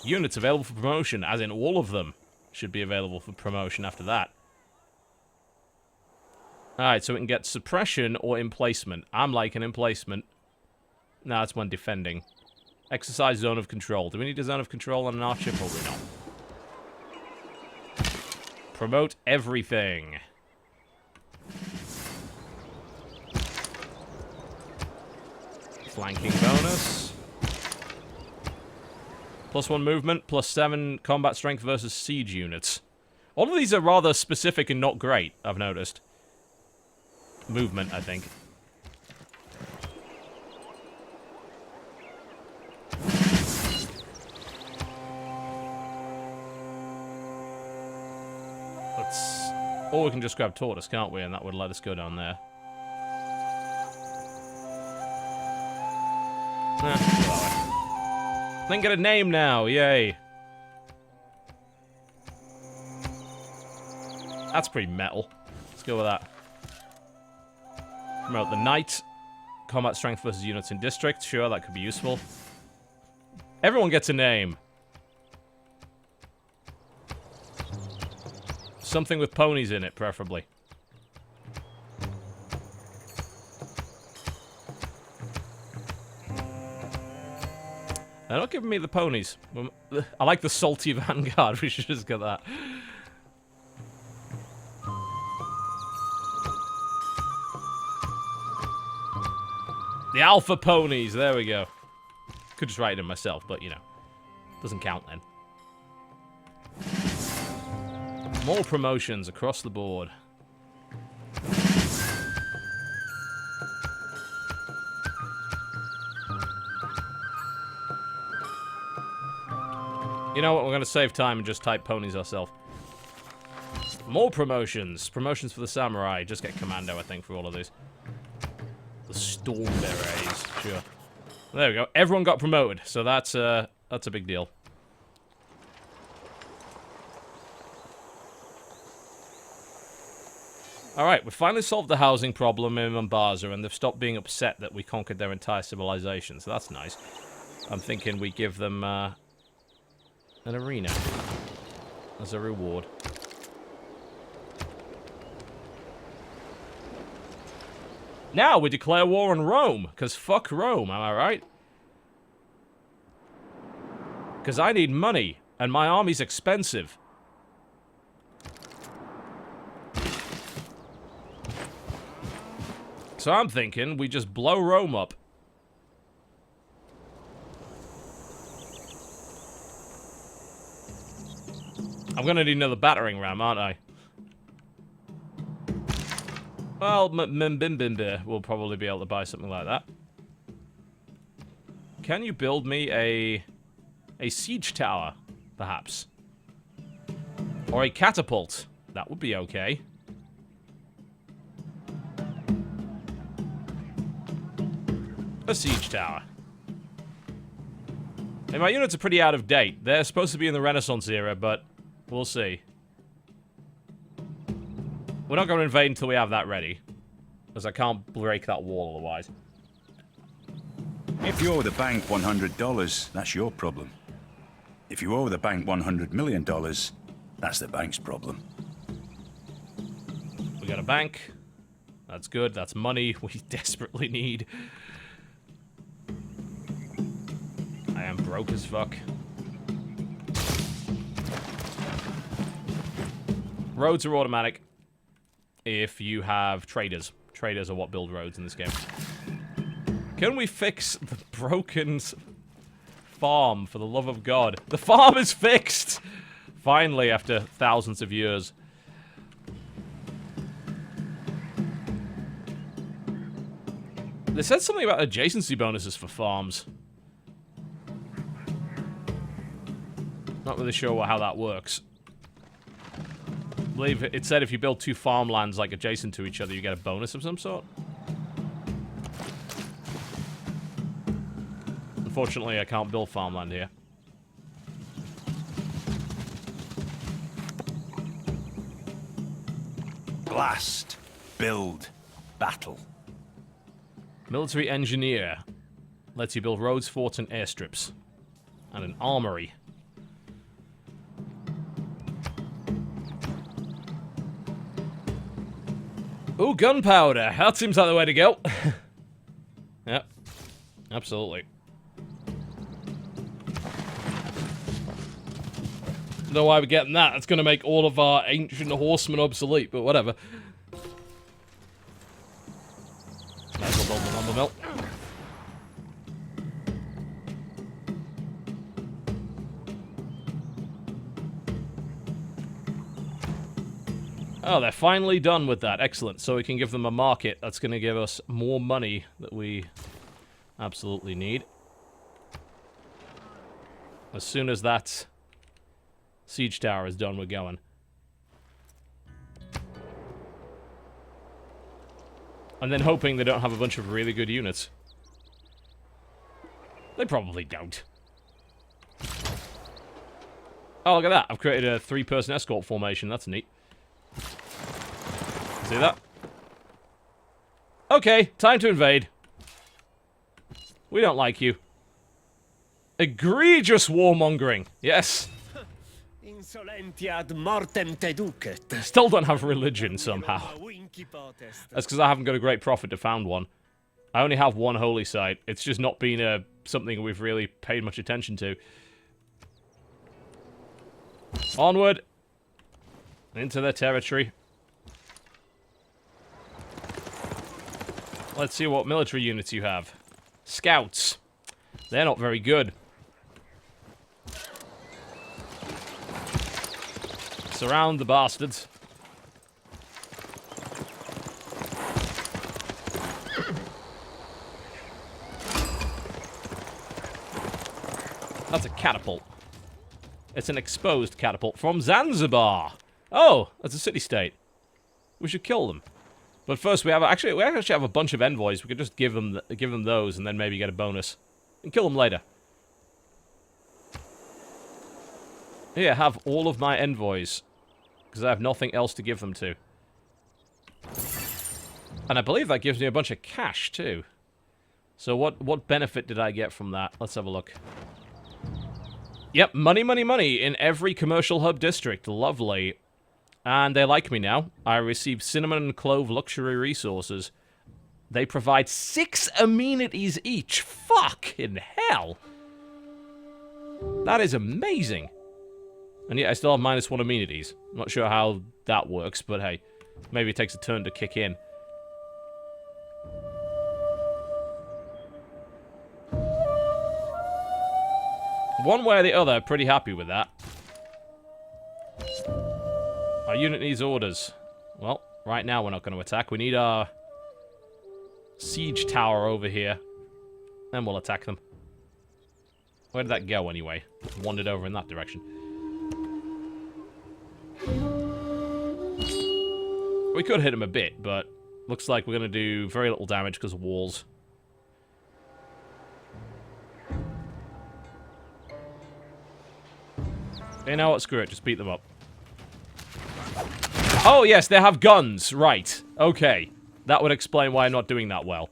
Units available for promotion, as in all of them should be available for promotion after that. Alright, so we can get suppression or emplacement. I'm liking emplacement. No, that's when defending. Exercise zone of control. Do we need a zone of control on an archer? Probably not. Promote everything. Flanking bonus. +1 movement, +7 combat strength versus siege units. All of these are rather specific and not great, I've noticed. Movement, I think. Or we can just grab Tortoise, can't we? And that would let us go down there. Then get a name now, yay. That's pretty metal. Let's go with that. Promote the Knight. Combat strength versus units in district. Sure, that could be useful. Everyone gets a name. Something with ponies in it, preferably. They're not giving me the ponies. I like the salty vanguard. We should just get that. The alpha ponies. There we go. Could just write it in myself, but, you know. Doesn't count then. More promotions across the board. You know what? We're going to save time and just type ponies ourselves. More promotions. Promotions for the samurai. Just get commando, I think, for all of these. The storm berets. Sure. There we go. Everyone got promoted, so that's a big deal. Alright, we finally solved the housing problem in Mombasa, and they've stopped being upset that we conquered their entire civilization, so that's nice. I'm thinking we give them an arena as a reward. Now we declare war on Rome, because fuck Rome, am I right? Because I need money, and my army's expensive. So I'm thinking we just blow Rome up. I'm gonna need another battering ram, aren't I? Well, Mbimbimbe will probably be able to buy something like that. Can you build me a siege tower, perhaps? Or a catapult? That would be okay. A siege tower. Hey, my units are pretty out of date. They're supposed to be in the Renaissance era, but we'll see. We're not going to invade until we have that ready. Because I can't break that wall otherwise. If you owe the bank $100, that's your problem. If you owe the bank $100 million, that's the bank's problem. We got a bank. That's good. That's money we desperately need. I am broke as fuck. Roads are automatic if you have traders. Traders are what build roads in this game. Can we fix the broken farm, for the love of God? The farm is fixed! Finally, after thousands of years. They said something about adjacency bonuses for farms. Not really sure how that works. I believe it said if you build two farmlands like adjacent to each other, you get a bonus of some sort. Unfortunately, I can't build farmland here. Blast, build, battle. Military engineer. Lets you build roads, forts, and airstrips. And an armory. Ooh, gunpowder. That seems like the way to go. Yep. Absolutely. Don't know why we're getting that. That's going to make all of our ancient horsemen obsolete, but whatever. Might as well build the lumber mill. Oh, they're finally done with that. Excellent. So we can give them a market. That's going to give us more money that we absolutely need. As soon as that siege tower is done, we're going. And then hoping they don't have a bunch of really good units. They probably don't. Oh, look at that. I've created a 3-person escort formation. That's neat. See that? Okay, time to invade. We don't like you. Egregious warmongering. Yes. Insolenti ad mortem te ducet. Still don't have religion somehow. That's because I haven't got a great prophet to found one. I only have one holy site. It's just not been something we've really paid much attention to. Onward. Into their territory. Let's see what military units you have. Scouts. They're not very good. Surround the bastards. That's a catapult. It's an exposed catapult from Zanzibar. Oh, that's a city-state. We should kill them. But first, we actually have a bunch of envoys. We could just give them those, and then maybe get a bonus, and kill them later. Here, have all of my envoys, because I have nothing else to give them to. And I believe that gives me a bunch of cash too. So what benefit did I get from that? Let's have a look. Yep, money, money, money in every commercial hub district. Lovely. And they like me now. I receive cinnamon and clove luxury resources. They provide 6 amenities each. Fucking hell. That is amazing. And yet I still have -1 amenities. I'm not sure how that works, but hey. Maybe it takes a turn to kick in. One way or the other, pretty happy with that. Our unit needs orders. Well, right now we're not going to attack. We need our siege tower over here. Then we'll attack them. Where did that go anyway? Wandered over in that direction. We could hit him a bit, but looks like we're going to do very little damage because of walls. You know what? Screw it. Just beat them up. Oh, yes, they have guns. Right. Okay. That would explain why I'm not doing that well.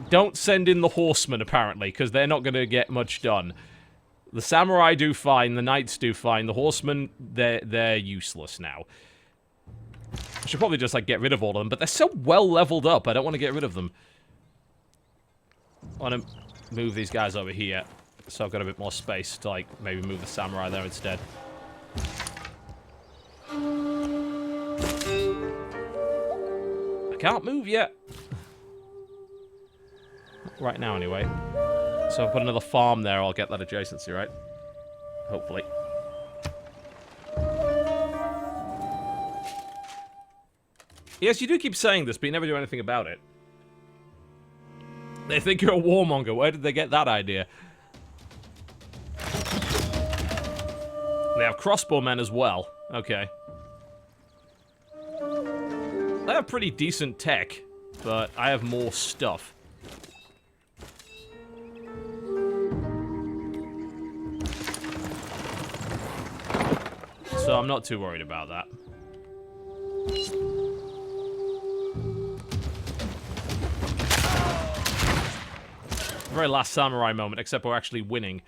Don't send in the horsemen, apparently, because they're not going to get much done. The samurai do fine, the knights do fine, the horsemen, they're useless now. I should probably just, like, get rid of all of them, but they're so well leveled up, I don't want to get rid of them. I want to move these guys over here, so I've got a bit more space to, like, maybe move the samurai there instead. I can't move yet. Right now, anyway. So I'll put another farm there, I'll get that adjacency, right? Hopefully. Yes, you do keep saying this, but you never do anything about it. They think you're a warmonger. Where did they get that idea? They have crossbowmen as well. Okay. They have pretty decent tech, but I have more stuff. So I'm not too worried about that. Very last samurai moment, except we're actually winning.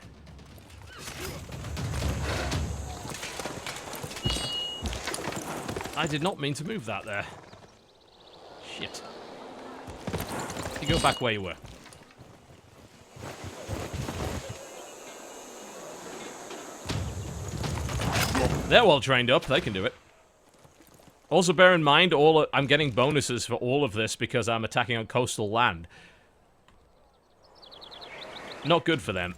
I did not mean to move that there. Shit. You go back where you were. They're well trained up, they can do it. Also bear in mind, I'm getting bonuses for all of this because I'm attacking on coastal land. Not good for them.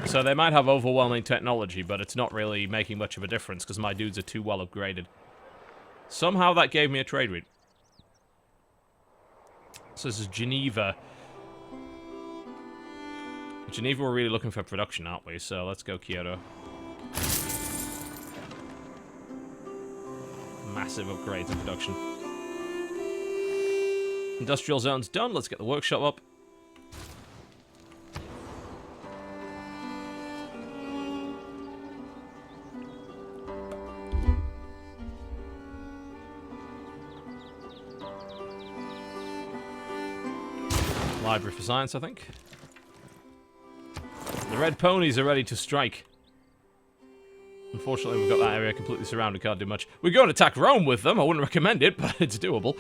So they might have overwhelming technology, but it's not really making much of a difference because my dudes are too well upgraded. Somehow that gave me a trade route. So this is Geneva. Geneva, we're really looking for production, aren't we? So let's go Kyoto. Massive upgrades in production. Industrial zone's done. Let's get the workshop up. Library for Science, I think. The red ponies are ready to strike. Unfortunately, we've got that area completely surrounded. Can't do much. We go and attack Rome with them. I wouldn't recommend it, but it's doable.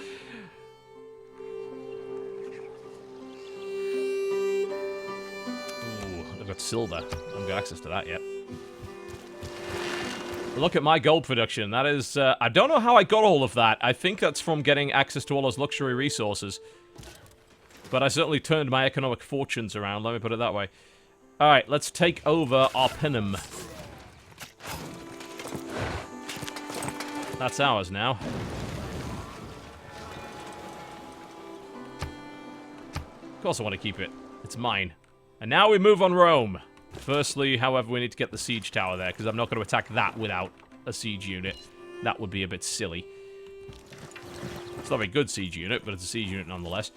Ooh, I've got silver. I haven't got access to that yet. Look at my gold production. That is... I don't know how I got all of that. I think that's from getting access to all those luxury resources. But I certainly turned my economic fortunes around. Let me put it that way. Alright, let's take over Arpinum. That's ours now. Of course I want to keep it. It's mine. And now we move on Rome. Firstly, however, we need to get the siege tower there, because I'm not going to attack that without a siege unit. That would be a bit silly. It's not a very good siege unit, but it's a siege unit nonetheless.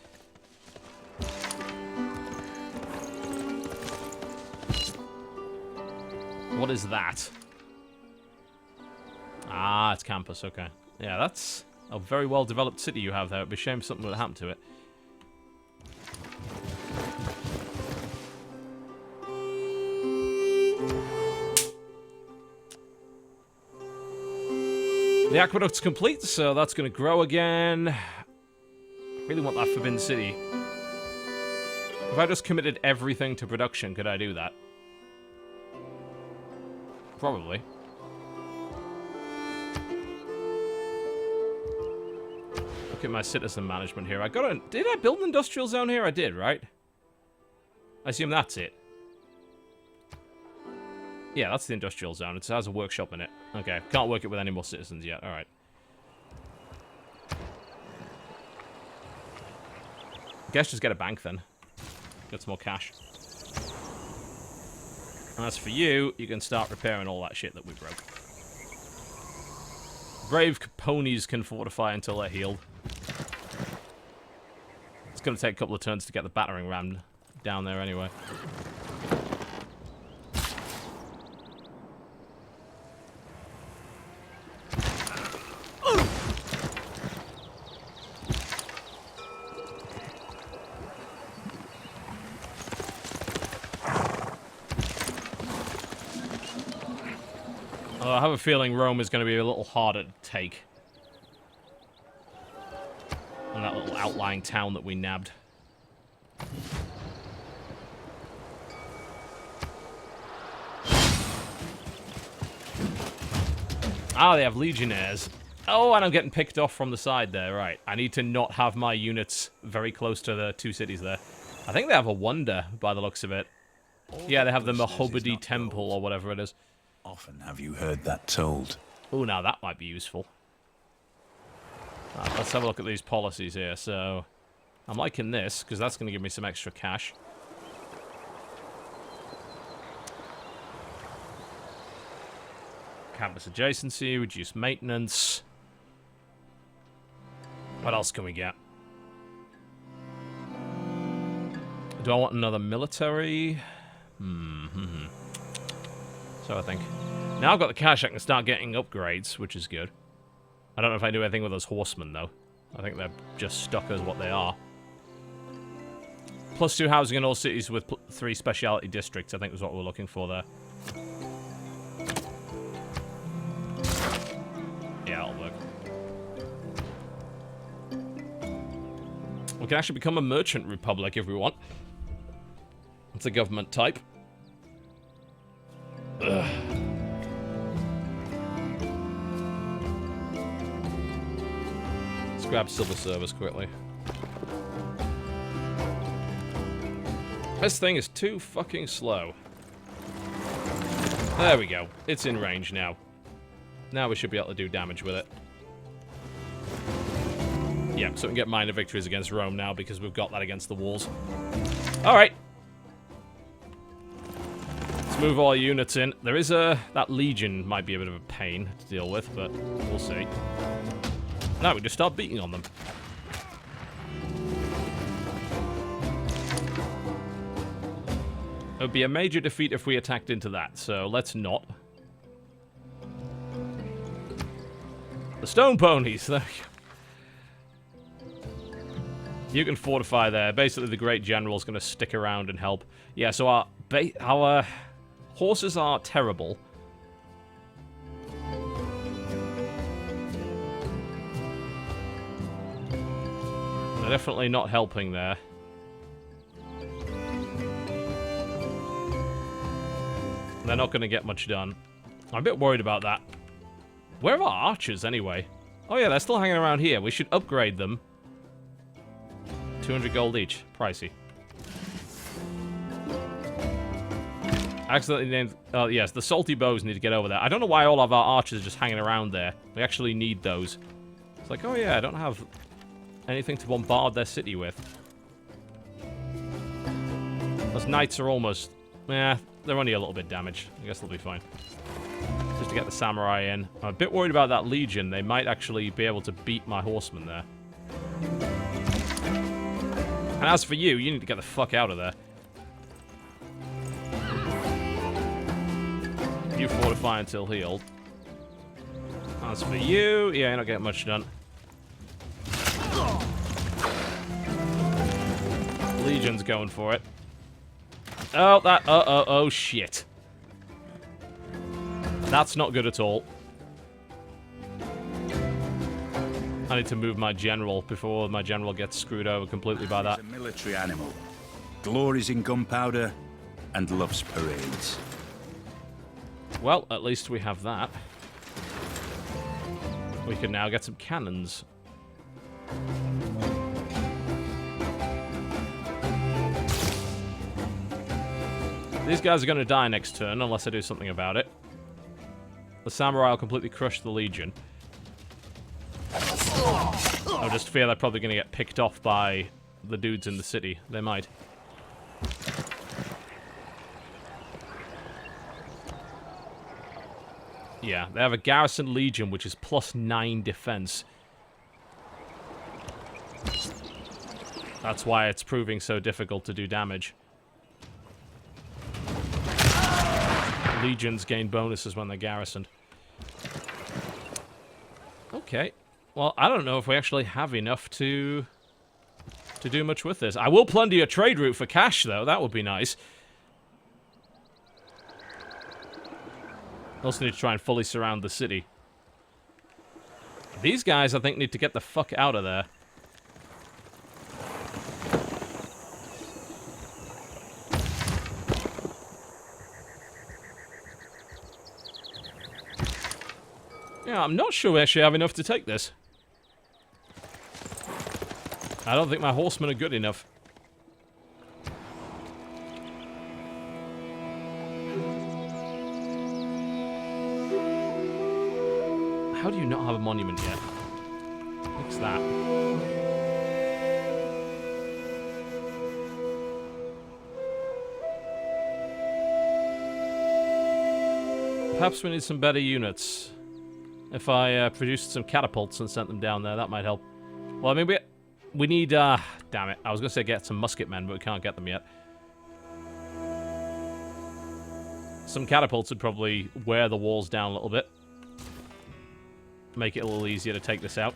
What is that? Ah, it's campus, okay. Yeah, that's a very well-developed city you have there. It'd be a shame if something would happen to it. The aqueduct's complete, so that's going to grow again. I really want that Forbidden City. If I just committed everything to production, could I do that? Probably. Look at my citizen management here. Did I build an industrial zone here? I did, right? I assume that's it. Yeah, that's the industrial zone. It has a workshop in it. Okay, can't work it with any more citizens yet. Alright. Guess just get a bank then. Get some more cash. And as for you, you can start repairing all that shit that we broke. Brave ponies can fortify until they're healed. It's going to take a couple of turns to get the battering ram down there anyway. I have a feeling Rome is going to be a little harder to take. And that little outlying town that we nabbed. Ah, they have legionnaires. Oh, and I'm getting picked off from the side there. Right, I need to not have my units very close to the two cities there. I think they have a wonder, by the looks of it. Yeah, they have the Mahobadi Temple, or whatever it is. Often have you heard that told? Oh, now that might be useful. Right, let's have a look at these policies here. So, I'm liking this, because that's going to give me some extra cash. Campus adjacency, reduce maintenance. What else can we get? Do I want another military? So I think. Now I've got the cash, I can start getting upgrades, which is good. I don't know if I do anything with those horsemen, though. I think they're just stuck as what they are. +2 housing in all cities with 3 speciality districts, I think was what we're looking for there. Yeah, that'll work. We can actually become a merchant republic if we want. It's a government type. Ugh. Let's grab civil service quickly. This thing is too fucking slow. There we go. It's in range now. Now we should be able to do damage with it. Yeah, so we can get minor victories against Rome now because we've got that against the walls. Alright. Let's move all units in. There is that legion might be a bit of a pain to deal with, but we'll see. No, we just start beating on them. It would be a major defeat if we attacked into that, so let's not. The stone ponies, there we go. You can fortify there. Basically, the great general is going to stick around and help. Yeah, so our horses are terrible. They're definitely not helping there. They're not going to get much done. I'm a bit worried about that. Where are our archers, anyway? Oh yeah, they're still hanging around here. We should upgrade them. 200 gold each. Pricey. Accidentally named... Oh, yes, the salty bows need to get over there. I don't know why all of our archers are just hanging around there. We actually need those. It's like, oh yeah, I don't have anything to bombard their city with. Those knights are almost... Eh, they're only a little bit damaged. I guess they'll be fine. Just to get the samurai in. I'm a bit worried about that legion. They might actually be able to beat my horsemen there. And as for you, you need to get the fuck out of there. You fortify until healed. As for you, yeah, you're not getting much done. Legion's going for it. Oh, oh, shit. That's not good at all. I need to move my general before my general gets screwed over completely by that. He's a military animal. Glories in gunpowder and loves parades. Well, at least we have that. We can now get some cannons. These guys are going to die next turn unless I do something about it. The samurai will completely crush the legion. I just fear they're probably going to get picked off by the dudes in the city. They might. Yeah, they have a garrison legion, which is +9 defense. That's why it's proving so difficult to do damage. Legions gain bonuses when they're garrisoned. Okay. Well, I don't know if we actually have enough to do much with this. I will plunder your trade route for cash, though. That would be nice. Also need to try and fully surround the city. These guys, I think, need to get the fuck out of there. Yeah, I'm not sure we actually have enough to take this. I don't think my horsemen are good enough. How do you not have a monument yet? Fix that. Perhaps we need some better units. If I produced some catapults and sent them down there, that might help. Well, I mean, we need, damn it. I was going to say get some musket men, but we can't get them yet. Some catapults would probably wear the walls down a little bit. Make it a little easier to take this out.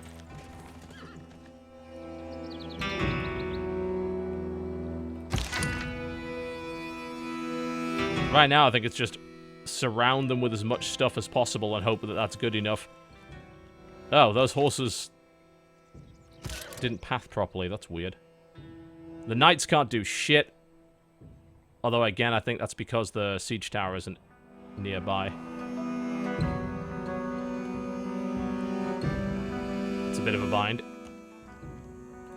Right now, I think it's just surround them with as much stuff as possible and hope that that's good enough. Oh, those horses didn't path properly. That's weird. The knights can't do shit. Although, again, I think that's because the siege tower isn't nearby. It's a bit of a bind.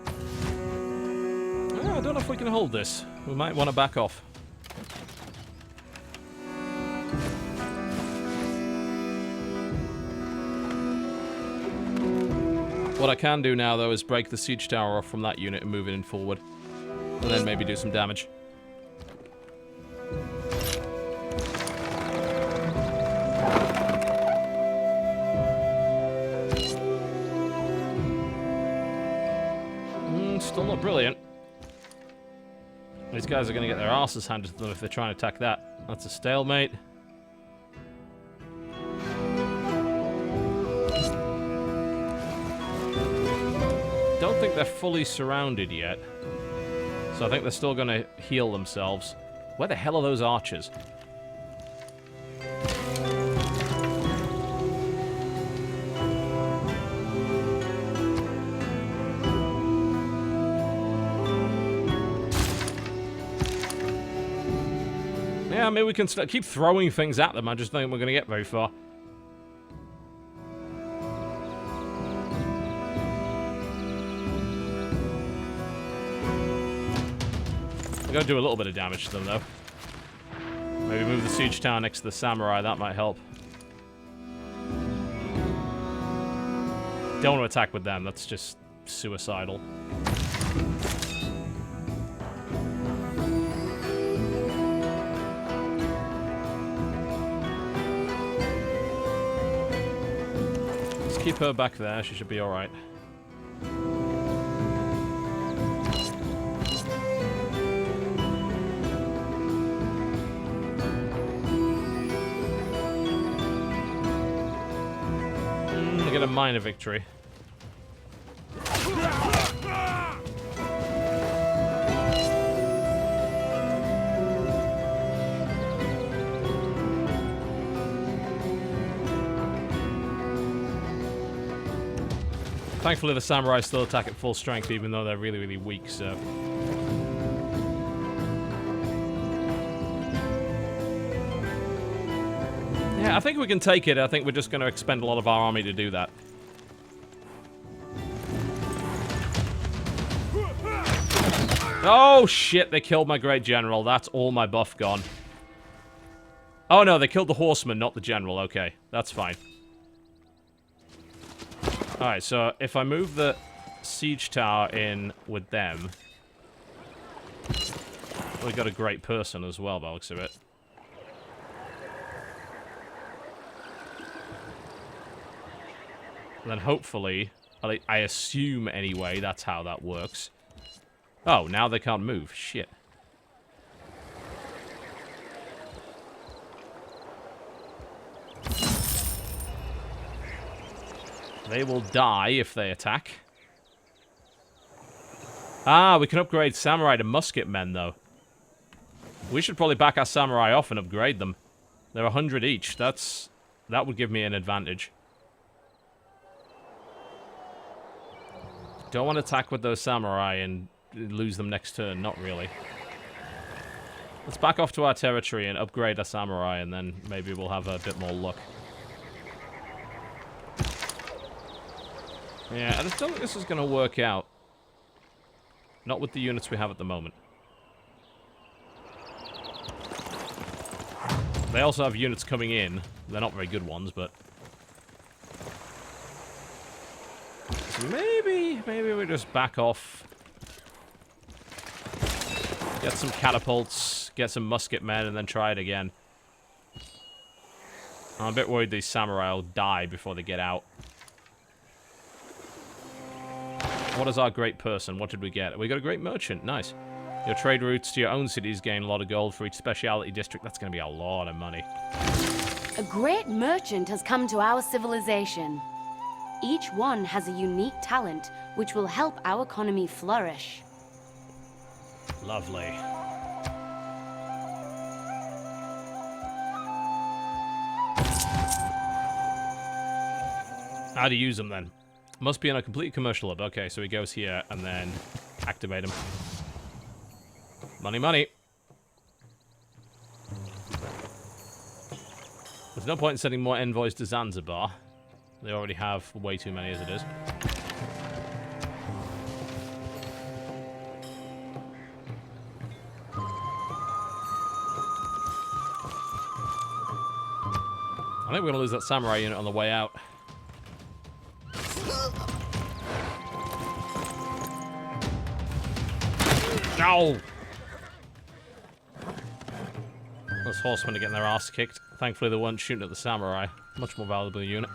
I don't know if we can hold this. We might want to back off. What I can do now, though, is break the siege tower off from that unit and move it in forward. And then maybe do some damage. Still not brilliant. These guys are going to get their asses handed to them if they're trying to attack that. That's a stalemate. Don't think they're fully surrounded yet. So I think they're still going to heal themselves. Where the hell are those archers? Yeah, maybe we can keep throwing things at them. I just don't think we're going to get very far. We're going to do a little bit of damage to them, though. Maybe move the siege tower next to the samurai. That might help. Don't want to attack with them. That's just suicidal. Let's keep her back there. She should be alright. Get a minor victory. Thankfully, the samurai still attack at full strength, even though they're really, really weak, so... Yeah, I think we can take it. I think we're just going to expend a lot of our army to do that. Oh, shit. They killed my great general. That's all my buff gone. Oh, no. They killed the horseman, not the general. Okay. That's fine. Alright, so if I move the siege tower in with them... We got a great person as well, by the looks of it. And then hopefully, I assume anyway, that's how that works. Oh, now they can't move. Shit. They will die if they attack. Ah, we can upgrade samurai to musket men, though. We should probably back our samurai off and upgrade them. They're 100 each. That would give me an advantage. Don't want to attack with those samurai and lose them next turn. Not really. Let's back off to our territory and upgrade our samurai, and then maybe we'll have a bit more luck. Yeah, I just don't think this is going to work out. Not with the units we have at the moment. They also have units coming in. They're not very good ones, but... So maybe we just back off. Get some catapults, get some musket men, and then try it again. I'm a bit worried these samurai will die before they get out. What is our great person? What did we get? We got a great merchant. Nice. Your trade routes to your own cities gain a lot of gold for each speciality district. That's going to be a lot of money. A great merchant has come to our civilization. Each one has a unique talent, which will help our economy flourish. Lovely. How to use them, then? Must be on a completely commercial hub. Okay, so he goes here and then activate him. Money, money. There's no point in sending more envoys to Zanzibar. They already have way too many as it is. I think we're going to lose that samurai unit on the way out. No! Those horsemen are getting their ass kicked. Thankfully they weren't shooting at the samurai. Much more valuable unit.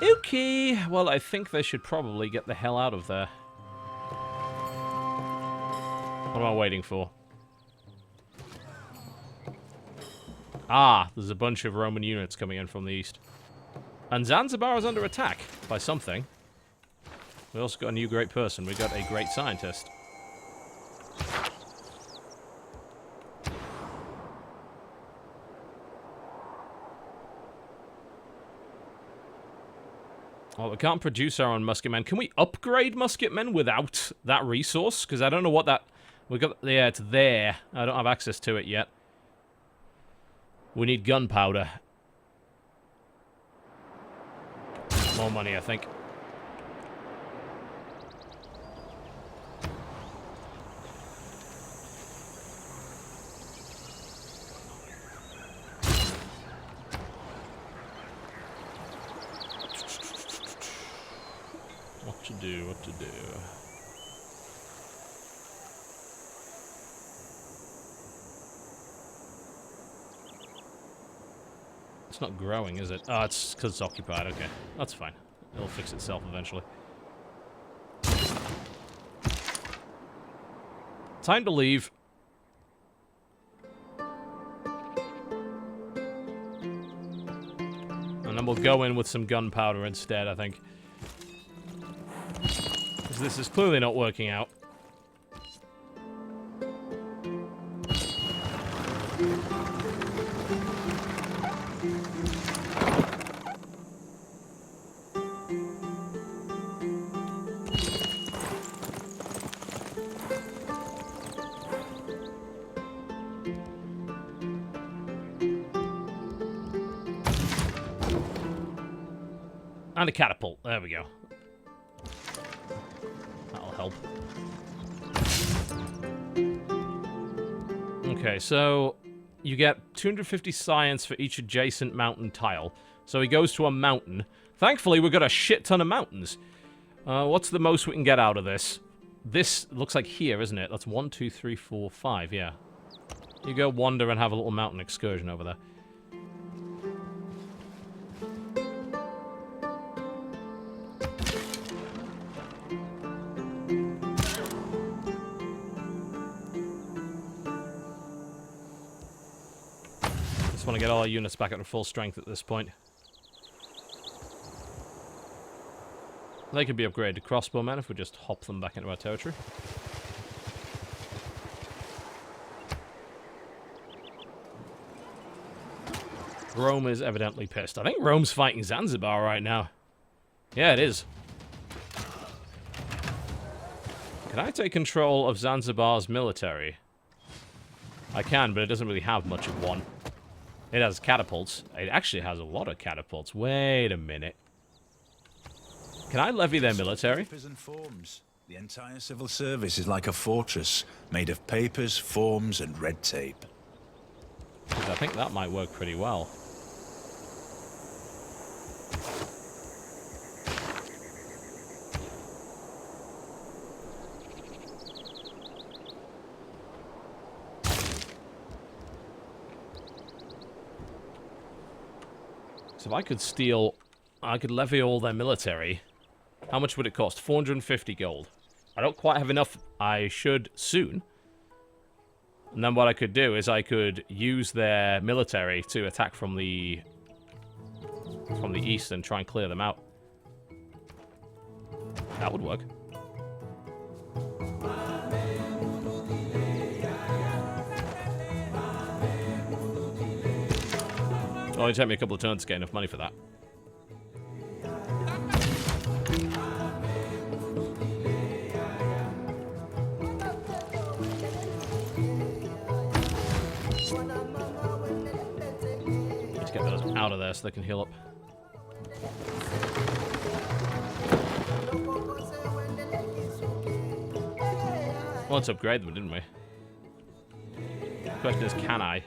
Okay, well I think they should probably get the hell out of there. What am I waiting for? Ah, there's a bunch of Roman units coming in from the east. And Zanzibar is under attack by something. We also got a new great person. We got a great scientist. Well, we can't produce our own musketmen. Can we upgrade musketmen without that resource? Because I don't know what that... We got... Yeah, it's there. I don't have access to it yet. We need gunpowder. More money, I think. What to do, what to do. It's not growing, is it? Oh, it's because it's occupied. Okay, that's fine. It'll fix itself eventually. Time to leave. And then we'll go in with some gunpowder instead, I think. Because this is clearly not working out. And a catapult. There we go. That'll help. Okay, so you get 250 science for each adjacent mountain tile. So he goes to a mountain. Thankfully, we've got a shit ton of mountains. What's the most we can get out of this? This looks like here, isn't it? That's 1, 2, 3, 4, 5, yeah. You go wander and have a little mountain excursion over there. Just want to get all our units back up to full strength at this point. They could be upgraded to crossbowmen if we just hop them back into our territory. Rome is evidently pissed. I think Rome's fighting Zanzibar right now. Yeah, it is. Can I take control of Zanzibar's military? I can, but it doesn't really have much of one. It has catapults. It actually has a lot of catapults. Wait a minute. Can I levy their military? Papers and forms. The entire civil service is like a fortress made of papers, forms, and red tape. Because I think that might work pretty well. So if I could steal... I could levy all their military. How much would it cost? 450 gold. I don't quite have enough. I should soon. And then what I could do is I could use their military to attack from the east and try and clear them out. That would work. It'll only take me a couple of turns to get enough money for that. Need to get those out of there so they can heal up. Well, let's upgrade them, didn't we? The question is, can I?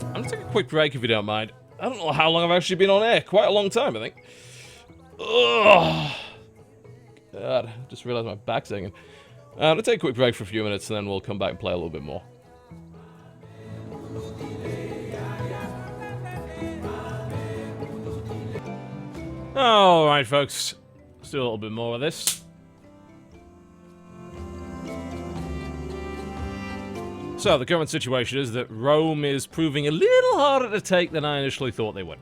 I'm gonna take a quick break if you don't mind. I don't know how long I've actually been on air. Quite a long time, I think. Ugh. God, I just realized my back's hanging. I'm gonna take a quick break for a few minutes and then we'll come back and play a little bit more. Alright, folks. Let's do a little bit more of this. So, the current situation is that Rome is proving a little harder to take than I initially thought they would.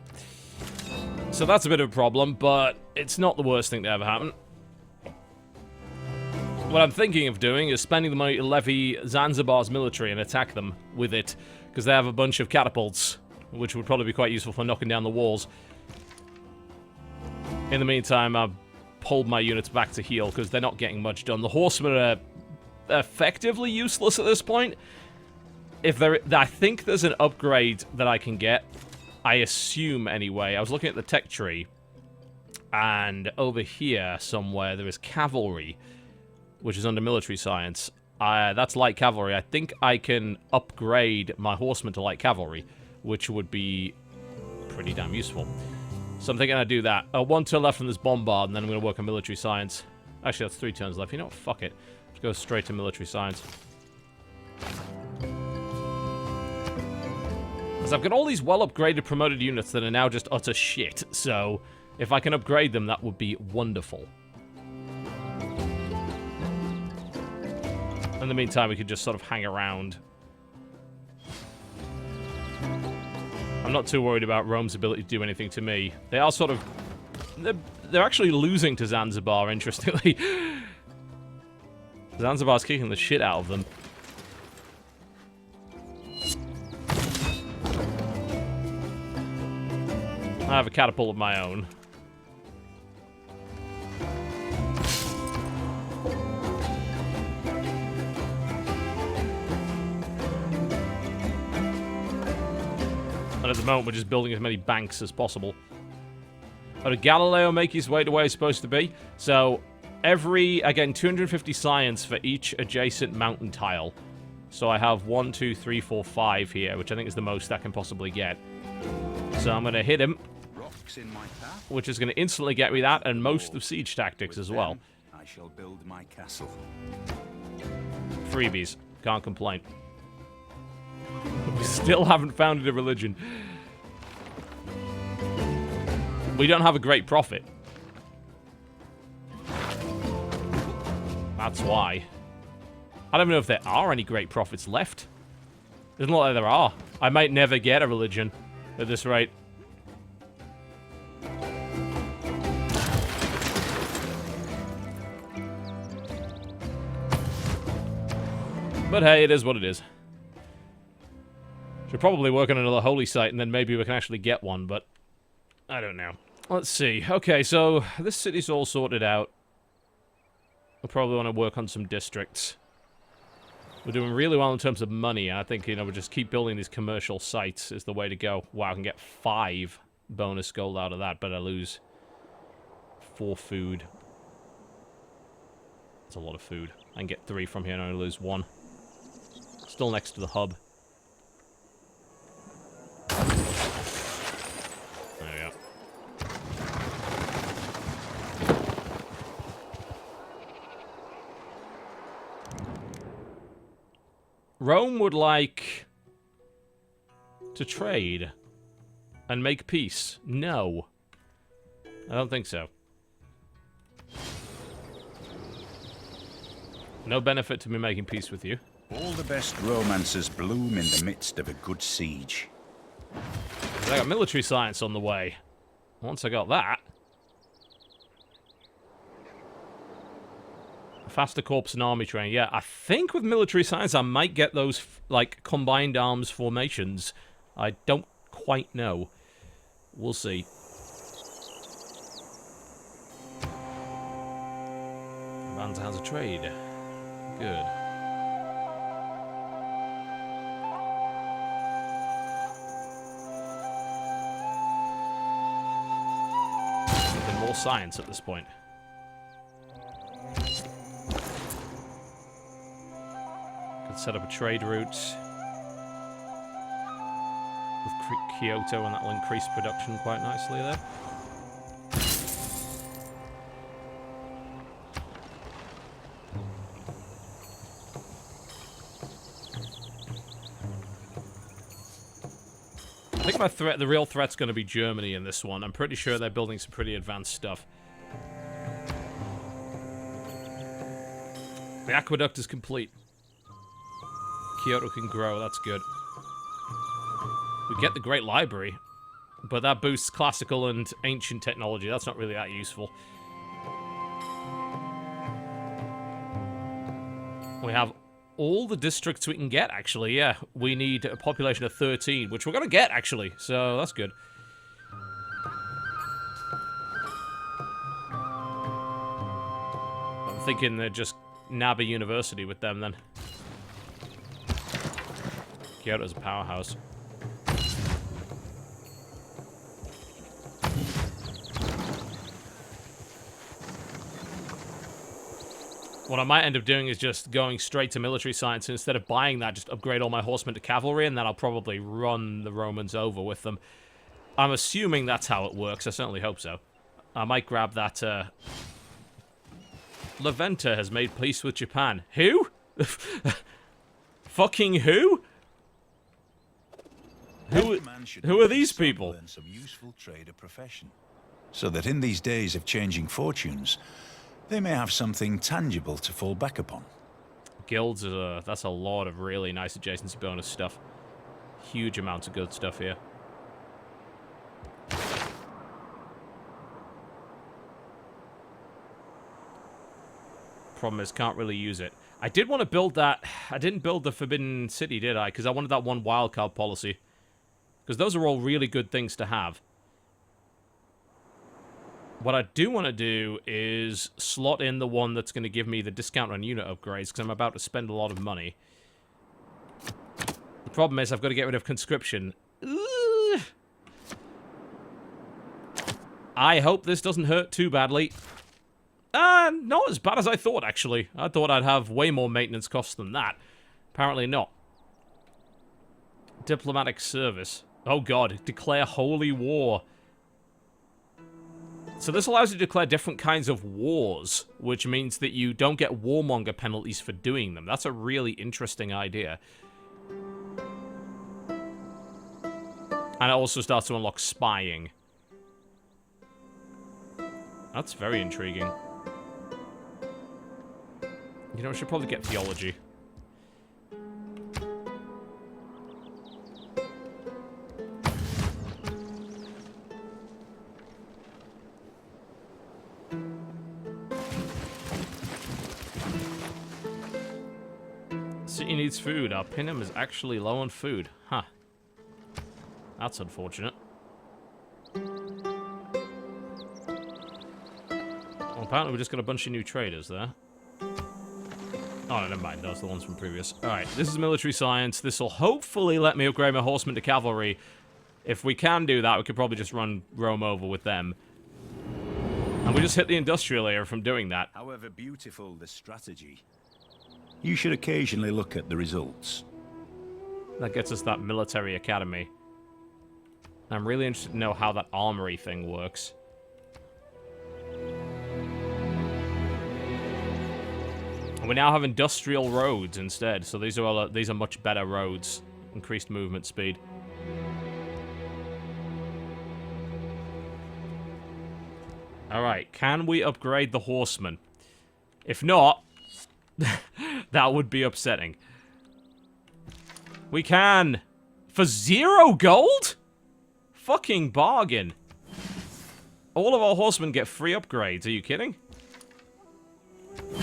So that's a bit of a problem, but it's not the worst thing to ever happen. What I'm thinking of doing is spending the money to levy Zanzibar's military and attack them with it, because they have a bunch of catapults, which would probably be quite useful for knocking down the walls. In the meantime, I've pulled my units back to heal, because they're not getting much done. The horsemen are effectively useless at this point. I think there's an upgrade that I can get. I assume, anyway. I was looking at the tech tree, and over here somewhere there is cavalry, which is under military science. That's light cavalry. I think I can upgrade my horsemen to light cavalry, which would be pretty damn useful. So I'm thinking I'd do that. 1 turn left from this bombard, and then I'm going to work on military science. Actually, that's 3 turns left. You know what? Fuck it. Let's go straight to military science. Because I've got all these well-upgraded promoted units that are now just utter shit. So if I can upgrade them, that would be wonderful. In the meantime, we could just sort of hang around. I'm not too worried about Rome's ability to do anything to me. They are sort of... They're actually losing to Zanzibar, interestingly. Zanzibar's kicking the shit out of them. I have a catapult of my own. And at the moment, we're just building as many banks as possible. How did Galileo make his way to where he's supposed to be? So, again, 250 science for each adjacent mountain tile. So I have 1, 2, 3, 4, 5 here, which I think is the most I can possibly get. So I'm going to hit him, which is going to instantly get me that, and most of siege tactics as well. I shall build my castle. Freebies. Can't complain. We still haven't founded a religion. We don't have a great profit. That's why. I don't know if there are any great profits left. Doesn't look like there are. I might never get a religion at this rate. But hey, it is what it is. Should probably work on another holy site, and then maybe we can actually get one, but I don't know. Let's see. Okay, so this city's all sorted out. We'll probably want to work on some districts. We're doing really well in terms of money. I think, you know, we'll just keep building these commercial sites is the way to go. Wow, I can get 5 bonus gold out of that, but I lose 4 food. That's a lot of food. I can get 3 from here and I only lose 1. Still next to the hub. There we go. Rome would like to trade and make peace. No. I don't think so. No benefit to me making peace with you. All the best romances bloom in the midst of a good siege. I got military science on the way. Once I got that... Faster corps and army training. Yeah, I think with military science I might get those, like, combined arms formations. I don't quite know. We'll see. Advance has a trade. Good. More science at this point. Could set up a trade route with Kyoto, and that will increase production quite nicely there. I think my threat, the real threat's going to be Germany in this one. I'm pretty sure they're building some pretty advanced stuff. The aqueduct is complete. Kyoto can grow, that's good. We get the Great Library, but that boosts classical and ancient technology. That's not really that useful. We have all the districts we can get, actually, yeah. We need a population of 13, which we're going to get, actually, so that's good. I'm thinking they're just nab a university with them, then. Kyoto's a powerhouse. What I might end up doing is just going straight to military science, and instead of buying that, just upgrade all my horsemen to cavalry, and then I'll probably run the Romans over with them. I'm assuming that's how it works. I certainly hope so. I might grab that, Laventa has made peace with Japan. Who? Fucking who? Who are these people? Some useful trade or profession, so that in these days of changing fortunes, they may have something tangible to fall back upon. Guilds, that's a lot of really nice adjacency bonus stuff. Huge amounts of good stuff here. Problem is, can't really use it. I did want to build that. I didn't build the Forbidden City, did I? Because I wanted that one wildcard policy. Because those are all really good things to have. What I do want to do is slot in the one that's going to give me the discount on unit upgrades, because I'm about to spend a lot of money. The problem is I've got to get rid of conscription. Ugh. I hope this doesn't hurt too badly. Not as bad as I thought, actually. I thought I'd have way more maintenance costs than that. Apparently not. Diplomatic service. Oh god, declare holy war. So this allows you to declare different kinds of wars, which means that you don't get warmonger penalties for doing them. That's a really interesting idea. And it also starts to unlock spying. That's very intriguing. You know, I should probably get theology. City needs food. Our Pinham is actually low on food. Huh. That's unfortunate. Well, apparently we just got a bunch of new traders there. Oh, no, never mind. Those are the ones from previous. Alright, this is military science. This will hopefully let me upgrade my horsemen to cavalry. If we can do that, we could probably just roam over with them. And we just hit the industrial area from doing that. However beautiful the strategy, you should occasionally look at the results. That gets us that military academy. I'm really interested to know how that armory thing works. And we now have industrial roads instead, so these are much better roads. Increased movement speed. Alright, can we upgrade the horsemen? If not, that would be upsetting. We can! For 0 gold? Fucking bargain. All of our horsemen get free upgrades, are you kidding?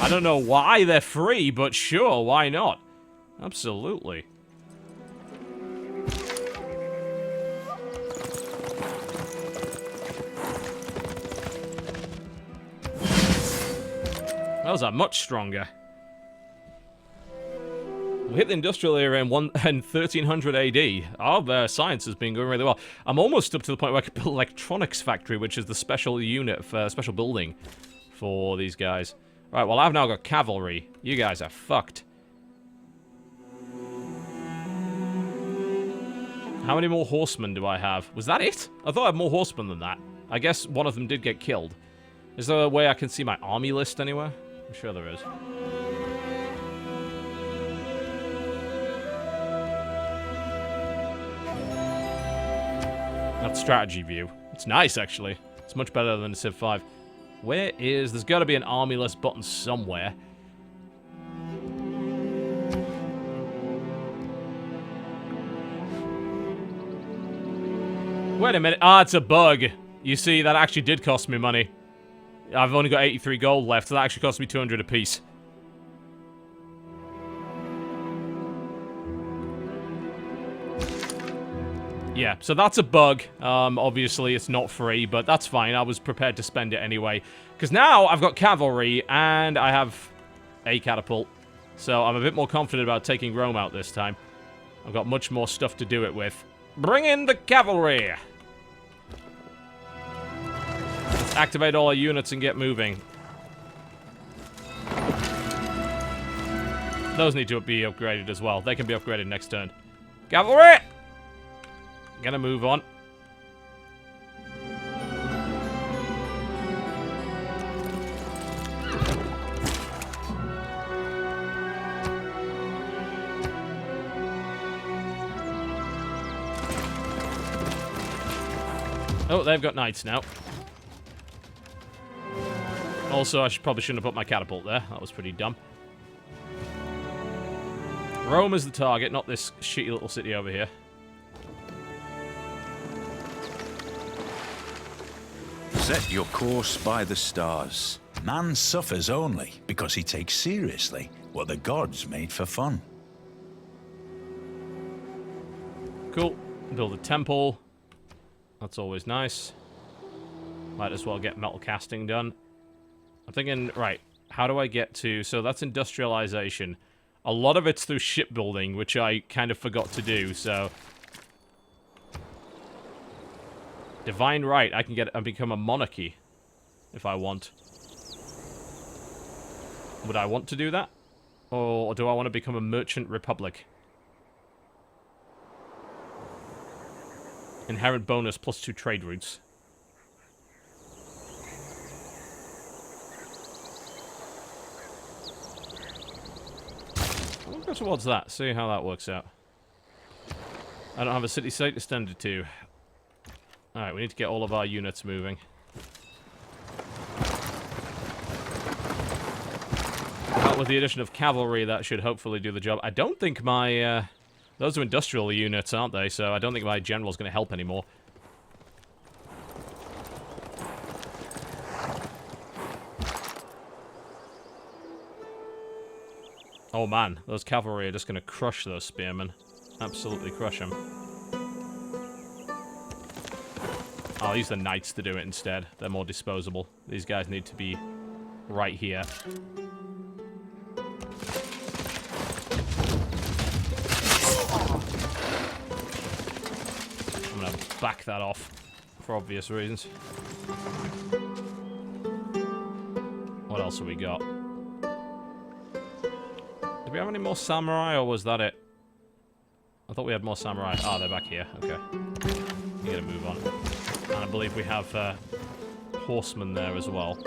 I don't know why they're free, but sure, why not? Absolutely. Those are much stronger. We hit the industrial era in 1300 AD. Our science has been going really well. I'm almost up to the point where I could build an electronics factory, which is the special unit, for special building for these guys. Right, well, I've now got cavalry. You guys are fucked. How many more horsemen do I have? Was that it? I thought I had more horsemen than that. I guess one of them did get killed. Is there a way I can see my army list anywhere? I'm sure there is. That strategy view. It's nice, actually. It's much better than Civ 5. Where is... There's got to be an army list button somewhere. Wait a minute. Ah, it's a bug. You see, that actually did cost me money. I've only got 83 gold left, so that actually cost me 200 apiece. Yeah, so that's a bug. Obviously, it's not free, but that's fine. I was prepared to spend it anyway. Because now I've got cavalry, and I have a catapult. So I'm a bit more confident about taking Rome out this time. I've got much more stuff to do it with. Bring in the cavalry! Let's activate all our units and get moving. Those need to be upgraded as well. They can be upgraded next turn. Cavalry! Gonna move on. Oh, they've got knights now. Also, I probably shouldn't have put my catapult there. That was pretty dumb. Rome is the target, not this shitty little city over here. Set your course by the stars. Man suffers only because he takes seriously what the gods made for fun. Cool. Build a temple. That's always nice. Might as well get metal casting done. I'm thinking, right, how do I get to... So that's industrialization. A lot of it's through shipbuilding, which I kind of forgot to do, so... Divine right, I can get and become a monarchy if I want. Would I want to do that? Or do I want to become a merchant republic? Inherent bonus +2 trade routes. I'll go towards that, see how that works out. I don't have a city state extended to. Alright, we need to get all of our units moving. with the addition of cavalry, that should hopefully do the job. I don't think my... those are industrial units, aren't they? So I don't think my general's going to help anymore. Oh man, those cavalry are just going to crush those spearmen. Absolutely crush them. I'll use the knights to do it instead. They're more disposable. These guys need to be right here. I'm going to back that off for obvious reasons. What else have we got? Do we have any more samurai, or was that it? I thought we had more samurai. Ah, they're back here. Okay. You gotta move on. And I believe we have horsemen there as well.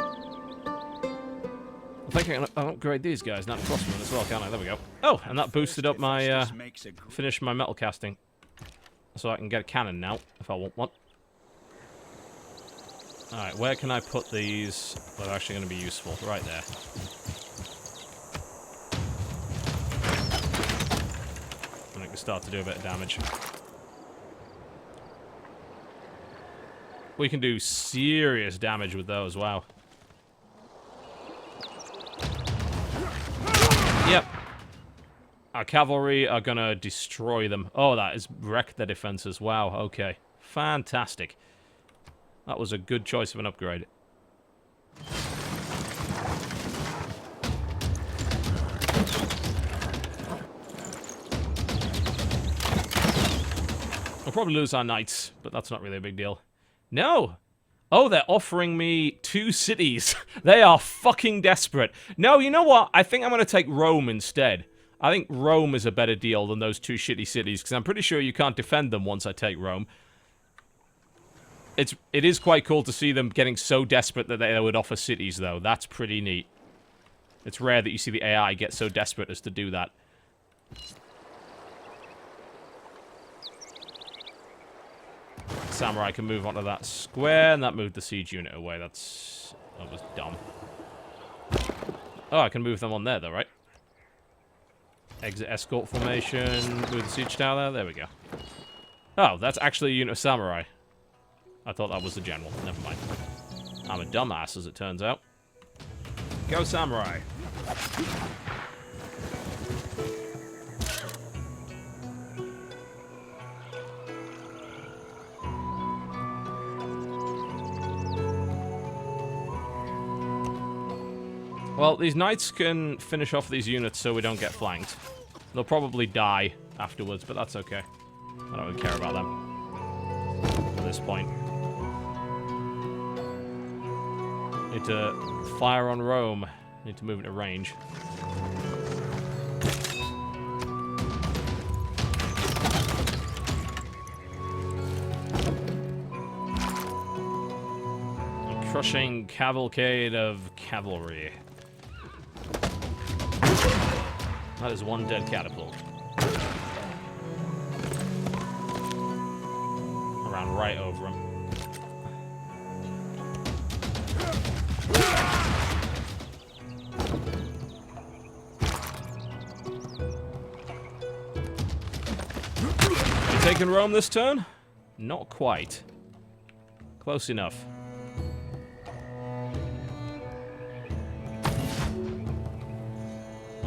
I think I can upgrade these guys, not crossmen as well, can't I? There we go. Oh, and that boosted up my... finished my metal casting. So I can get a cannon now, if I want one. Alright, where can I put these that are actually going to be useful? Right there. And I can start to do a bit of damage. We can do serious damage with those, wow. Yep. Our cavalry are gonna destroy them. Oh, that has wrecked their defenses. Wow, okay. Fantastic. That was a good choice of an upgrade. We'll probably lose our knights, but that's not really a big deal. No! Oh, they're offering me 2 cities. They are fucking desperate. No, you know what? I think I'm going to take Rome instead. I think Rome is a better deal than those 2 shitty cities, because I'm pretty sure you can't defend them once I take Rome. It is quite cool to see them getting so desperate that they would offer cities, though. That's pretty neat. It's rare that you see the AI get so desperate as to do that. Samurai can move onto that square, and that moved the siege unit away. That was dumb. Oh, I can move them on there, though, right? Exit escort formation, move the siege tower there. There we go. Oh, that's actually a unit of samurai. I thought that was the general. Never mind. I'm a dumbass, as it turns out. Go samurai. Well, these knights can finish off these units so we don't get flanked. They'll probably die afterwards, but that's okay. I don't really care about them at this point. Need to fire on Rome. Need to move into range. A crushing cavalcade of cavalry. That is 1 dead catapult. Around right over him. You taking Rome this turn? Not quite. Close enough.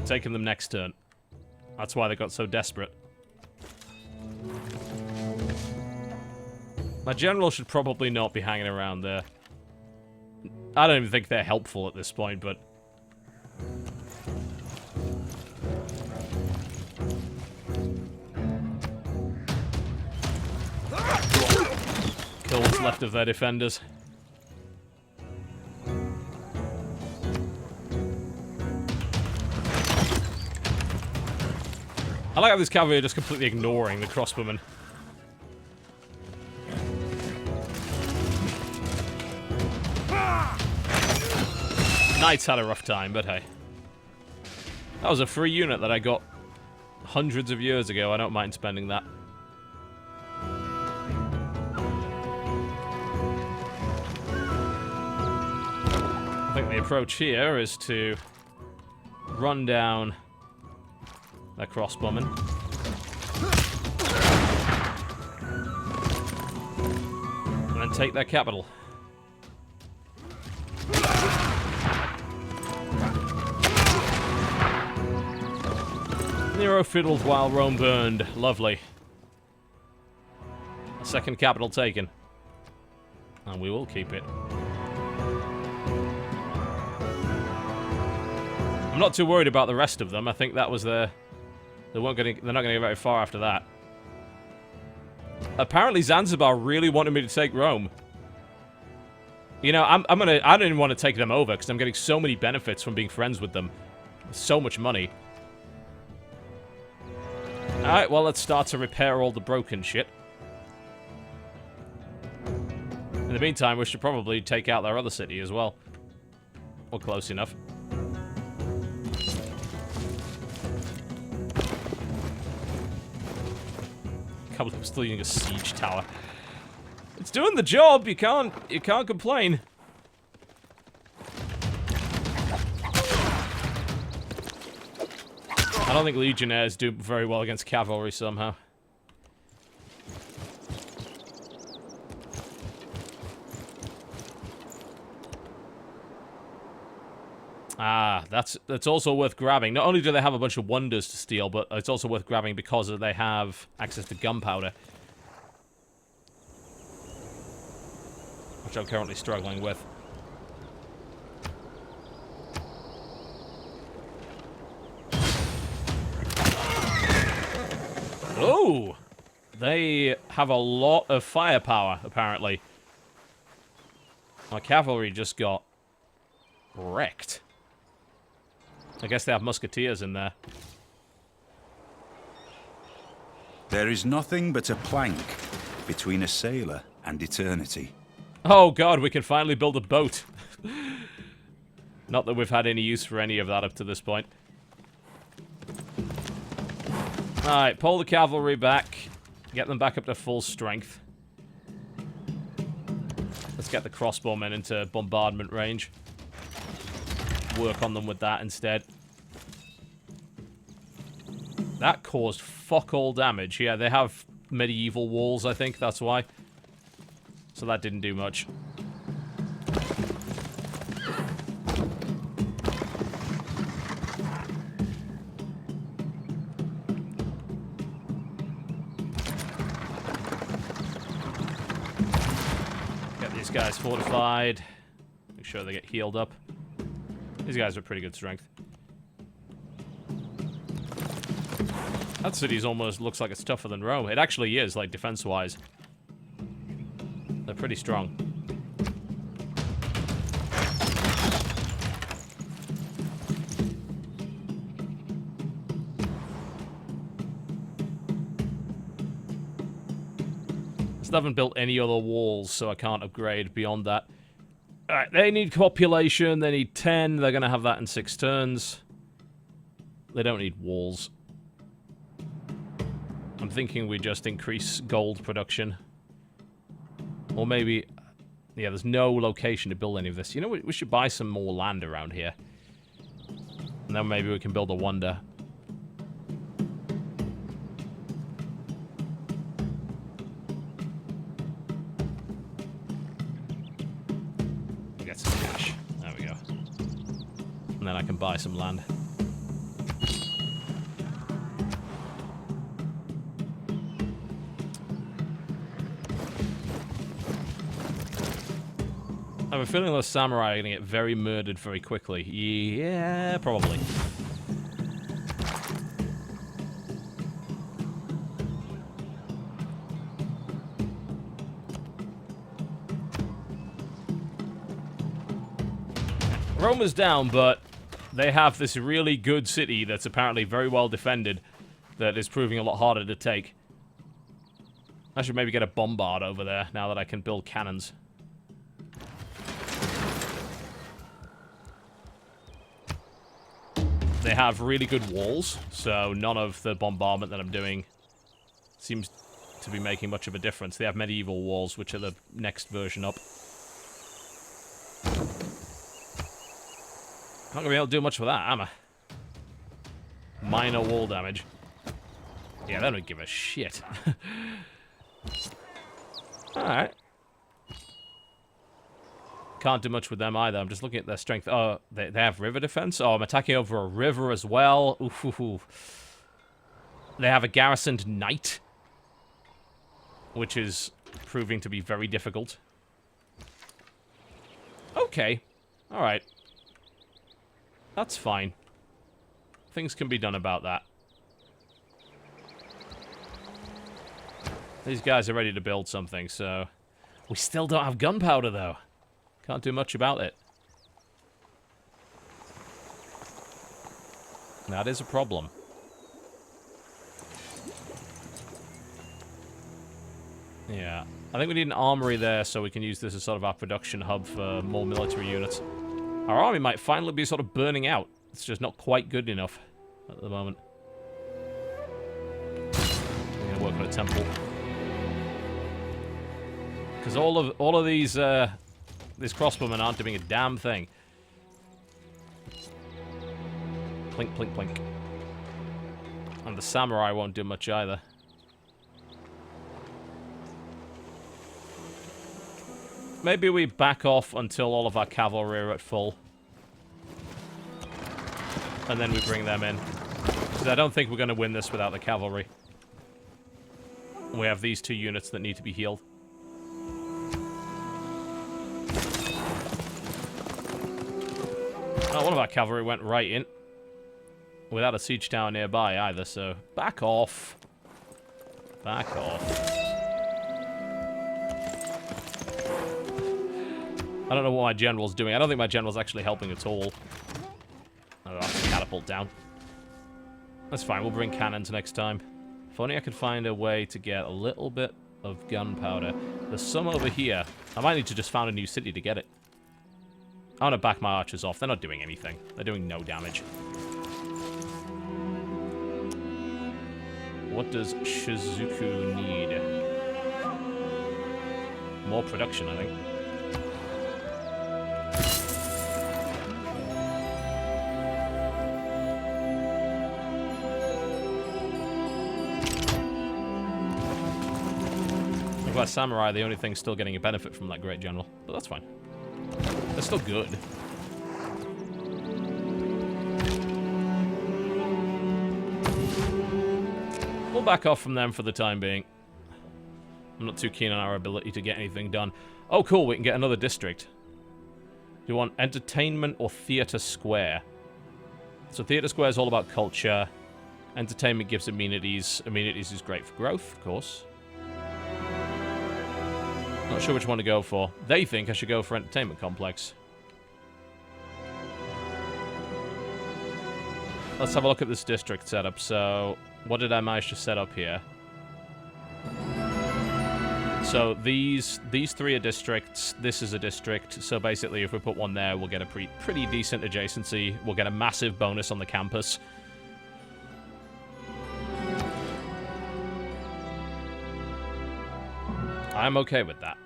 Taking them next turn. That's why they got so desperate. My general should probably not be hanging around there. I don't even think they're helpful at this point, but... Kill what's left of their defenders. I like how this cavalry are just completely ignoring the crossbowmen. Knights had a rough time, but hey. That was a free unit that I got hundreds of years ago. I don't mind spending that. I think the approach here is to run down their crossbowmen. And then take their capital. Nero fiddled while Rome burned. Lovely. A second capital taken. And we will keep it. I'm not too worried about the rest of them. I think that was their... They're not going to get very far after that. Apparently Zanzibar really wanted me to take Rome. You know, I don't even want to take them over because I'm getting so many benefits from being friends with them. So much money. Alright, well, let's start to repair all the broken shit. In the meantime, we should probably take out their other city as well. Or close enough. I'm still using a siege tower. It's doing the job. You can't complain. I don't think legionnaires do very well against cavalry somehow. Ah, that's also worth grabbing. Not only do they have a bunch of wonders to steal, but it's also worth grabbing because they have access to gunpowder. Which I'm currently struggling with. Oh! They have a lot of firepower, apparently. Our cavalry just got wrecked. I guess they have musketeers in there. There is nothing but a plank between a sailor and eternity. Oh god, we can finally build a boat. Not that we've had any use for any of that up to this point. Alright, pull the cavalry back. Get them back up to full strength. Let's get the crossbowmen into bombardment range. Work on them with that instead. That caused fuck all damage. Yeah, they have medieval walls, I think. That's why. So that didn't do much. Get these guys fortified. Make sure they get healed up. These guys are pretty good strength. That city's almost looks like it's tougher than Rome. It actually is, like, defense-wise. They're pretty strong. I still haven't built any other walls, so I can't upgrade beyond that. Alright, they need population, they need 10, they're gonna have that in 6 turns. They don't need walls. I'm thinking we just increase gold production. Or maybe... Yeah, there's no location to build any of this. You know, we should buy some more land around here. And then maybe we can build a wonder. Get some cash. There we go. And then I can buy some land. I have a feeling those samurai are going to get very murdered very quickly. Yeah, probably. Rome is down, but they have this really good city that's apparently very well defended that is proving a lot harder to take. I should maybe get a bombard over there now that I can build cannons. They have really good walls, so none of the bombardment that I'm doing seems to be making much of a difference. They have medieval walls, which are the next version up. Not gonna be able to do much with that, am I? Minor wall damage. Yeah, they don't give a shit. Alright. Can't do much with them either. I'm just looking at their strength. Oh, they have river defense? Oh, I'm attacking over a river as well. Oof, oof, oof. They have a garrisoned knight, which is proving to be very difficult. Okay. Alright. That's fine. Things can be done about that. These guys are ready to build something, so... We still don't have gunpowder, though. Can't do much about it. That is a problem. Yeah. I think we need an armory there so we can use this as sort of our production hub for more military units. Our army might finally be sort of burning out. It's just not quite good enough at the moment. I'm gonna work on a temple. Because all of these crossbowmen aren't doing a damn thing. Plink, plink, plink. And the samurai won't do much either. Maybe we back off until all of our cavalry are at full. And then we bring them in. Because I don't think we're going to win this without the cavalry. We have these 2 units that need to be healed. Oh, one of our cavalry went right in. Without a siege tower nearby either, so... Back off. Back off. I don't know what my general's doing. I don't think my general's actually helping at all. Oh, that's a catapult down. That's fine, we'll bring cannons next time. If only I could find a way to get a little bit of gunpowder. There's some over here. I might need to just found a new city to get it. I want to back my archers off. They're not doing anything. They're doing no damage. What does Shizuku need? More production, I think. By samurai, the only thing still getting a benefit from that great general, but that's fine. They're still good. We'll back off from them for the time being. I'm not too keen on our ability to get anything done. Oh, cool, we can get another district. Do you want entertainment or theater square? So theater square is all about culture. Entertainment gives amenities. Amenities is great for growth, of course. Not sure which one to go for. They think I should go for entertainment complex. Let's have a look at this district setup. So, what did I manage to set up here? So, these 3 are districts. This is a district. So, basically, if we put one there, we'll get a pretty decent adjacency. We'll get a massive bonus on the campus. I'm okay with that.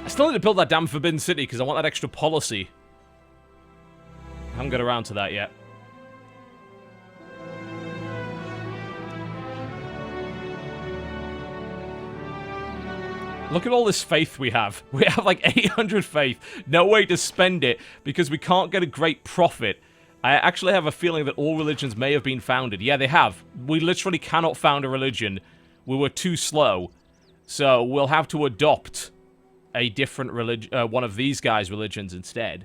I still need to build that damn Forbidden City because I want that extra policy. I haven't got around to that yet. Look at all this faith we have. We have like 800 faith. No way to spend it because we can't get a great profit. I actually have a feeling that all religions may have been founded. Yeah, they have. We literally cannot found a religion. We were too slow. So we'll have to adopt a different religion, one of these guys' religions instead.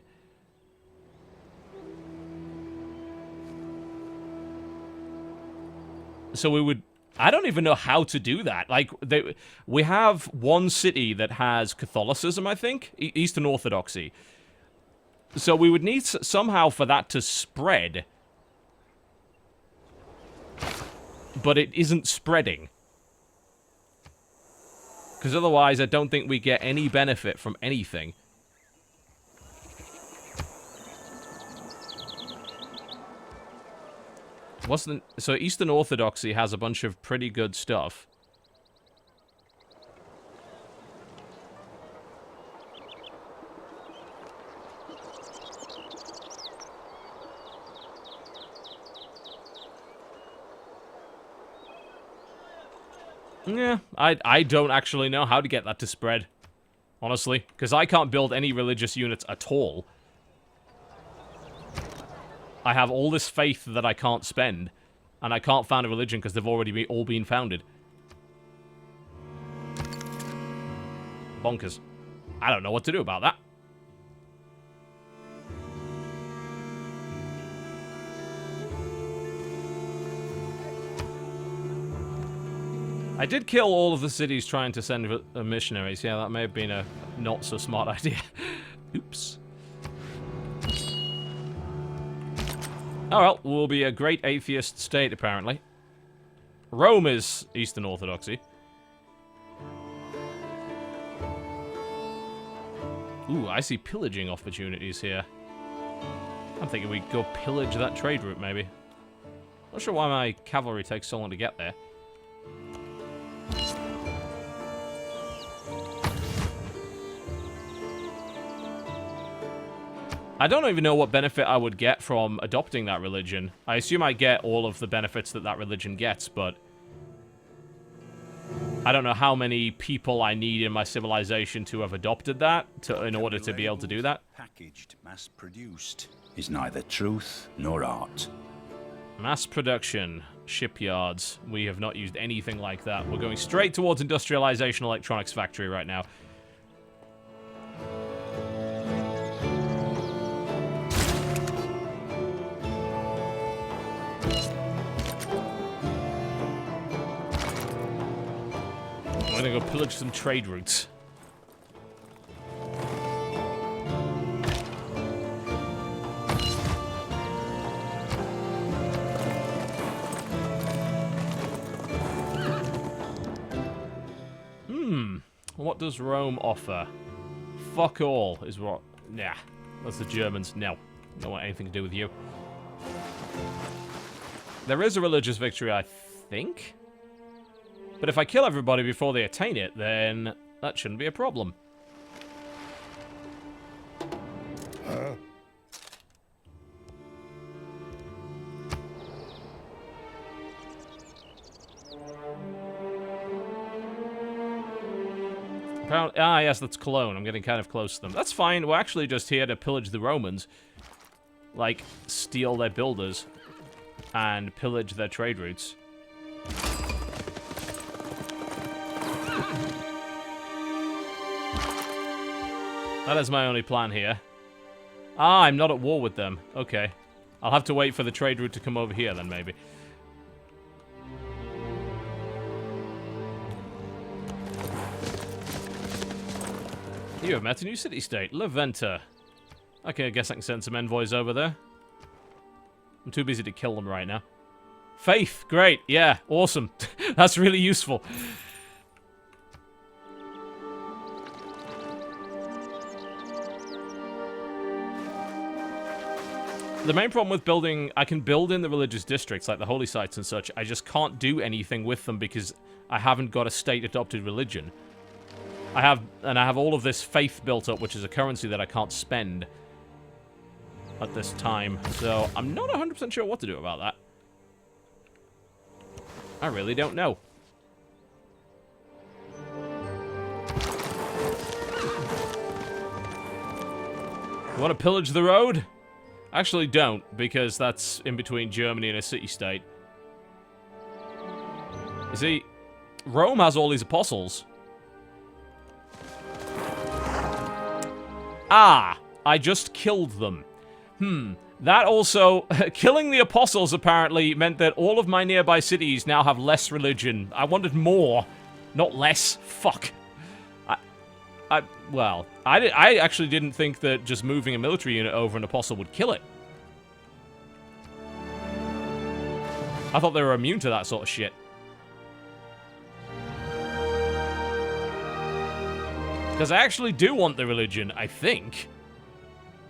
So we would... I don't even know how to do that. Like, we have one city that has Catholicism, I think. Eastern Orthodoxy. So we would need somehow for that to spread. But it isn't spreading. Because otherwise, I don't think we get any benefit from anything. So Eastern Orthodoxy has a bunch of pretty good stuff. Yeah, I don't actually know how to get that to spread, honestly, because I can't build any religious units at all. I have all this faith that I can't spend, and I can't found a religion because they've already all been founded. Bonkers. I don't know what to do about that. I did kill all of the cities trying to send missionaries. Yeah, that may have been a not so smart idea. Oops. Oh well, we'll be a great atheist state, apparently. Rome is Eastern Orthodoxy. Ooh, I see pillaging opportunities here. I'm thinking we go pillage that trade route, maybe. Not sure why my cavalry takes so long to get there. I don't even know what benefit I would get from adopting that religion. I assume I get all of the benefits that that religion gets, but I don't know how many people I need in my civilization to have adopted that in order to be able to do that. Packaged, mass-produced is neither truth nor art. Mass production, shipyards. We have not used anything like that. We're going straight towards industrialization electronics factory right now. I'm gonna go pillage some trade routes. What does Rome offer? Fuck all is what... Nah. That's the Germans. No. Don't want anything to do with you. There is a religious victory, I think? But if I kill everybody before they attain it, then that shouldn't be a problem. Ah, yes, that's Cologne. I'm getting kind of close to them. That's fine. We're actually just here to pillage the Romans. Like, steal their builders and pillage their trade routes. That is my only plan here. Ah, I'm not at war with them. Okay. I'll have to wait for the trade route to come over here then, maybe. You have met a new city-state, Leventa. Okay, I guess I can send some envoys over there. I'm too busy to kill them right now. Faith, great, yeah, awesome. That's really useful. The main problem with building... I can build in the religious districts, like the holy sites and such. I just can't do anything with them because I haven't got a state-adopted religion. I have all of this faith built up, which is a currency that I can't spend at this time. So I'm not 100% sure what to do about that. I really don't know. You want to pillage the road? Actually, don't, because that's in between Germany and a city-state. You see, Rome has all these apostles. Ah, I just killed them. That also... killing the apostles, apparently, meant that all of my nearby cities now have less religion. I wanted more, not less. Fuck. Well, I actually didn't think that just moving a military unit over an apostle would kill it. I thought they were immune to that sort of shit. Because I actually do want the religion, I think.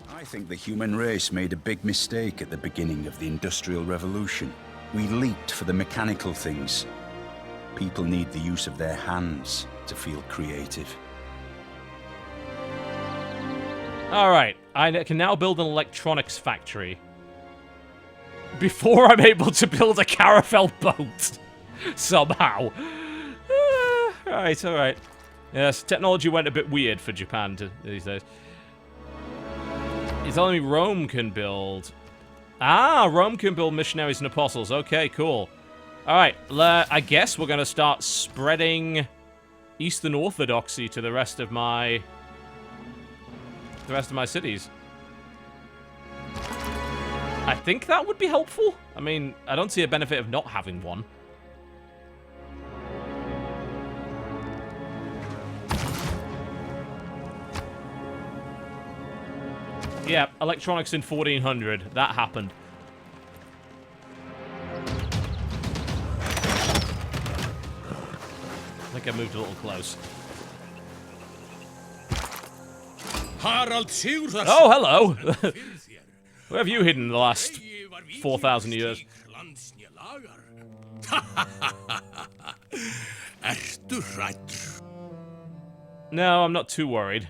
I think the human race made a big mistake at the beginning of the Industrial Revolution. We leaped for the mechanical things. People need the use of their hands to feel creative. Alright, I can now build an electronics factory. Before I'm able to build a caravel boat. Somehow. Alright, alright. Yes, technology went a bit weird for Japan these days. He's telling me Rome can build... Ah, Rome can build missionaries and apostles. Okay, cool. Alright, I guess we're going to start spreading Eastern Orthodoxy to the rest of my... cities. I think that would be helpful. I mean, I don't see a benefit of not having one. Yeah, electronics in 1400. That happened. I think I moved a little close. Oh, hello! Where have you hidden the last 4,000 years? No, I'm not too worried.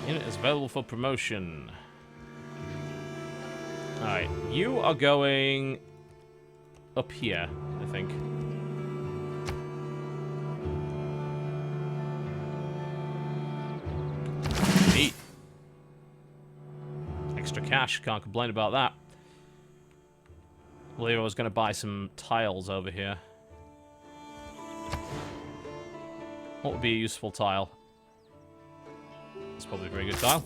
Unit is available for promotion. Alright, you are going up here, I think. Neat. Extra cash, can't complain about that. I believe I was going to buy some tiles over here. What would be a useful tile? It's probably a very good tile.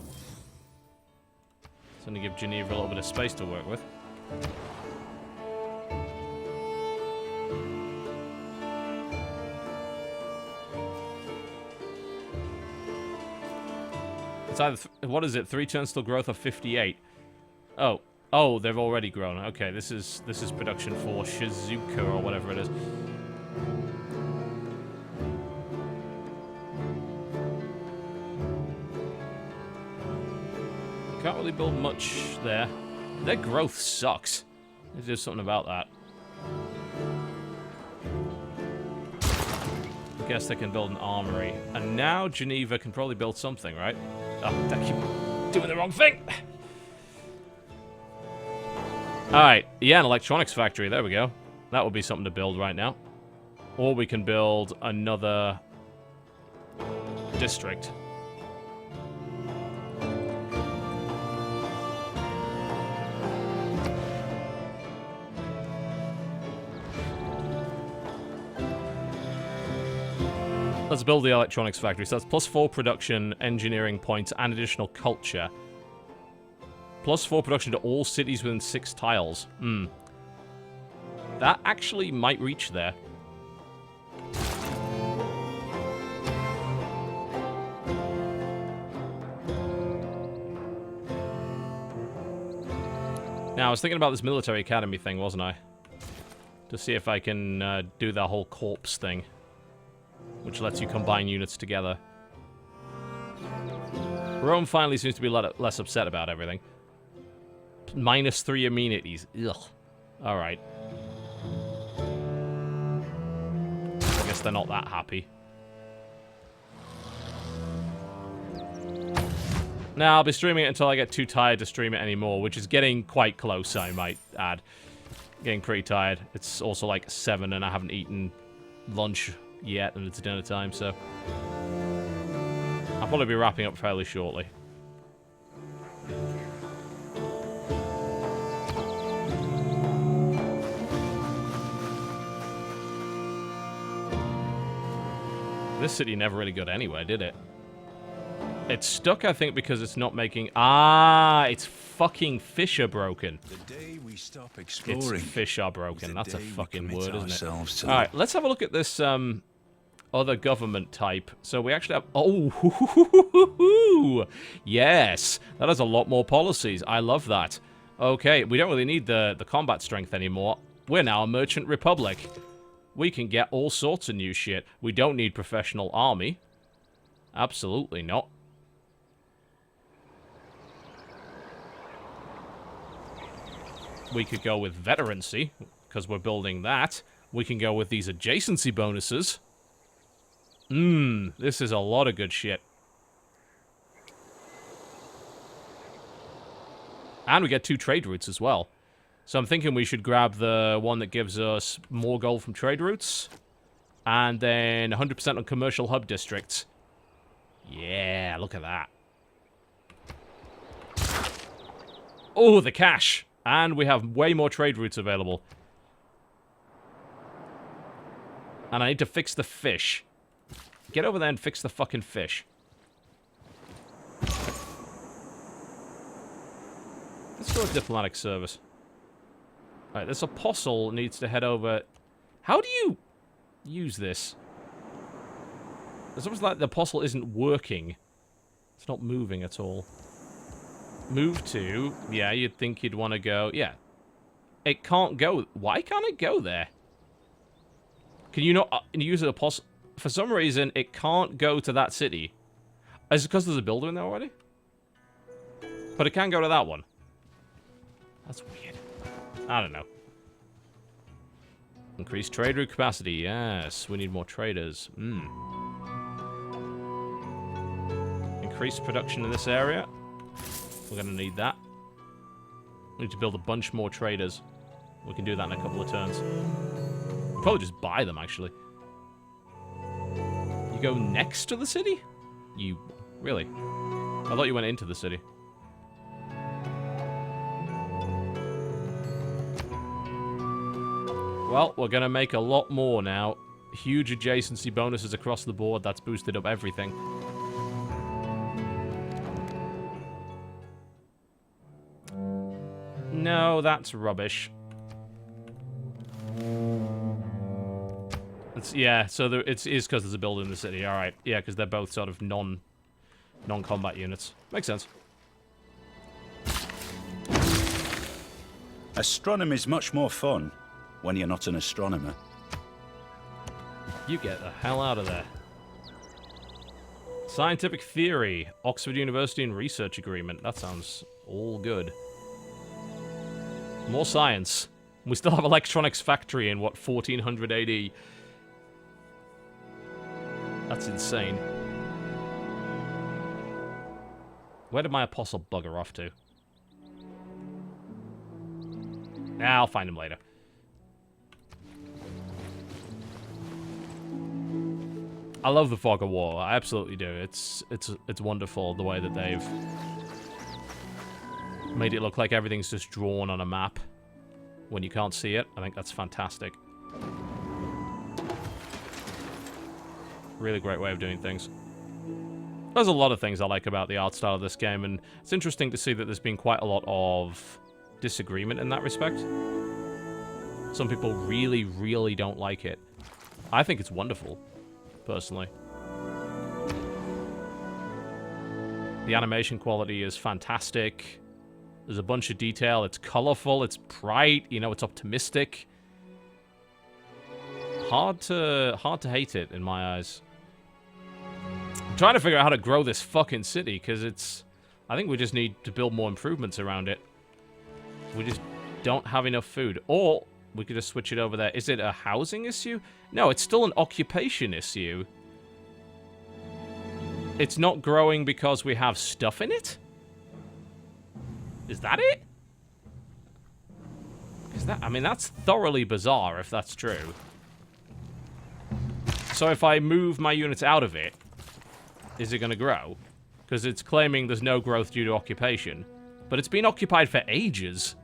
It's going to give Geneva a little bit of space to work with. It's either what is it? 3 turnstile growth of 58. Oh, they've already grown. Okay, this is production for Shizuka or whatever it is. Can't really build much there. Their growth sucks. There's just something about that. I guess they can build an armory. And now Geneva can probably build something, right? Oh, I keep doing the wrong thing! Alright, yeah, an electronics factory. There we go. That would be something to build right now. Or we can build another district. Let's build the electronics factory. So that's +4 production, engineering points, and additional culture. +4 production to all cities within 6 tiles. That actually might reach there. Now, I was thinking about this military academy thing, wasn't I? To see if I can do that whole corpse thing, which lets you combine units together. Rome finally seems to be less upset about everything. -3 amenities. Ugh. Alright. I guess they're not that happy. Now, I'll be streaming it until I get too tired to stream it anymore, which is getting quite close, I might add. Getting pretty tired. It's also like 7 and I haven't eaten lunch yet, and it's dinner time, so I'll probably be wrapping up fairly shortly. This city never really got anywhere, did it? It's stuck, I think, because it's not making... Ah, its fucking fish are broken. The day we stop exploring, its fish are broken. That's a fucking word, isn't it? To... Alright, let's have a look at this other government type. So we actually have... Oh, yes. That has a lot more policies. I love that. Okay, we don't really need the combat strength anymore. We're now a merchant republic. We can get all sorts of new shit. We don't need professional army. Absolutely not. We could go with veterancy, because we're building that. We can go with these adjacency bonuses. This is a lot of good shit. And we get 2 trade routes as well. So I'm thinking we should grab the one that gives us more gold from trade routes. And then 100% on commercial hub districts. Yeah, look at that. Oh, the cash. And we have way more trade routes available. And I need to fix the fish. Get over there and fix the fucking fish. Let's go with diplomatic service. Alright, this apostle needs to head over... How do you use this? It's almost like the apostle isn't working. It's not moving at all. Move to... Yeah, you'd think you'd want to go... Yeah. It can't go... Why can't it go there? Can you not use an apostle? For some reason, it can't go to that city. Is it because there's a builder in there already? But it can go to that one. That's weird. I don't know. Increase trade route capacity. Yes, we need more traders. Increase production in this area. We're going to need that. We need to build a bunch more traders. We can do that in a couple of turns. We'll probably just buy them, actually. You go next to the city? You... Really? I thought you went into the city. Well, we're going to make a lot more now. Huge adjacency bonuses across the board. That's boosted up everything. No, that's rubbish. Yeah, so it is because there's a builder in the city. All right, yeah, because they're both sort of non-combat units. Makes sense. Astronomy is much more fun when you're not an astronomer. You get the hell out of there. Scientific theory, Oxford University and research agreement. That sounds all good. More science. We still have electronics factory in, what, 1400 AD? That's insane. Where did my apostle bugger off to? Nah, I'll find him later. I love the Fog of War. I absolutely do. It's wonderful the way that they've made it look like everything's just drawn on a map when you can't see it. I think that's fantastic. Really great way of doing things. There's a lot of things I like about the art style of this game, and it's interesting to see that there's been quite a lot of disagreement in that respect. Some people really, really don't like it. I think it's wonderful, personally. The animation quality is fantastic. There's a bunch of detail. It's colorful. It's bright. You know, it's optimistic. Hard to hate it in my eyes. I'm trying to figure out how to grow this fucking city because it's... I think we just need to build more improvements around it. We just don't have enough food. Or we could just switch it over there. Is it a housing issue? No, it's still an occupation issue. It's not growing because we have stuff in it? Is that it? Is that... I mean, that's thoroughly bizarre if that's true. So if I move my units out of it, is it going to grow? Because it's claiming there's no growth due to occupation. But it's been occupied for ages.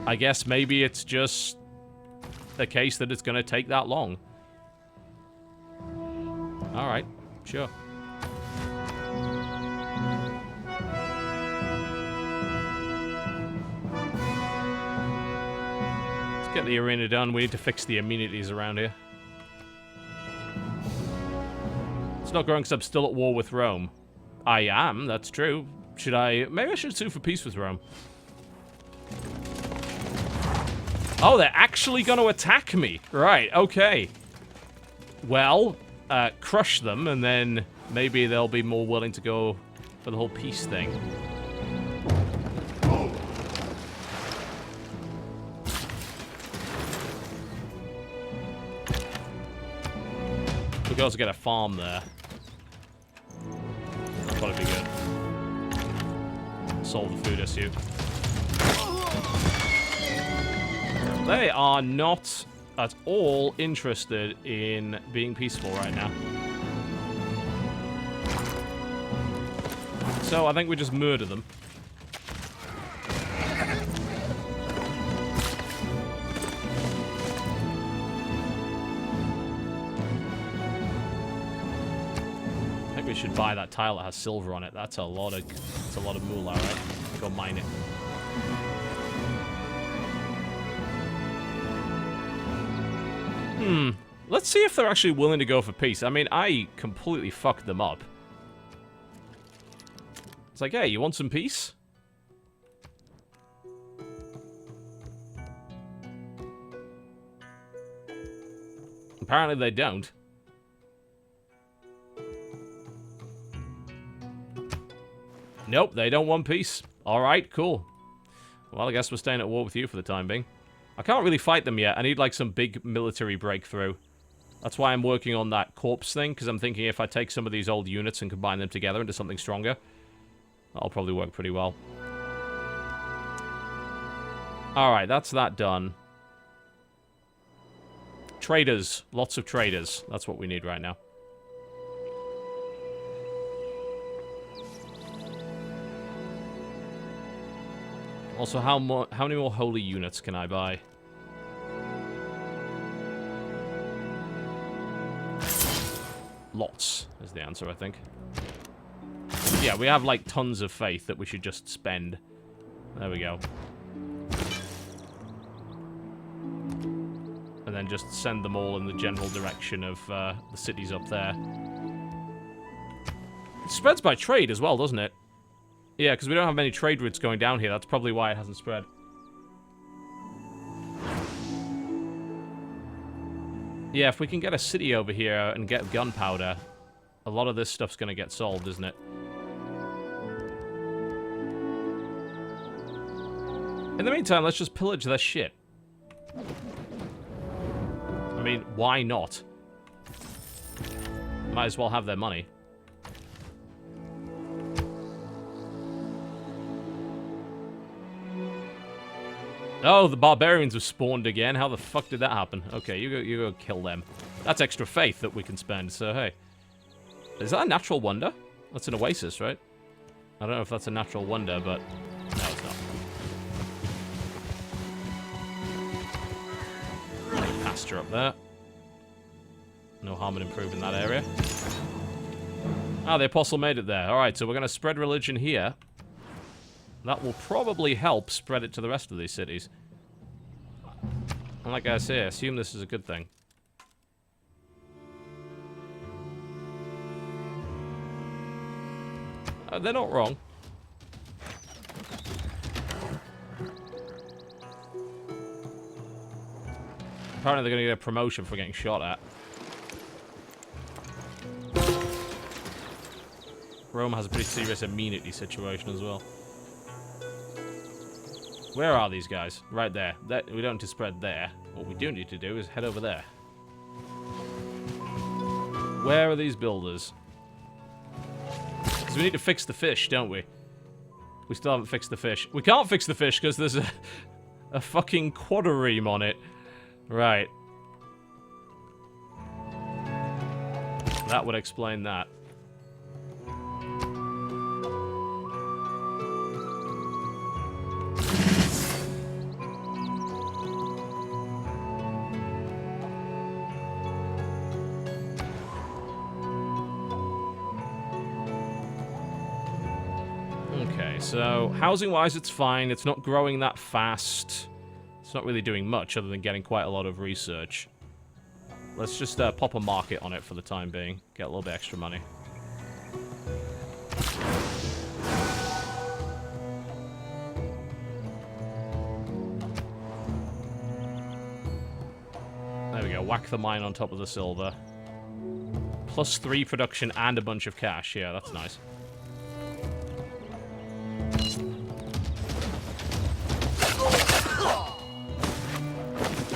I guess maybe it's just a case that it's going to take that long. Alright, sure. Let's get the arena done. We need to fix the amenities around here. It's not growing because I'm still at war with Rome. I am, that's true. Should I... Maybe I should sue for peace with Rome. Oh, they're actually going to attack me. Right, okay. Well, crush them, and then maybe they'll be more willing to go for the whole peace thing. could also get a farm there. That'd probably be good. Solve the food issue. They are not at all interested in being peaceful right now. So I think we just murder them. I think we should buy that tile that has silver on it. That's a lot of moolah, right? Go mine it. Let's see if they're actually willing to go for peace. I mean, I completely fucked them up. It's like, hey, you want some peace? Apparently they don't. Nope, they don't want peace. Alright, cool. Well, I guess we're staying at war with you for the time being. I can't really fight them yet. I need, like, some big military breakthrough. That's why I'm working on that corpse thing, because I'm thinking if I take some of these old units and combine them together into something stronger, that'll probably work pretty well. Alright, that's that done. Traders. Lots of traders. That's what we need right now. Also, how many more holy units can I buy? Lots is the answer, I think. Yeah, we have, like, tons of faith that we should just spend. There we go. And then just send them all in the general direction of the cities up there. It spreads by trade as well, doesn't it? Yeah, because we don't have many trade routes going down here. That's probably why it hasn't spread. Yeah, if we can get a city over here and get gunpowder, a lot of this stuff's going to get solved, isn't it? In the meantime, let's just pillage their shit. I mean, why not? Might as well have their money. Oh, the barbarians have spawned again. How the fuck did that happen? Okay, you go kill them. That's extra faith that we can spend, so hey. Is that a natural wonder? That's an oasis, right? I don't know if that's a natural wonder, but no, it's not. Pasture up there. No harm in improving that area. Ah, the apostle made it there. Alright, so we're going to spread religion here. That will probably help spread it to the rest of these cities. And like I say, I assume this is a good thing. They're not wrong. Apparently they're going to get a promotion for getting shot at. Rome has a pretty serious immunity situation as well. Where are these guys? Right there. We don't need to spread there. What we do need to do is head over there. Where are these builders? Because we need to fix the fish, don't we? We still haven't fixed the fish. We can't fix the fish because there's a fucking quadrireme on it. Right. That would explain that. So, housing-wise, it's fine. It's not growing that fast. It's not really doing much other than getting quite a lot of research. Let's just pop a market on it for the time being. Get a little bit extra money. There we go. Whack the mine on top of the silver. +3 production and a bunch of cash. Yeah, that's nice.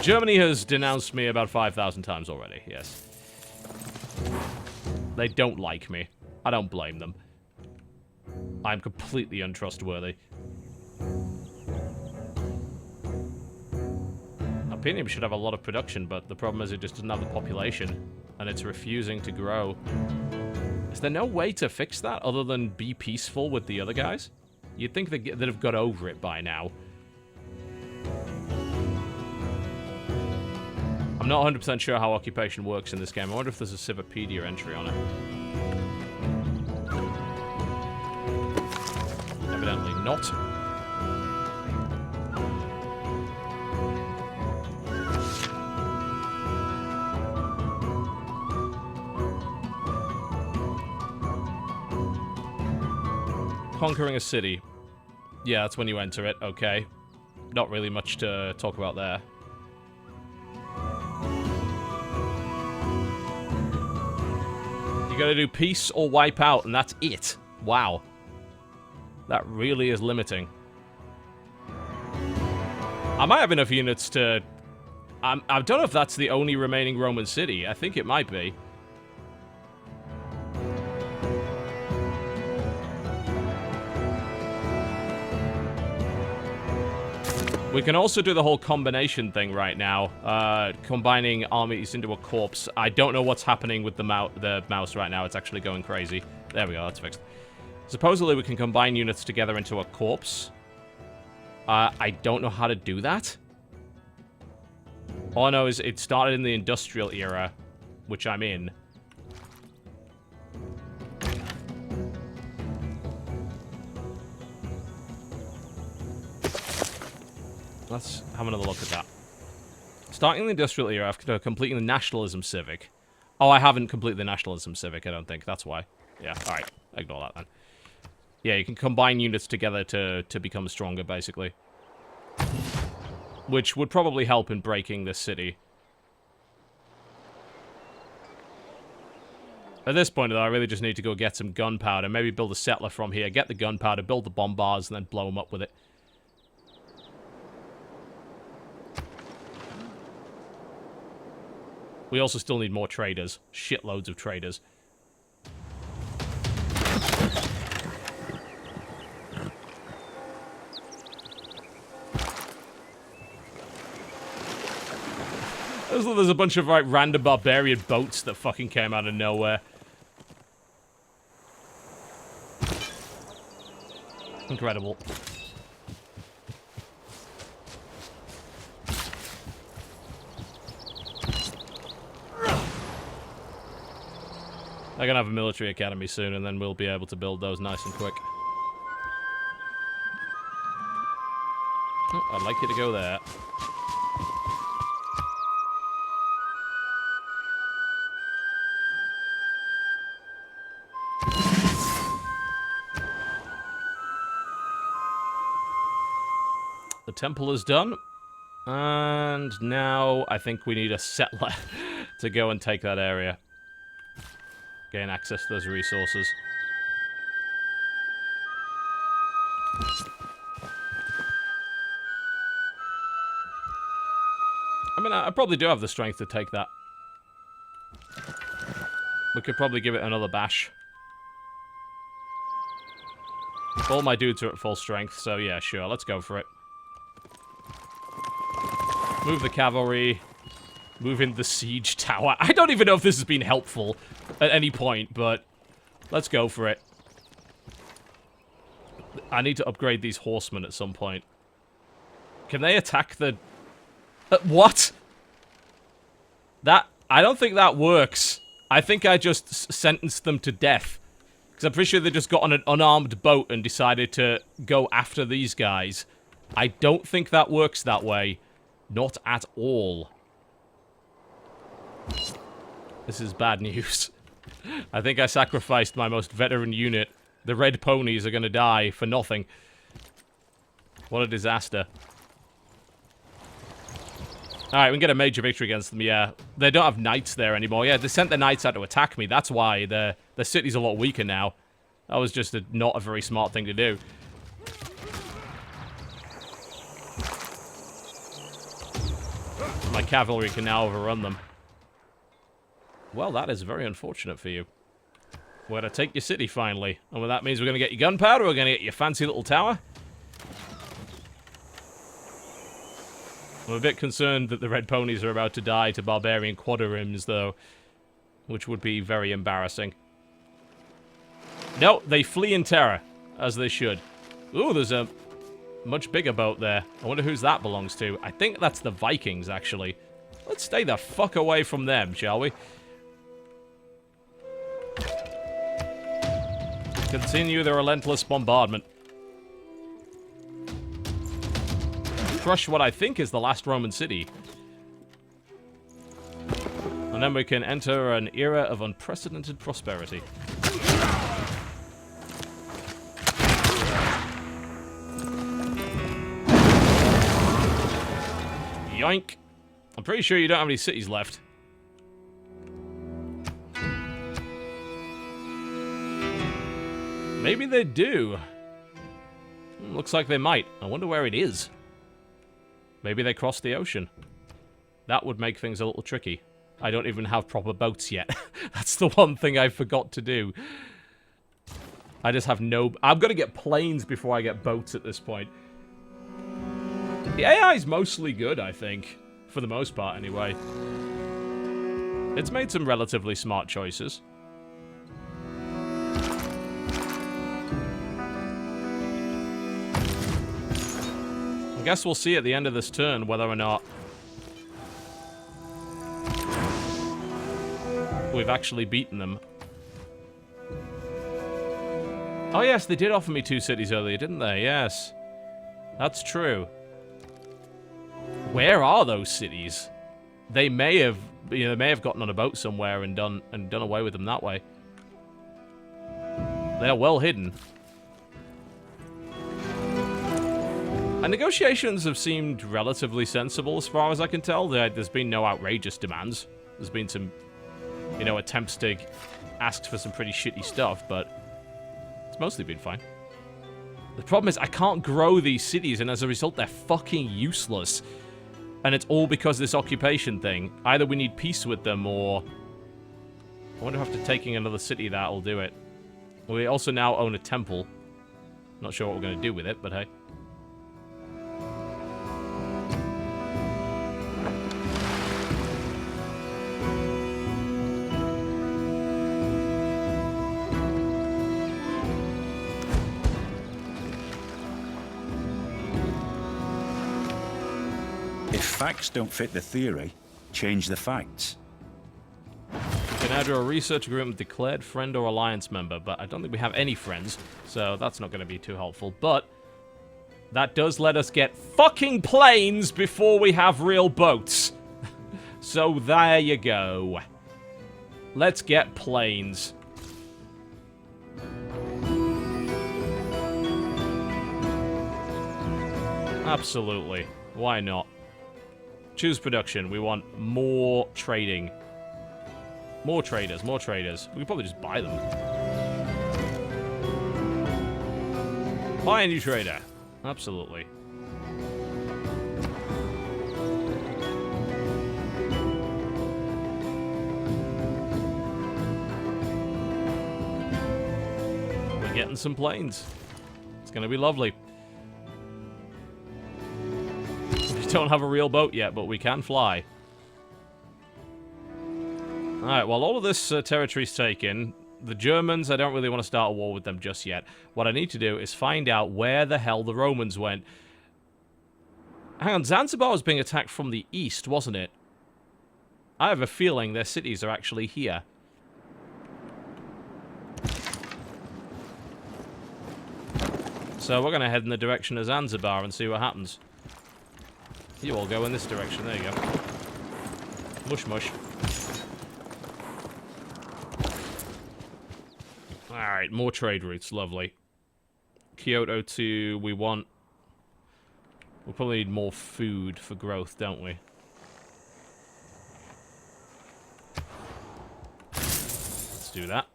Germany has denounced me about 5,000 times already, yes. They don't like me. I don't blame them. I'm completely untrustworthy. Opinium should have a lot of production, but the problem is it just doesn't have the population, and it's refusing to grow. Is there no way to fix that other than be peaceful with the other guys? You'd think they'd have got over it by now. I'm not 100% sure how occupation works in this game. I wonder if there's a Civipedia entry on it. Evidently not. Conquering a city. Yeah, that's when you enter it. Okay. Not really much to talk about there. You gotta do peace or wipe out, and that's it. Wow. That really is limiting. I might have enough units to... I don't know if that's the only remaining Roman city. I think it might be. We can also do the whole combination thing right now, combining armies into a corpse. I don't know what's happening with the mouse right now. It's actually going crazy. There we go, that's fixed. Supposedly we can combine units together into a corpse. I don't know how to do that. All I know is it started in the industrial era, which I'm in. Let's have another look at that. Starting the industrial era after completing the nationalism civic. Oh, I haven't completed the nationalism civic, I don't think. That's why. Yeah, alright. Ignore that then. Yeah, you can combine units together to become stronger, basically. Which would probably help in breaking this city. At this point, though, I really just need to go get some gunpowder. Maybe build a settler from here. Get the gunpowder, build the bombards, and then blow them up with it. We also still need more traders. Shitloads of traders. There's a bunch of, like, random barbarian boats that fucking came out of nowhere. Incredible. They're gonna have a military academy soon, and then we'll be able to build those nice and quick. Oh, I'd like you to go there. The temple is done. And now I think we need a settler to go and take that area. Gain access to those resources. I mean, I probably do have the strength to take that. We could probably give it another bash. All my dudes are at full strength, so yeah, sure, let's go for it. Move the cavalry. Move in the siege tower. I don't even know if this has been helpful at any point, but let's go for it. I need to upgrade these horsemen at some point. Can they attack the... what? I don't think that works. I think I just sentenced them to death. Because I'm pretty sure they just got on an unarmed boat and decided to go after these guys. I don't think that works that way. Not at all. This is bad news. I think I sacrificed my most veteran unit. The red ponies are gonna die for nothing. What a disaster. Alright, we can get a major victory against them, yeah. They don't have knights there anymore. Yeah, they sent their knights out to attack me. That's why the city's a lot weaker now. That was just not a very smart thing to do. My cavalry can now overrun them. Well, that is very unfortunate for you. We're going to take your city, finally. And what that means, we're going to get your gunpowder, we're going to get your fancy little tower. I'm a bit concerned that the red ponies are about to die to barbarian quadrims, though. Which would be very embarrassing. No, they flee in terror, as they should. Ooh, there's a much bigger boat there. I wonder whose that belongs to. I think that's the Vikings, actually. Let's stay the fuck away from them, shall we? Continue the relentless bombardment. Crush what I think is the last Roman city. And then we can enter an era of unprecedented prosperity. Yoink. I'm pretty sure you don't have any cities left. Maybe they do. Looks like they might. I wonder where it is. Maybe they crossed the ocean. That would make things a little tricky. I don't even have proper boats yet. That's the one thing I forgot to do. I just have no... I'm going to get planes before I get boats at this point. The AI is mostly good, I think. For the most part, anyway. It's made some relatively smart choices. I guess we'll see at the end of this turn whether or not we've actually beaten them. Oh yes, they did offer me 2 cities earlier, didn't they? Yes. That's true. Where are those cities? They may have, you know, they may have gotten on a boat somewhere and done away with them that way. They're well hidden. And negotiations have seemed relatively sensible as far as I can tell. There's been no outrageous demands. There's been some, you know, attempts to ask for some pretty shitty stuff, but it's mostly been fine. The problem is I can't grow these cities, and as a result, they're fucking useless. And it's all because of this occupation thing. Either we need peace with them, or... I wonder if after taking another city that'll do it. We also now own a temple. Not sure what we're going to do with it, but hey. If facts don't fit the theory, change the facts. You can add to a research agreement with declared friend or alliance member, but I don't think we have any friends, so that's not going to be too helpful. But that does let us get fucking planes before we have real boats. So there you go. Let's get planes. Absolutely. Why not? Choose production. We want more trading. More traders, more traders. We could probably just buy them. Buy a new trader. Absolutely. We're getting some planes. It's going to be lovely. Don't have a real boat yet, but we can fly. Alright, well, all of this territory's taken. The Germans, I don't really want to start a war with them just yet. What I need to do is find out where the hell the Romans went. Hang on, Zanzibar was being attacked from the east, wasn't it? I have a feeling their cities are actually here. So we're going to head in the direction of Zanzibar and see what happens. You all go in this direction. There you go. Mush mush. Alright, more trade routes. Lovely. Kyoto 2, we want... We'll probably need more food for growth, don't we? Let's do that.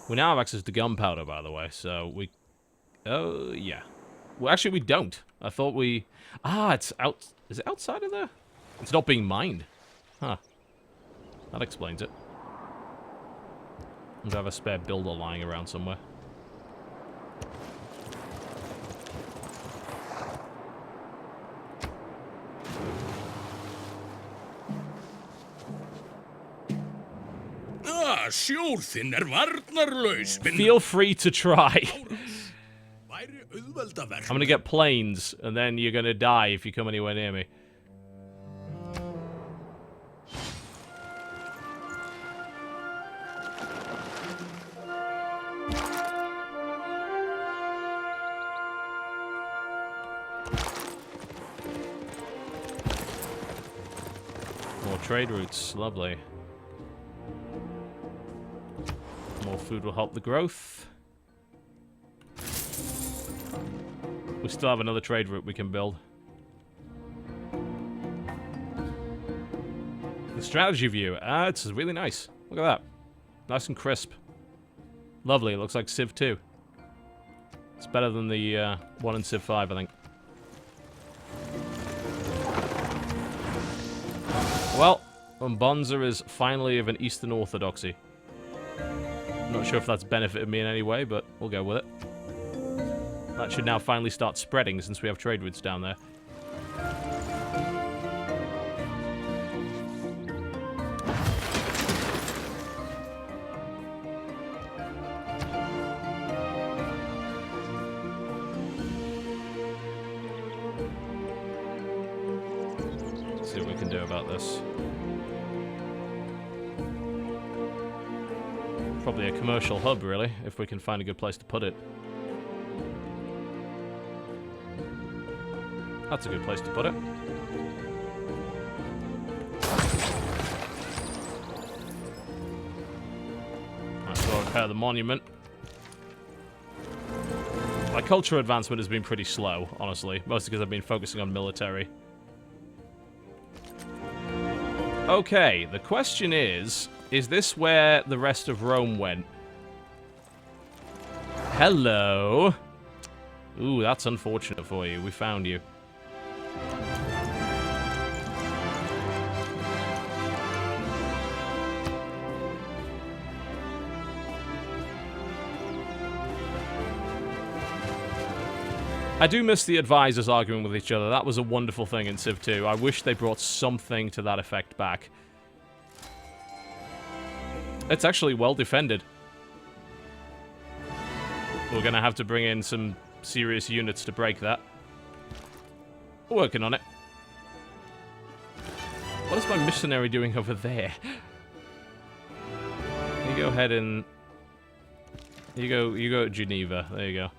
We now have access to gunpowder, by the way, so we... Oh, yeah. Well, actually, we don't. I thought we... Ah, it's out... Is it outside of there? It's not being mined. Huh. That explains it. I have a spare builder lying around somewhere. Feel free to try. I'm gonna get planes, and then you're gonna die if you come anywhere near me. More trade routes, lovely. More food will help the growth. We still have another trade route we can build. The strategy view. It's really nice. Look at that. Nice and crisp. Lovely. It looks like Civ 2. It's better than the one in Civ 5, I think. Well, Bonza is finally of an Eastern Orthodoxy. I'm not sure if that's benefited me in any way, but we'll go with it. That should now finally start spreading since we have trade routes down there. Let's see what we can do about this. Probably a commercial hub, really, if we can find a good place to put it. That's a good place to put it. Let's go repair the monument. My culture advancement has been pretty slow, honestly. Mostly because I've been focusing on military. Okay, the question is this where the rest of Rome went? Hello? Ooh, that's unfortunate for you. We found you. I do miss the advisors arguing with each other. That was a wonderful thing in Civ 2. I wish they brought something to that effect back. It's actually well defended. We're going to have to bring in some serious units to break that. We're working on it. What is my missionary doing over there? You go ahead and... You go to Geneva. There you go.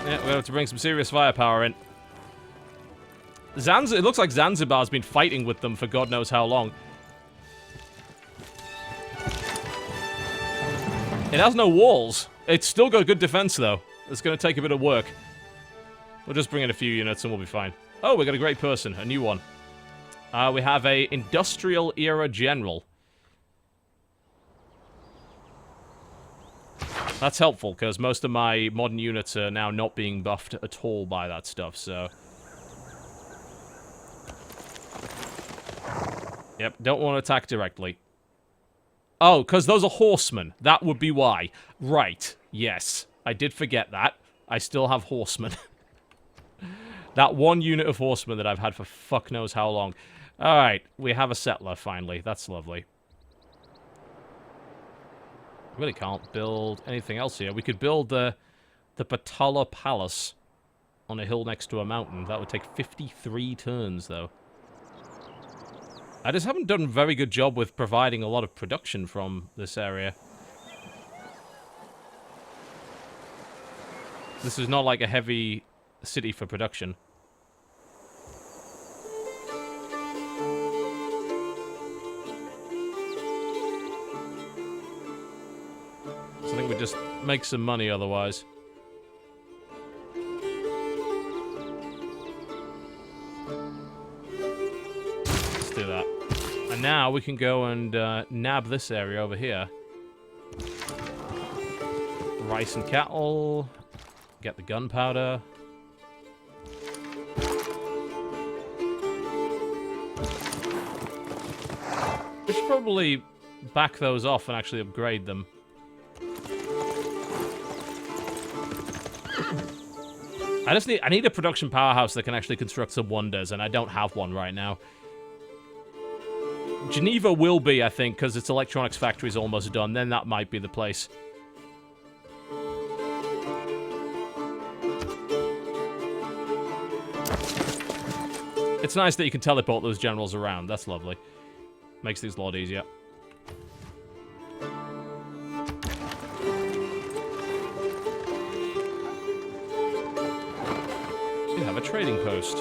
Yeah, we're going to have to bring some serious firepower in. It looks like Zanzibar's been fighting with them for God knows how long. It has no walls. It's still got good defense, though. It's going to take a bit of work. We'll just bring in a few units and we'll be fine. Oh, we got a great person. A new one. We have a industrial era general. That's helpful, because most of my modern units are now not being buffed at all by that stuff, so... Yep, don't want to attack directly. Oh, because those are horsemen. That would be why. Right, yes. I did forget that. I still have horsemen. That one unit of horsemen that I've had for fuck knows how long. Alright, we have a settler, finally. That's lovely. Really can't build anything else here. We could build the Patala Palace on a hill next to a mountain. That would take 53 turns, though. I just haven't done a very good job with providing a lot of production from this area. This is not like a heavy city for production. So I think we just make some money otherwise. Let's do that. And now we can go and nab this area over here. Rice and cattle. Get the gunpowder. We should probably back those off and actually upgrade them. I need a production powerhouse that can actually construct some wonders, and I don't have one right now. Geneva will be, I think, because its electronics factory is almost done. Then that might be the place. It's nice that you can teleport those generals around. That's lovely. Makes things a lot easier. We have a trading post.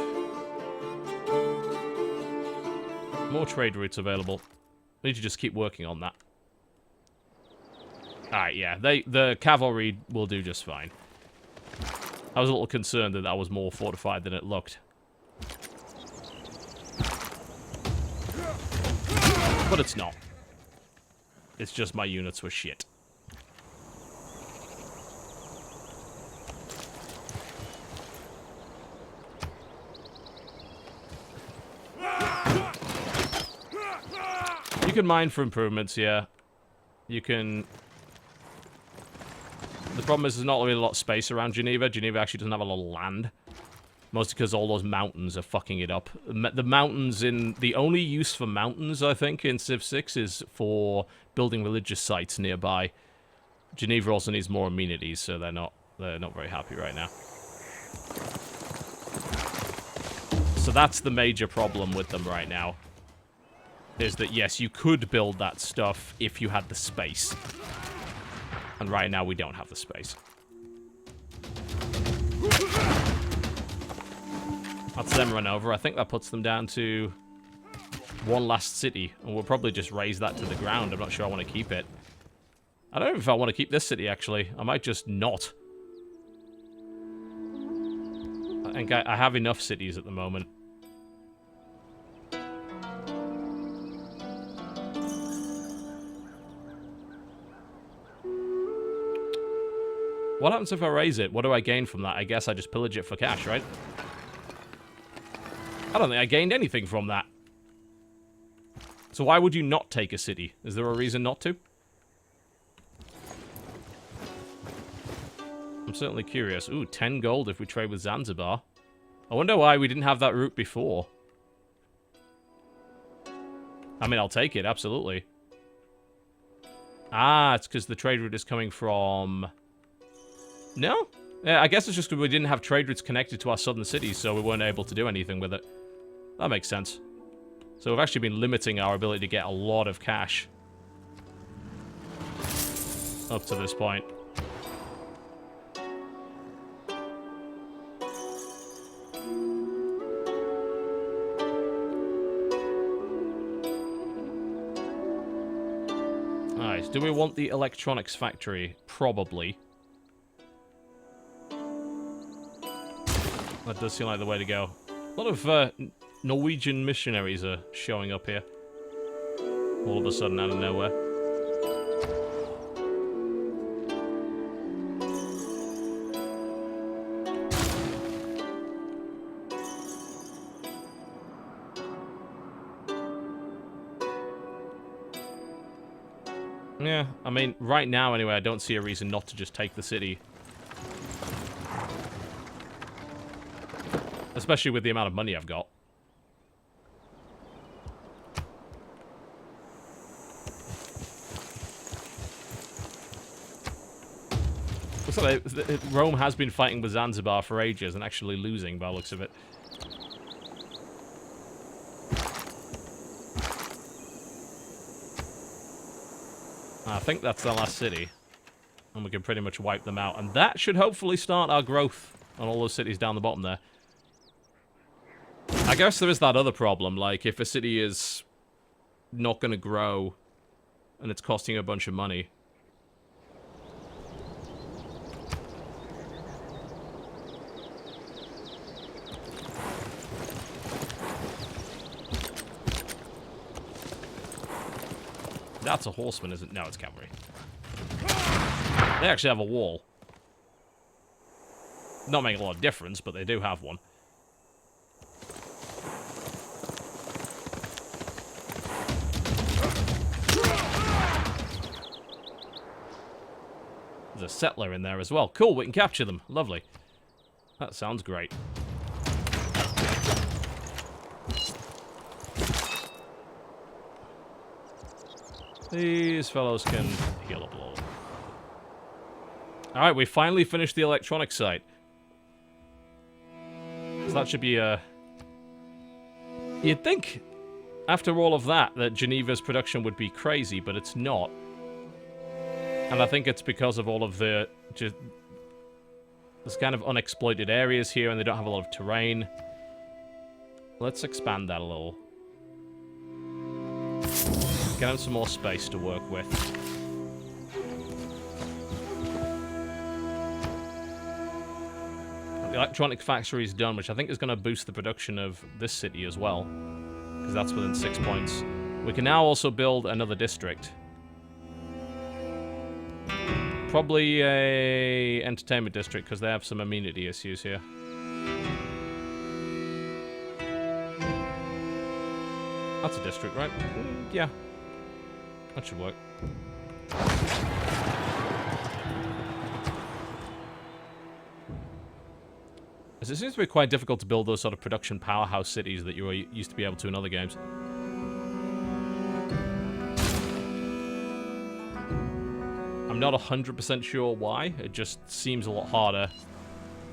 More trade routes available. We need to just keep working on that. Alright, yeah. The cavalry will do just fine. I was a little concerned that that was more fortified than it looked. But it's not. It's just my units were shit. You can mine for improvements, yeah. You can... The problem is there's not really a lot of space around Geneva. Geneva actually doesn't have a lot of land. Mostly because all those mountains are fucking it up. The mountains in... The only use for mountains, I think, in Civ 6 is for building religious sites nearby. Geneva also needs more amenities, so they're not very happy right now. So that's the major problem with them right now. Is that, yes, you could build that stuff if you had the space. And right now we don't have the space. That's them run over. I think that puts them down to one last city. And we'll probably just raise that to the ground. I'm not sure I want to keep it. I don't know if I want to keep this city, actually. I might just not. I think I have enough cities at the moment. What happens if I raise it? What do I gain from that? I guess I just pillage it for cash, right? I don't think I gained anything from that. So why would you not take a city? Is there a reason not to? I'm certainly curious. Ooh, 10 gold if we trade with Zanzibar. I wonder why we didn't have that route before. I mean, I'll take it, absolutely. Ah, it's because the trade route is coming from... No? Yeah, I guess it's just because we didn't have trade routes connected to our southern cities, so we weren't able to do anything with it. That makes sense. So we've actually been limiting our ability to get a lot of cash. Up to this point. Alright, do we want the electronics factory? Probably. That does seem like the way to go. A lot of Norwegian missionaries are showing up here. All of a sudden, out of nowhere. Yeah, I mean, right now, anyway, I don't see a reason not to just take the city. Especially with the amount of money I've got. Looks like Rome has been fighting with Zanzibar for ages and actually losing by the looks of it. I think that's the last city. And we can pretty much wipe them out. And that should hopefully start our growth on all those cities down the bottom there. I guess there is that other problem, like, if a city is not going to grow and it's costing a bunch of money. That's a horseman, isn't it? No, it's cavalry. They actually have a wall. Not make a lot of difference, but they do have one. There's a settler in there as well. Cool, we can capture them. Lovely. That sounds great. These fellows can heal up a little. Alright, we finally finished the electronic site. So that should be a... You'd think, after all of that, that Geneva's production would be crazy, but it's not. And I think it's because of all of the... There's kind of unexploited areas here, and they don't have a lot of terrain. Let's expand that a little. Get them some more space to work with. The electronic factory is done, which I think is going to boost the production of this city as well. Because that's within 6 points. We can now also build another district. Probably a entertainment district, because they have some amenity issues here. That's a district, right? Yeah. That should work. It seems to be quite difficult to build those sort of production powerhouse cities that you were used to be able to in other games. I'm not 100% sure why. It just seems a lot harder.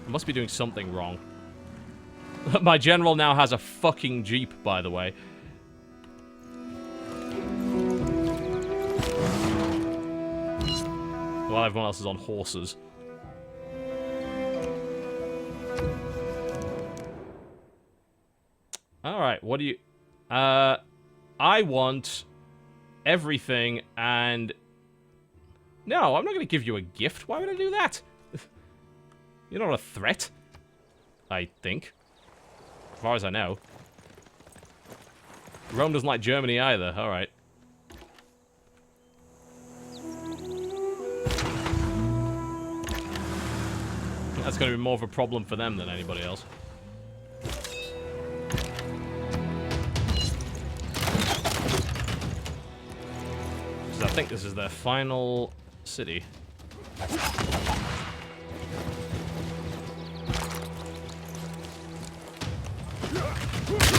I must be doing something wrong. My general now has a fucking jeep, by the way. While everyone else is on horses. Alright, what do you... I want everything and... No, I'm not going to give you a gift. Why would I do that? You're not a threat. I think. As far as I know. Rome doesn't like Germany either. Alright. That's going to be more of a problem for them than anybody else. Because I think this is their final city.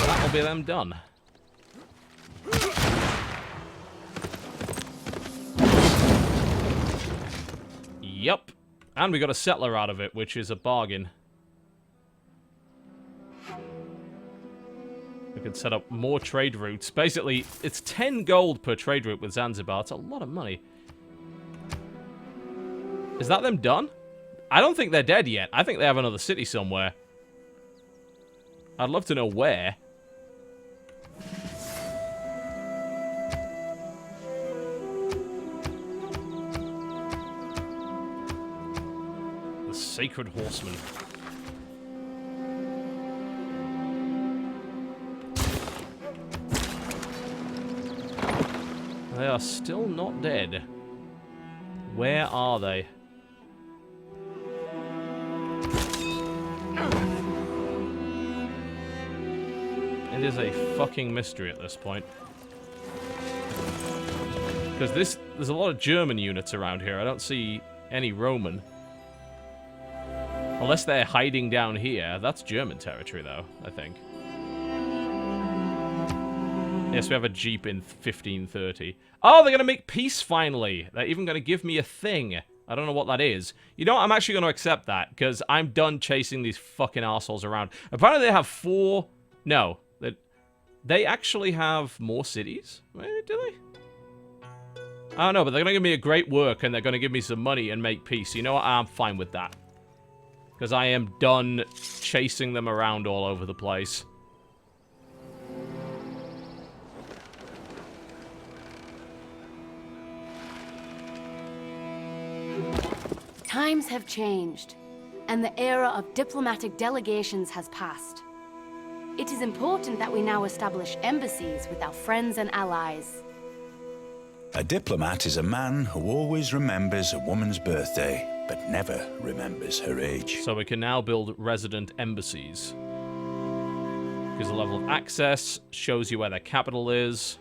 That'll be them done. Yup. And we got a settler out of it, which is a bargain. We can set up more trade routes. Basically, it's 10 gold per trade route with Zanzibar. It's a lot of money. Is that them done? I don't think they're dead yet. I think they have another city somewhere. I'd love to know where. The Sacred Horseman. They are still not dead. Where are they? It is a fucking mystery at this point. Because there's a lot of German units around here. I don't see any Roman. Unless they're hiding down here. That's German territory, though, I think. Yes, we have a jeep in 1530. Oh, they're going to make peace, finally. They're even going to give me a thing. I don't know what that is. You know what? I'm actually going to accept that, because I'm done chasing these fucking assholes around. Apparently they have 4... No. They actually have more cities? Do they? I don't know, but they're going to give me a great work, and they're going to give me some money and make peace. You know what? I'm fine with that. Because I am done chasing them around all over the place. Times have changed, and the era of diplomatic delegations has passed. It is important that we now establish embassies with our friends and allies. A diplomat is a man who always remembers a woman's birthday. but never remembers her age. So we can now build resident embassies. Because the level of access shows you where their capital is.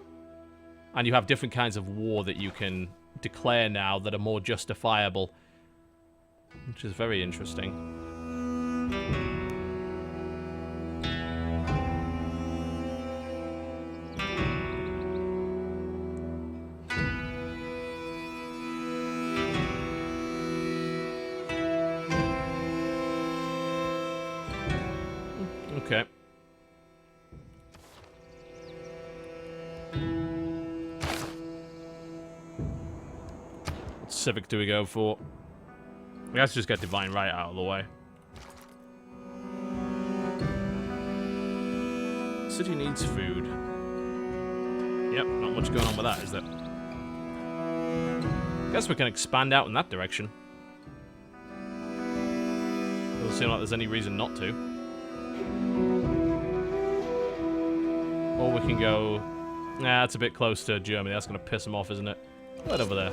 And you have different kinds of war that you can declare now that are more justifiable. Which is very interesting. Okay. What civic do we go for? Let's just get Divine Right out of the way. City needs food. Yep, not much going on with that, is there? Guess we can expand out in that direction. Doesn't seem like there's any reason not to. Or we can go... Nah, that's a bit close to Germany. That's going to piss them off, isn't it? Right over there.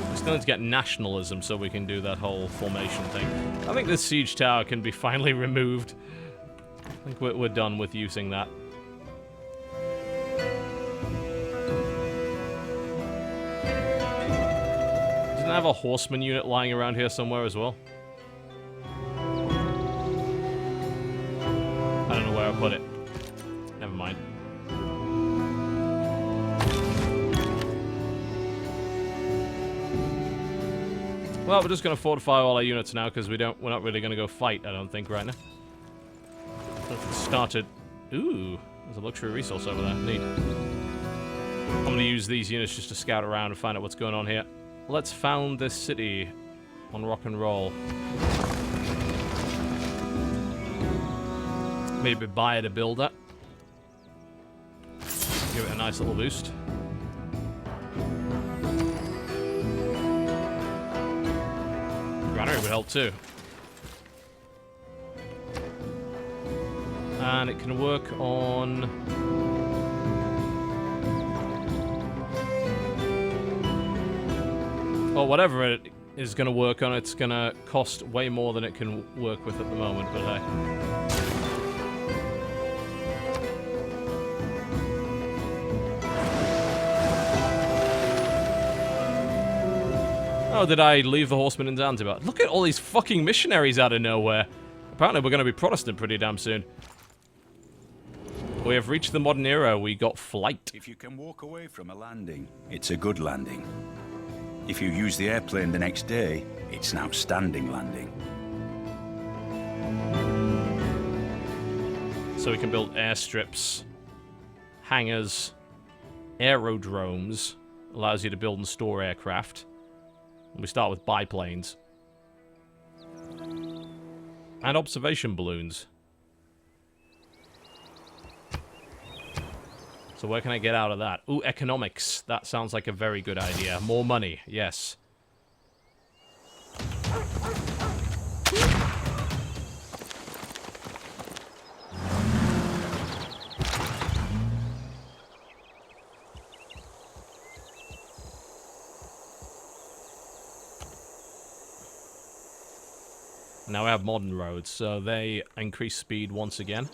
We still need to get nationalism so we can do that whole formation thing. I think this siege tower can be finally removed. I think we're done with using that. Doesn't it have a horseman unit lying around here somewhere as well? I don't know where I put it. Never mind. Well, we're just going to fortify all our units now because we're not really going to go fight, I don't think, right now. Started. Ooh, there's a luxury resource over there. Neat. I'm going to use these units just to scout around and find out what's going on here. Let's found this city on rock and roll. Maybe buy it a builder. Give it a nice little boost. Granary would help too. And it can work on... Well, whatever it is going to work on, it's going to cost way more than it can work with at the moment, but hey. Oh, did I leave the horsemen in Zanzibar? Look at all these fucking missionaries out of nowhere. Apparently we're going to be Protestant pretty damn soon. We have reached the modern era. We got flight. If you can walk away from a landing, it's a good landing. If you use the airplane the next day, it's an outstanding landing. So we can build airstrips, hangars, aerodromes. Allows you to build and store aircraft. And we start with biplanes. And observation balloons. So where can I get out of that? Ooh, economics. That sounds like a very good idea. More money, yes. Now we have modern roads, so they increase speed once again.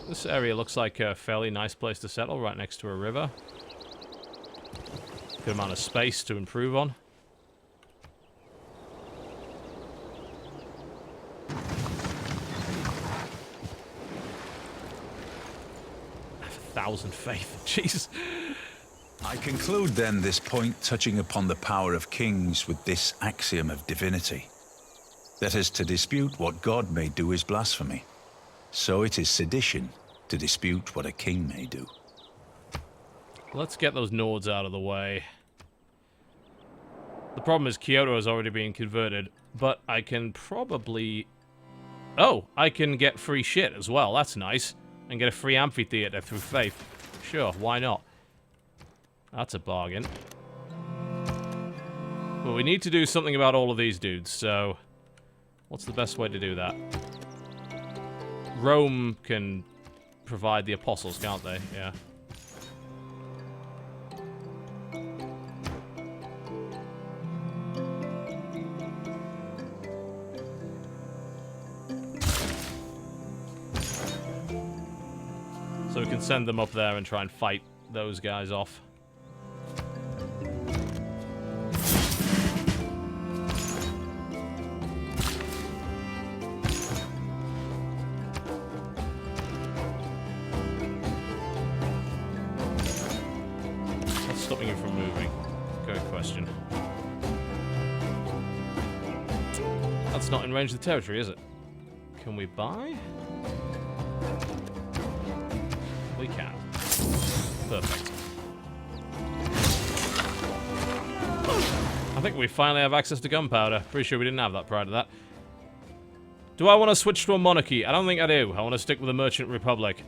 This area looks like a fairly nice place to settle, right next to a river. Good amount of space to improve on. I have 1,000 faith. Jeez. I conclude then this point touching upon the power of kings with this axiom of divinity. That is, to dispute what God may do is blasphemy. So it is sedition to dispute what a king may do. Let's get those Nords out of the way. The problem is Kyoto is already being converted, but I can probably Oh, I can get free shit as well. That's nice. And get a free amphitheater through faith. Sure, why not? That's a bargain. Well, we need to do something about all of these dudes, so... What's the best way to do that? Rome can provide the apostles, can't they? Yeah. So we can send them up there and try and fight those guys off. What's stopping you from moving? Good question. That's not in range of the territory, is it? Can we buy? We can. Perfect. I think we finally have access to gunpowder. Pretty sure we didn't have that prior to that. Do I want to switch to a monarchy? I don't think I do. I want to stick with a merchant republic.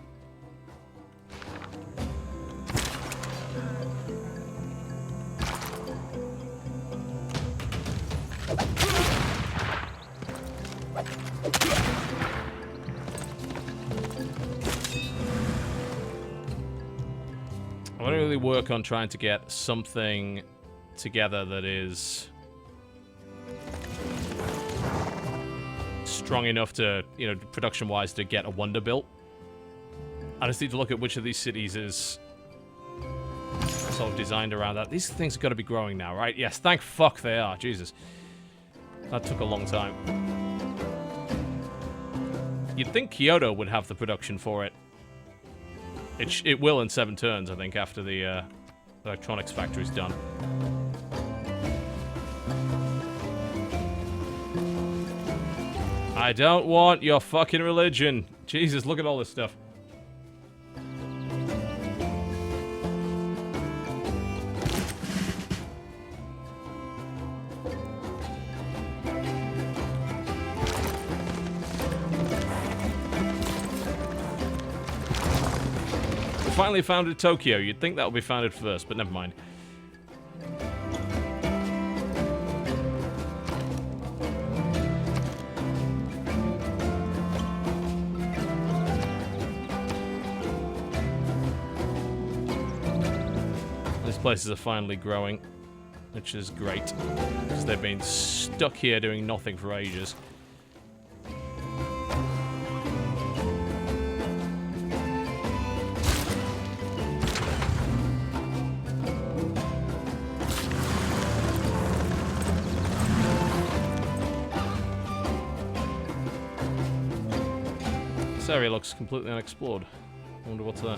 I want to really work on trying to get something together that is strong enough to, you know, production-wise to get a wonder built. I just need to look at which of these cities is sort of designed around that. These things have got to be growing now, right? Yes, thank fuck they are. Jesus. That took a long time. You'd think Kyoto would have the production for it. It will in 7 turns, I think, after the electronics factory's done. I don't want your fucking religion. Jesus, look at all this stuff. Finally founded Tokyo. You'd think that would be founded first, but never mind. These places are finally growing, which is great, because they've been stuck here doing nothing for ages. This area looks completely unexplored. I wonder what's there.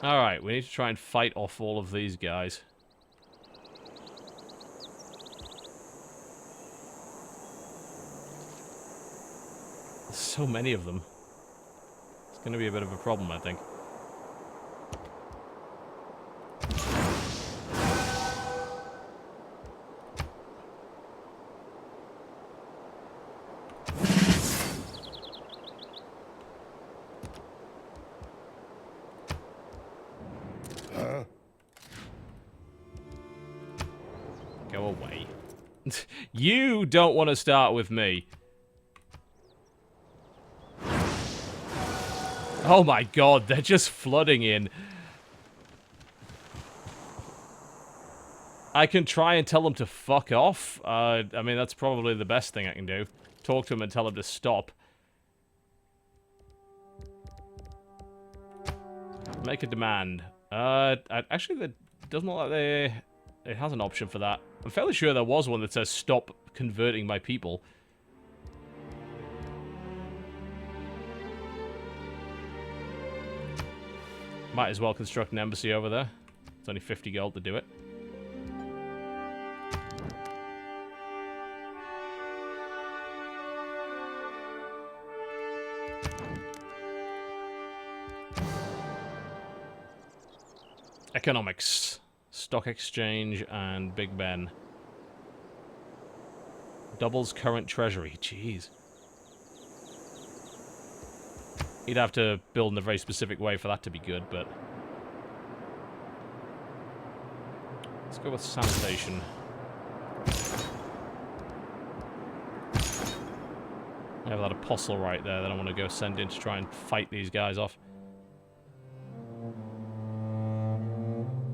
Alright, we need to try and fight off all of these guys. So many of them. It's going to be a bit of a problem, I think. Go away. You don't want to start with me. Oh my god, they're just flooding in. I can try and tell them to fuck off. I mean, that's probably the best thing I can do. Talk to them and tell them to stop. Make a demand. Actually, that doesn't look like it has an option for that. I'm fairly sure there was one that says stop converting my people. Might as well construct an embassy over there. It's only 50 gold to do it. Economics. Stock exchange and Big Ben. Doubles current treasury. Jeez. You'd have to build in a very specific way for that to be good, but... Let's go with sanitation. I have that apostle right there that I want to go send in to try and fight these guys off.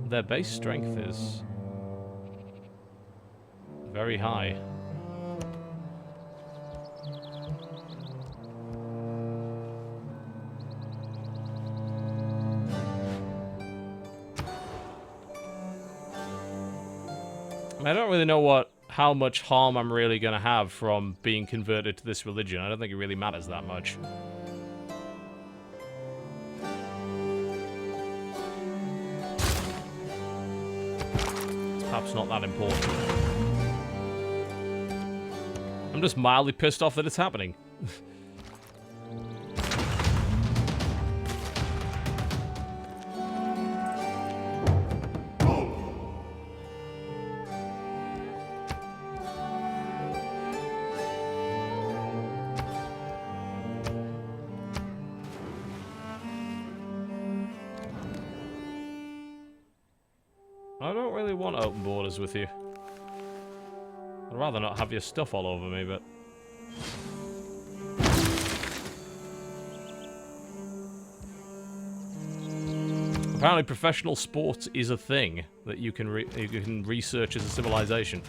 Their base strength is very high. I don't really know how much harm I'm really going to have from being converted to this religion. I don't think it really matters that much. It's perhaps not that important. I'm just mildly pissed off that it's happening. I don't really want open borders with you. I'd rather not have your stuff all over me, but... Apparently professional sports is a thing that you can research as a civilization.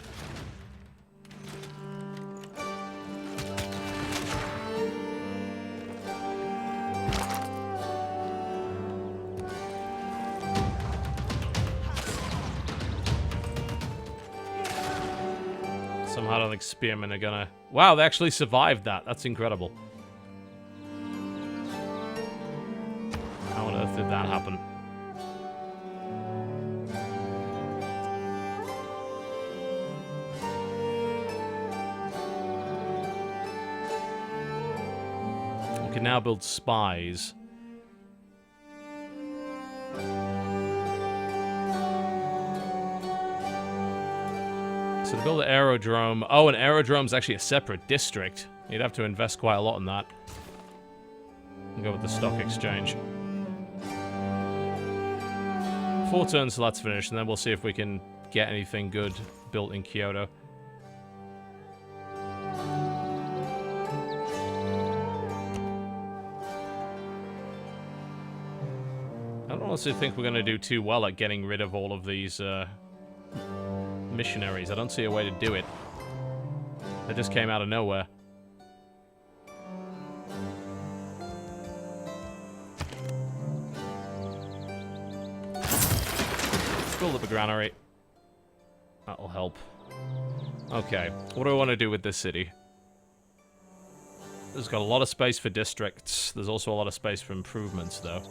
Somehow I don't think spearmen are gonna... Wow, they actually survived that. That's incredible. How on earth did that happen? We can now build spies. So to build an aerodrome... Oh, an aerodrome's actually a separate district. You'd have to invest quite a lot in that. And go with the stock exchange. 4 turns till that's finished, and then we'll see if we can get anything good built in Kyoto. I don't honestly think we're going to do too well at getting rid of all of these missionaries. I don't see a way to do it. They just came out of nowhere. Let's build up a granary. That'll help. Okay, what do I want to do with this city? There's got a lot of space for districts. There's also a lot of space for improvements, though.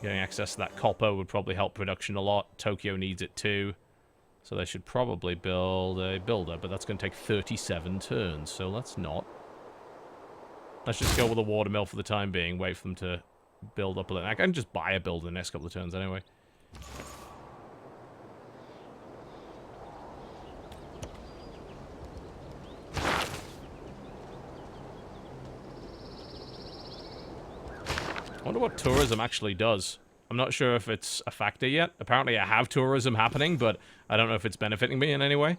Getting access to that copper would probably help production a lot. Tokyo needs it too. So they should probably build a builder, but that's going to take 37 turns, so let's not. Let's just go with a water mill for the time being, wait for them to build up a little. I can just buy a builder the next couple of turns anyway. I wonder what tourism actually does. I'm not sure if it's a factor yet. Apparently I have tourism happening, but I don't know if it's benefiting me in any way.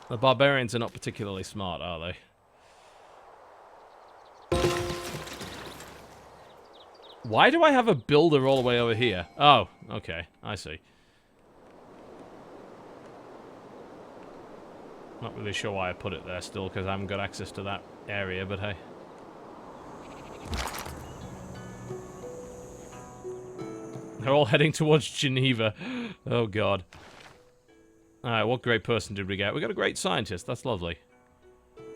The barbarians are not particularly smart, are they? Why do I have a builder all the way over here? Oh, okay. I see. Not really sure why I put it there still, because I haven't got access to that area, but hey. They're all heading towards Geneva. Oh, God. Alright, what great person did we get? We got a great scientist. That's lovely.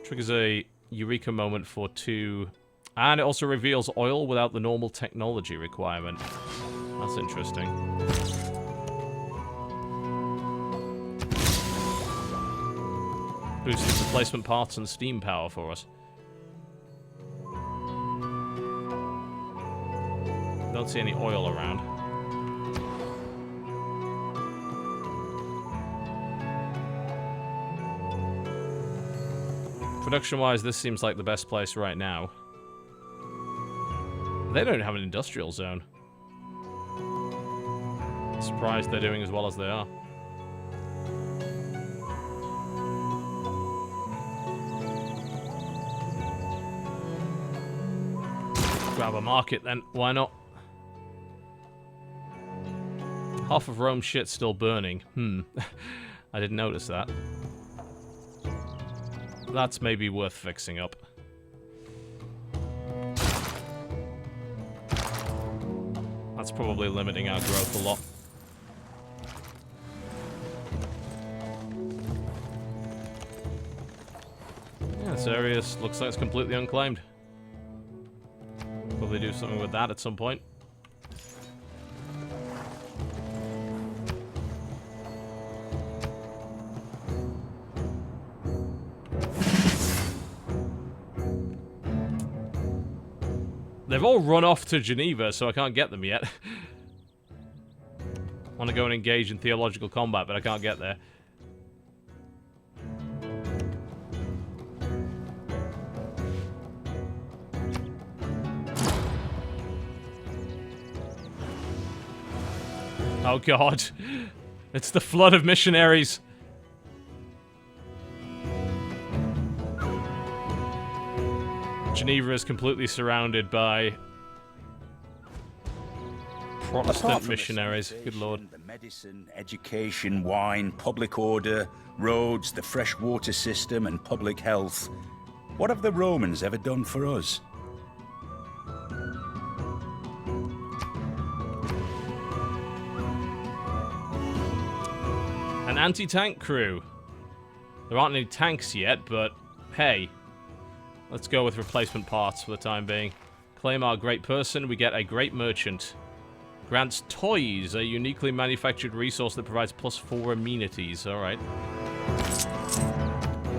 Triggers a Eureka moment for 2. And it also reveals oil without the normal technology requirement. That's interesting. Boosted replacement parts and steam power for us. Don't see any oil around. Production-wise, this seems like the best place right now. They don't have an industrial zone. Surprised they're doing as well as they are. Grab a market then, why not? Half of Rome's shit's still burning. I didn't notice that. That's maybe worth fixing up. That's probably limiting our growth a lot. Yeah, this area looks like it's completely unclaimed. Probably do something with that at some point. They've all run off to Geneva, so I can't get them yet. I want to go and engage in theological combat, but I can't get there. Oh god. It's the flood of missionaries. Geneva is completely surrounded by Protestant missionaries. Good lord. The medicine, education, wine, public order, roads, the fresh water system, and public health. What have the Romans ever done for us? An anti-tank crew. There aren't any tanks yet, but hey. Let's go with replacement parts for the time being. Claim our great person, we get a great merchant. Grants toys, a uniquely manufactured resource that provides +4 amenities. Alright.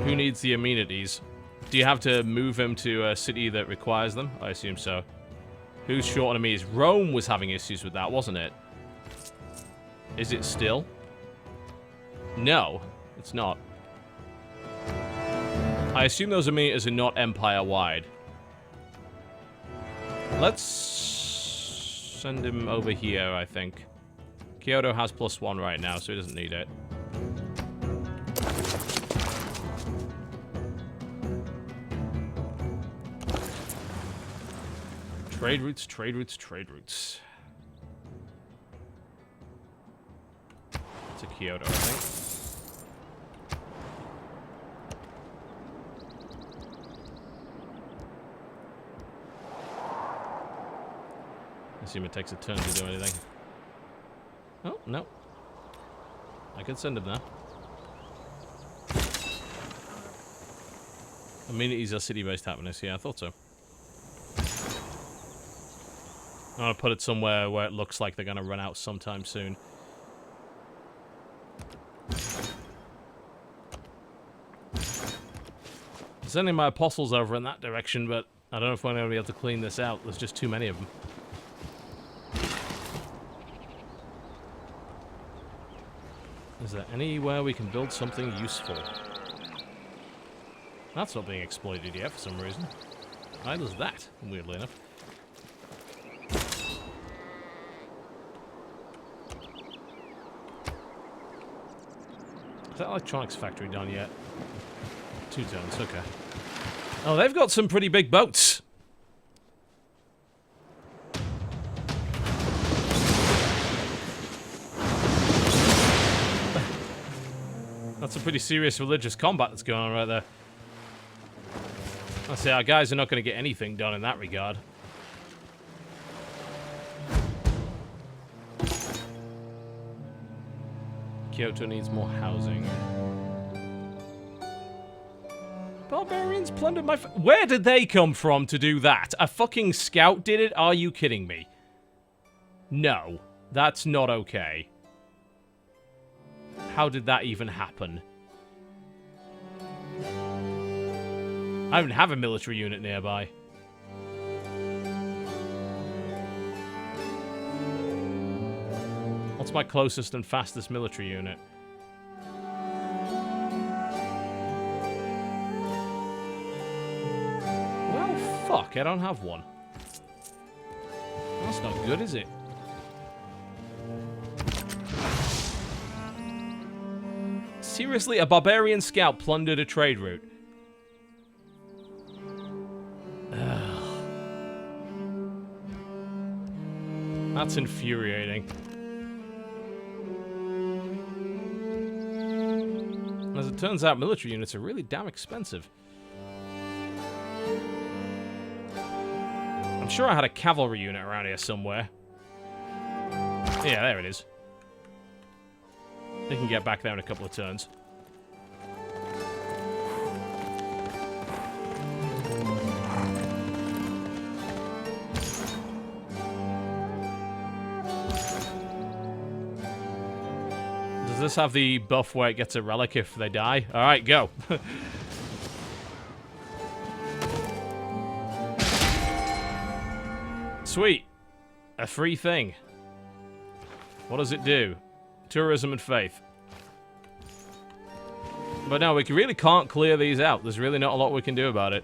Who needs the amenities? Do you have to move him to a city that requires them? I assume so. Who's short on amenities? Rome was having issues with that, wasn't it? Is it still? No, it's not. I assume those amenities are not empire-wide. Let's send him over here, I think. Kyoto has +1 right now, so he doesn't need it. Trade routes, trade routes, trade routes. To Kyoto, I think. I assume it takes a turn to do anything. Oh, no. I could send him there. Amenities are city-based happiness. Yeah, I thought so. I want to put it somewhere where it looks like they're going to run out sometime soon. Sending my apostles over in that direction, but I don't know if we're going to be able to clean this out. There's just too many of them. Is there anywhere we can build something useful? That's not being exploited yet for some reason. Neither's that, weirdly enough. Is that electronics factory done yet? 2 turns, okay. Oh, they've got some pretty big boats. That's a pretty serious religious combat that's going on right there. I say our guys are not going to get anything done in that regard. Kyoto needs more housing. Barbarians plundered my... Where did they come from to do that? A fucking scout did it? Are you kidding me? No. That's not okay. How did that even happen? I don't have a military unit nearby. What's my closest and fastest military unit? Well, fuck, I don't have one. That's not good, is it? Seriously, a barbarian scout plundered a trade route. Ugh. That's infuriating. As it turns out, military units are really damn expensive. I'm sure I had a cavalry unit around here somewhere. Yeah, there it is. They can get back there in a couple of turns. Does this have the buff where it gets a relic if they die? Alright, go. Sweet. A free thing. What does it do? Tourism and faith. But no, we really can't clear these out. There's really not a lot we can do about it.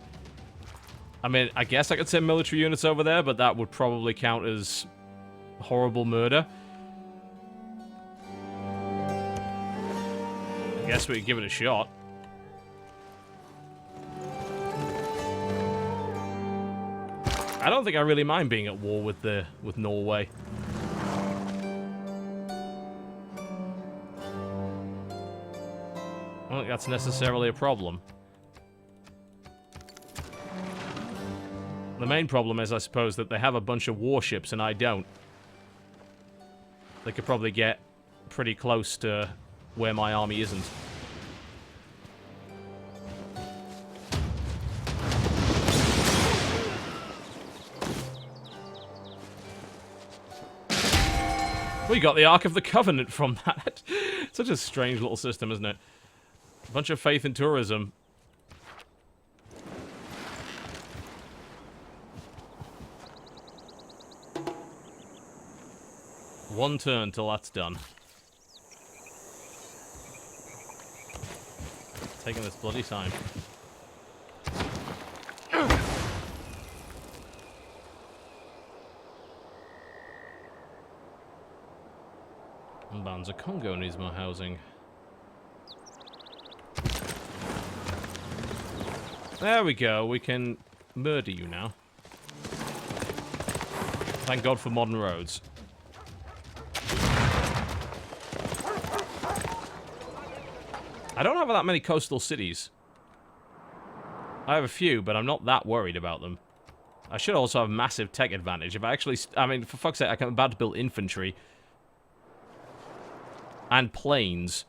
I mean, I guess I could send military units over there, but that would probably count as horrible murder. I guess we could give it a shot. I don't think I really mind being at war with Norway. I don't think that's necessarily a problem. The main problem is, I suppose, that they have a bunch of warships and I don't. They could probably get pretty close to where my army isn't. We got the Ark of the Covenant from that. Such a strange little system, isn't it? A bunch of faith in tourism. One turn till that's done. Taking this bloody time. Banza Congo needs more housing. There we go, we can murder you now. Thank God for modern roads. I don't have that many coastal cities. I have a few, but I'm not that worried about them. I should also have massive tech advantage. If I actually... I mean, for fuck's sake, I'm about to build infantry. And planes.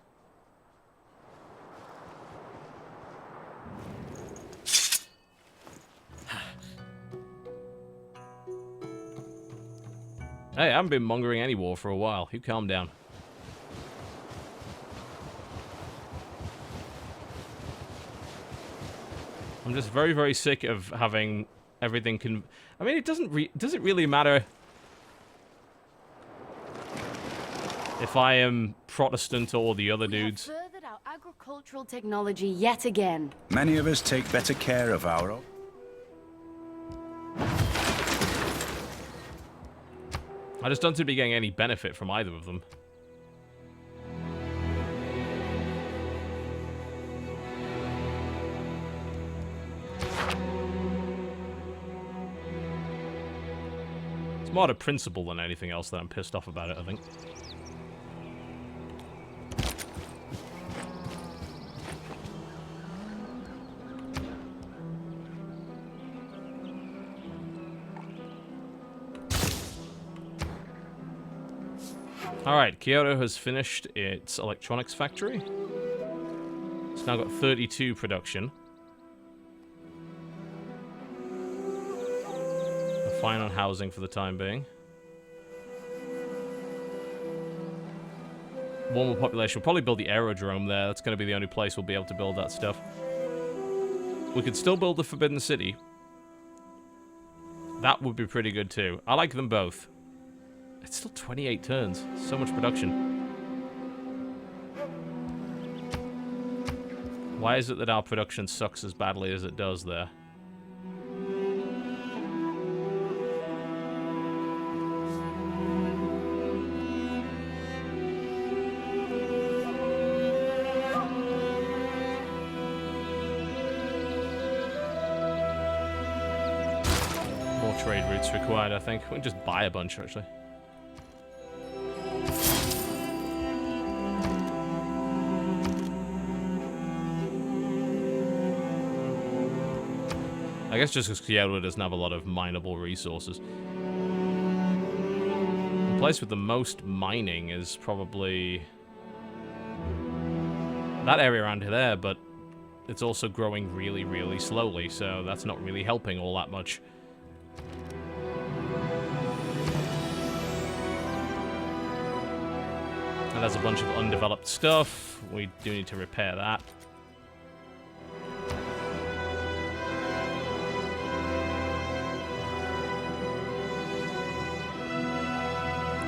Hey, I haven't been mongering any war for a while. You calm down. I'm just very, very sick of having everything I mean, it does it really matter if I am Protestant or the other dudes? We have furthered our agricultural technology yet again. Many of us take better care of our... I just don't seem to be getting any benefit from either of them. It's more a principle than anything else that I'm pissed off about it, I think. Alright, Kyoto has finished its electronics factory. It's now got 32 production. We're fine on housing for the time being. One more population. We'll probably build the aerodrome there. That's going to be the only place we'll be able to build that stuff. We could still build the Forbidden City. That would be pretty good too. I like them both. It's still 28 turns. So much production. Why is it that our production sucks as badly as it does there? More trade routes required, I think. We can just buy a bunch, actually. I guess just because Kyoto doesn't have a lot of mineable resources. The place with the most mining is probably that area around there, but it's also growing really, really slowly, so that's not really helping all that much. And there's a bunch of undeveloped stuff. We do need to repair that.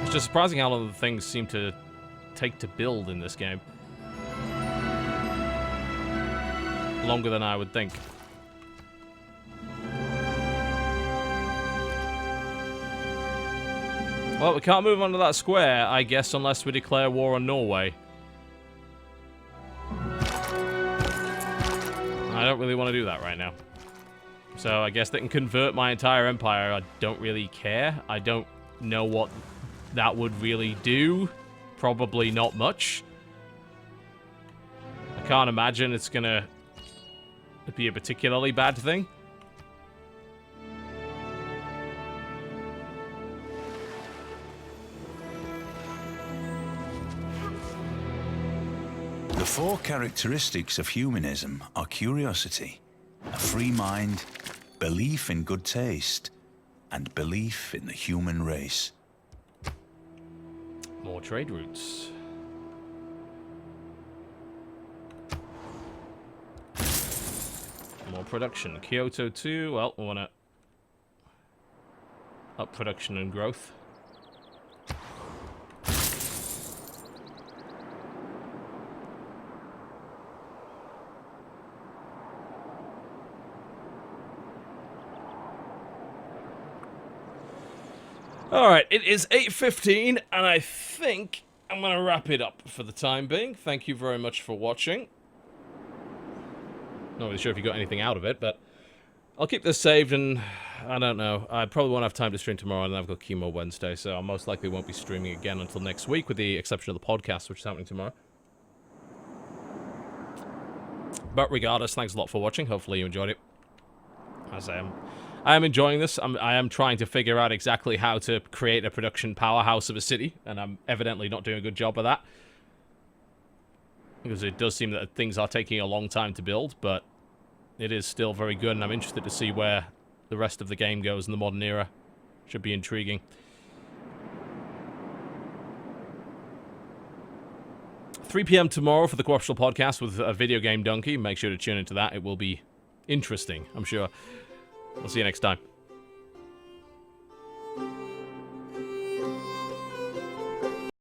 It's just surprising how long the things seem to take to build in this game. Longer than I would think. Well, we can't move on to that square, I guess, unless we declare war on Norway. I don't really want to do that right now. So I guess they can convert my entire empire. I don't really care. I don't know what that would really do. Probably not much. I can't imagine it's gonna be a particularly bad thing. The four characteristics of humanism are curiosity, a free mind, belief in good taste, and belief in the human race. More trade routes. More production. Kyoto 2. Well, we want to up production and growth. Alright, it is 8:15, and I think I'm going to wrap it up for the time being. Thank you very much for watching. Not really sure if you got anything out of it, but I'll keep this saved, and I don't know. I probably won't have time to stream tomorrow, and then I've got chemo Wednesday, so I most likely won't be streaming again until next week, with the exception of the podcast, which is happening tomorrow. But regardless, thanks a lot for watching. Hopefully you enjoyed it. As I am enjoying this. I am trying to figure out exactly how to create a production powerhouse of a city, and I'm evidently not doing a good job of that. Because it does seem that things are taking a long time to build, but it is still very good, and I'm interested to see where the rest of the game goes in the modern era. Should be intriguing. 3 PM tomorrow for the Cooptional Podcast with a Video Game Donkey. Make sure to tune into that. It will be interesting, I'm sure. We'll see you next time.